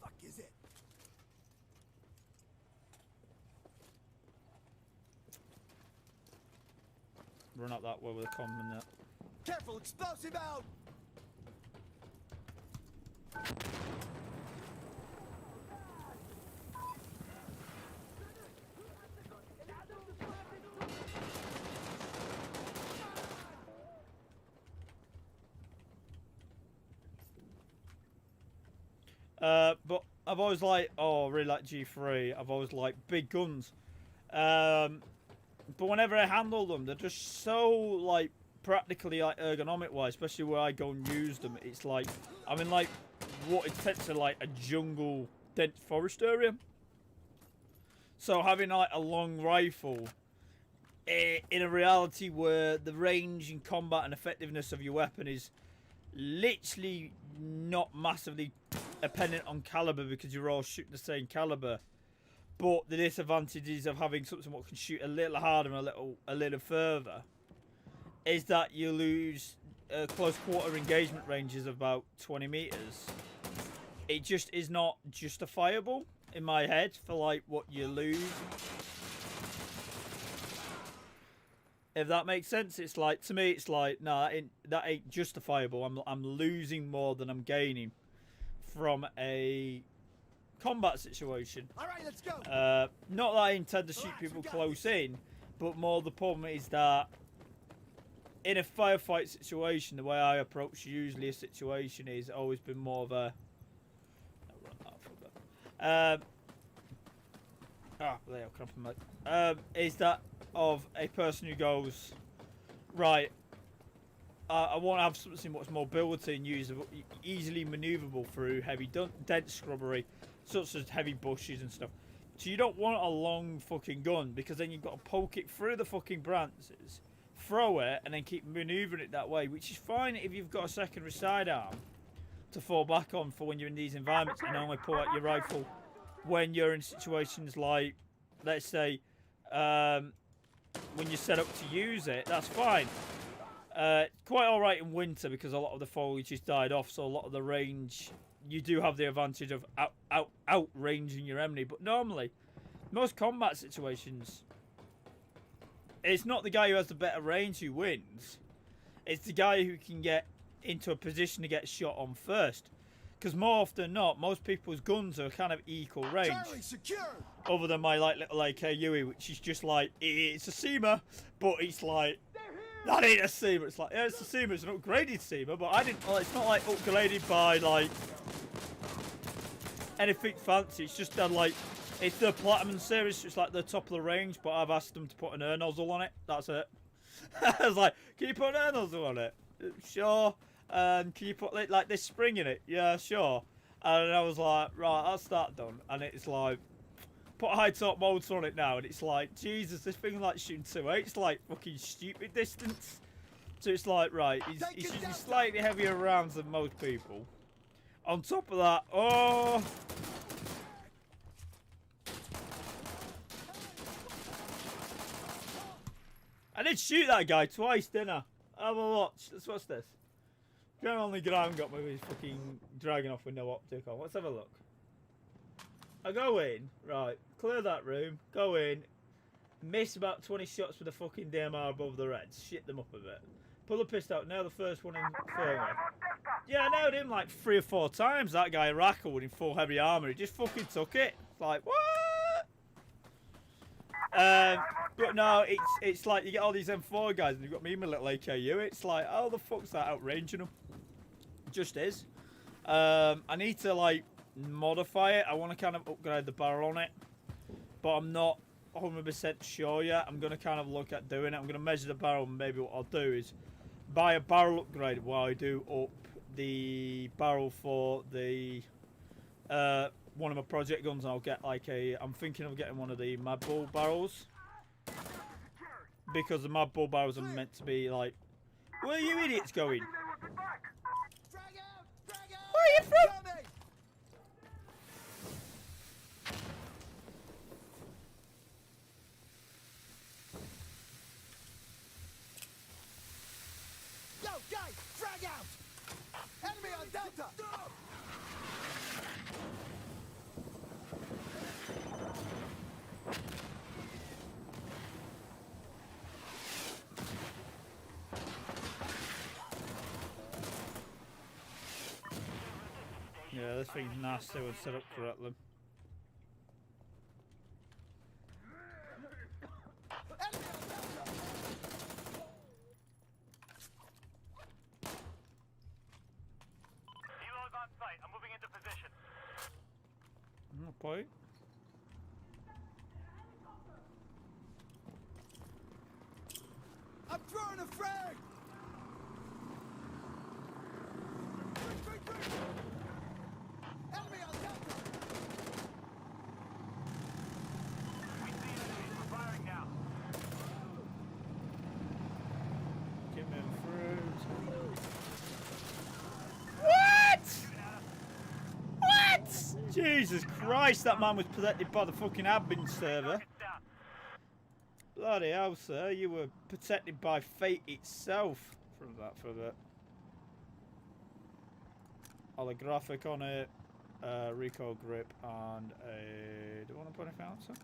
Fuck is it? Run up that way with a common net. Careful, explosive out. But I've always liked, I really like G3. I've always liked big guns. But whenever I handle them, they're just so like practically like ergonomic wise, especially where I go and use them. It's like I'm in like what is essentially like a jungle dense forest area. So having like a long rifle in a reality where the range and combat and effectiveness of your weapon is literally not massively dependent on caliber because you're all shooting the same caliber, but the disadvantages of having something that can shoot a little harder and a little further is that you lose close quarter engagement ranges of about 20 meters. It just is not justifiable in my head for like what you lose. If that makes sense, it's like, to me, it's like, no, that ain't justifiable. I'm losing more than I'm gaining from a combat situation. All right, let's go. Not that I intend to shoot people close in, but more the problem is that in a firefight situation, the way I approach usually a situation is always been more of a is that of a person who goes, right, I want to have something much mobility and usable, easily manoeuvrable through heavy dense scrubbery, such as heavy bushes and stuff. So you don't want a long fucking gun, because then you've got to poke it through the fucking branches, throw it, and then keep manoeuvring it that way, which is fine if you've got a secondary sidearm to fall back on for when you're in these environments and only pull out your rifle when you're in situations like, let's say, when you're set up to use it. That's fine. Quite alright in winter because a lot of the foliage has died off, so a lot of the range, you do have the advantage of outranging your enemy. But normally, most combat situations, it's not the guy who has the better range who wins. It's the guy who can get into a position to get shot on first. Because more often than not, most people's guns are kind of equal range. Charlie, secure. Other than my like little AKUE, which is just like, it's a SEMA, but it's like, that ain't a SEMA. It's like, yeah, it's a SEMA, it's an upgraded SEMA, but I didn't, it's not like upgraded by like anything fancy. It's just like, it's the Platinum series, so it's like the top of the range, but I've asked them to put an air nozzle on it. That's it. I was like, can you put an air nozzle on it? Sure. And can you put like this spring in it? Yeah, sure. And I was like, right, that's that done. And it's like, put high top motor on it now, and it's like, Jesus, this thing like shooting 2.8. It's like fucking stupid distance. So it's like, right, he's using slightly heavier rounds than most people. On top of that, oh. I did shoot that guy twice, didn't I? Have a watch. What's this? Going on the ground, got my fucking dragging off with no optic on. Let's have a look. I go in, right, clear that room, go in, miss about 20 shots with a fucking DMR above the reds, shit them up a bit. Pull the pistol out, nail the first one in firmly. Yeah, I nailed him like 3 or 4 times, that guy Rackle in full heavy armour, he just fucking took it. Like, what? But no, it's like you get all these M4 guys and you've got me in my little AKU, it's like, how the fuck's that outranging them? Just is. I need to like modify it. I want to kind of upgrade the barrel on it, but I'm not 100% sure yet. I'm going to kind of look at doing it. I'm going to measure the barrel, and maybe what I'll do is buy a barrel upgrade while I do up the barrel for the one of my project guns. I'll get like I'm thinking of getting one of the Mad Bull barrels, because the Mad Bull barrels are meant to be like, where are you idiots going? Where are you from? Yo, guys, frag out! Enemy on Delta! Yeah, this thing's nasty when set up correctly. Helo's on site. I'm moving into position. Not quite. I'm throwing a frag! Enemy on Delta! We see enemies. We're firing now. Get me through. What? What? Jesus Christ, that man was protected by the fucking admin server. Target's down. Bloody hell, sir, you were protected by fate itself from that for a bit. Holographic on it, recoil grip, and a... Do I want to put anything else on?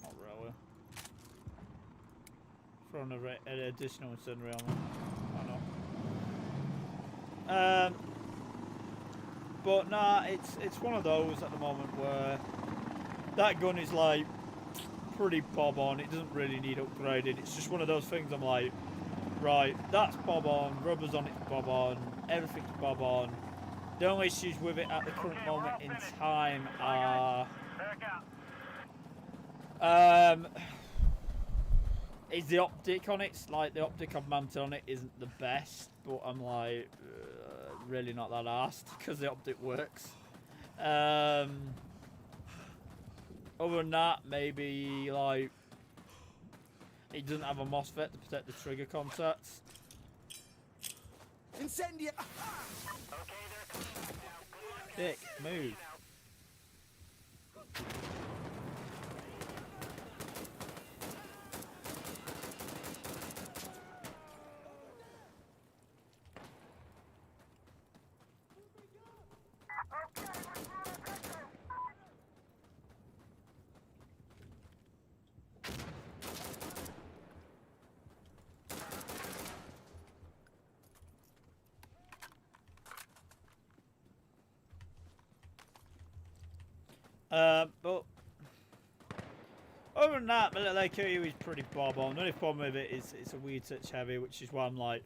Not really. throw an additional incendiary on them. Why not? But nah, it's one of those at the moment where that gun is like pretty bob on. It doesn't really need upgraded. It's just one of those things I'm like, right, that's bob on, rubbers on it's bob on, everything's bob on. The only issues with it at the current moment in time are is the optic on it. It's like the optic I've mounted on it isn't the best, but I'm like really not that arsed because the optic works. Other than that, maybe like it doesn't have a MOSFET to protect the trigger contacts. Incendia! Dick, move. But other than that, my little AKU is pretty bob on. The only problem with it is it's a weird touch heavy, which is why I'm like,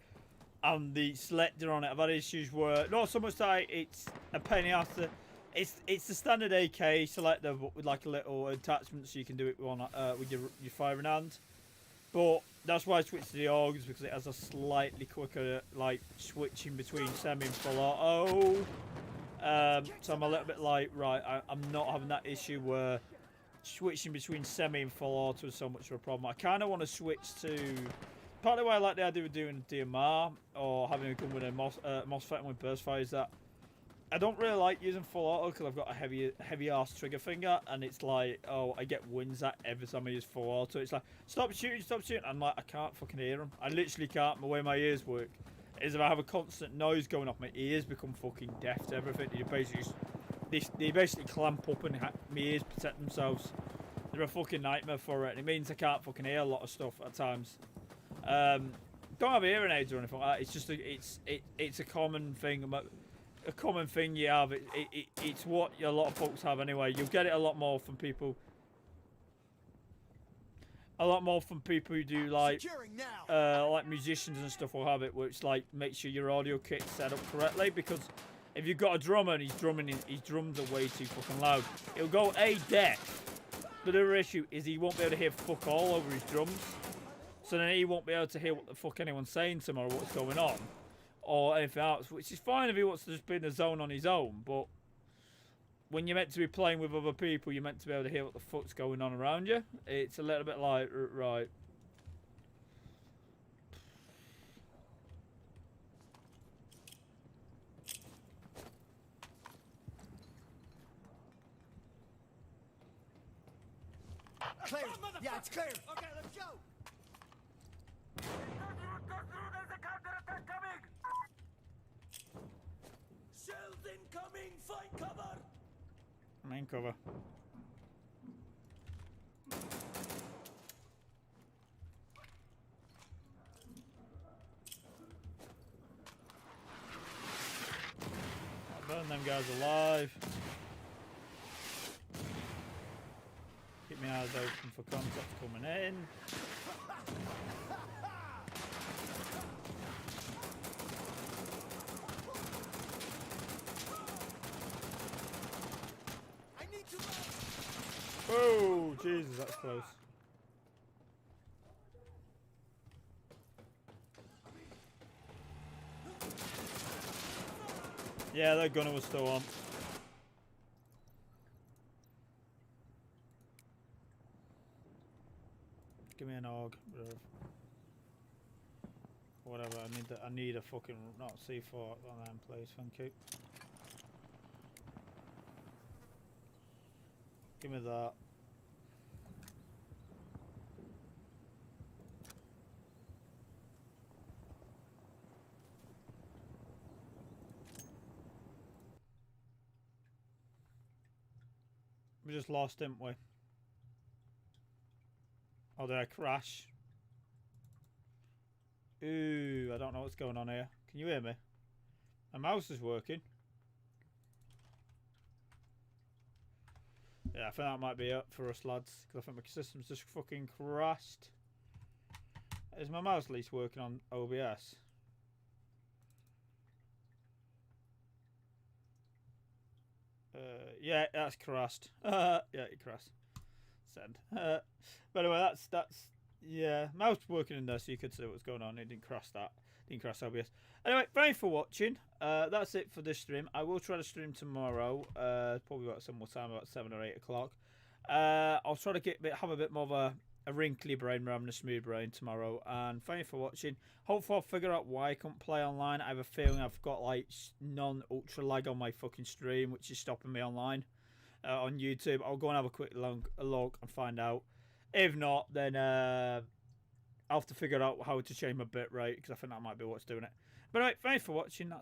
and the selector on it, I've had issues where not so much that it's a pain in the ass to, it's the standard AK selector but with like a little attachment so you can do it with your firing hand. But that's why I switched to the AUGs because it has a slightly quicker like switching between semi and full auto. So I'm a little bit like, right, I'm not having that issue where switching between semi and full auto is so much of a problem. I kind of want to switch to, partly why I like the idea of doing a DMR or having a gun with a MOSFET and with burst fire is that I don't really like using full auto because I've got a heavy ass trigger finger and it's like, oh, I get wins at every time I use full auto. It's like, stop shooting. I'm like, I can't fucking hear them. I literally can't. The way my ears work is if I have a constant noise going off, my ears become fucking deaf to everything. They basically clamp up and my ears protect themselves. They're a fucking nightmare for it. It means I can't fucking hear a lot of stuff at times. Don't have hearing aids or anything like that. It's just it's a common thing. A common thing you have. It's what a lot of folks have anyway. You'll get it a lot more from people. A lot more from people who do like musicians and stuff will have it, where it's like make sure your audio kit's set up correctly, because if you've got a drummer and his drums are way too fucking loud, it'll go deaf. But the other issue is he won't be able to hear fuck all over his drums. So then he won't be able to hear what the fuck anyone's saying to him or what's going on. Or anything else, which is fine if he wants to just be in the zone on his own, but when you're meant to be playing with other people, you're meant to be able to hear what the fuck's going on around you. It's a little bit like, right. Clear. Yeah, it's clear. Okay, let's go. There's a counterattack coming! Shells incoming. Find cover. Main cover. I'll burn them guys alive. Keep my eyes open for contacts coming in. Oh, Jesus, that's close. Yeah, that gunner was still on. Give me an AUG. Whatever, I need a fucking, not C4 on them, please, thank you. Give me that. We just lost, didn't we? Oh, did I crash? Ooh, I don't know what's going on here. Can you hear me? My mouse is working. Yeah, I think that might be it for us, lads. Because I think my system's just fucking crashed. Is my mouse at least working on OBS? Yeah, that's crashed. Yeah, it crashed. Send. But anyway, that's yeah. Mouse working in there, so you could see what's going on. It didn't crash that. Didn't crash OBS. Anyway, thanks for watching. That's it for this stream. I will try to stream tomorrow. Probably about some more time, about 7 or 8 o'clock. I'll try to have a bit more of a wrinkly brain rather than a smooth brain tomorrow. And thank you for watching. Hopefully I'll figure out why I can't play online. I have a feeling I've got like non-ultra lag on my fucking stream, which is stopping me online on YouTube. I'll go and have a quick log and find out. If not, then I'll have to figure out how to change my bitrate, because I think that might be what's doing it. But anyway, thanks for watching.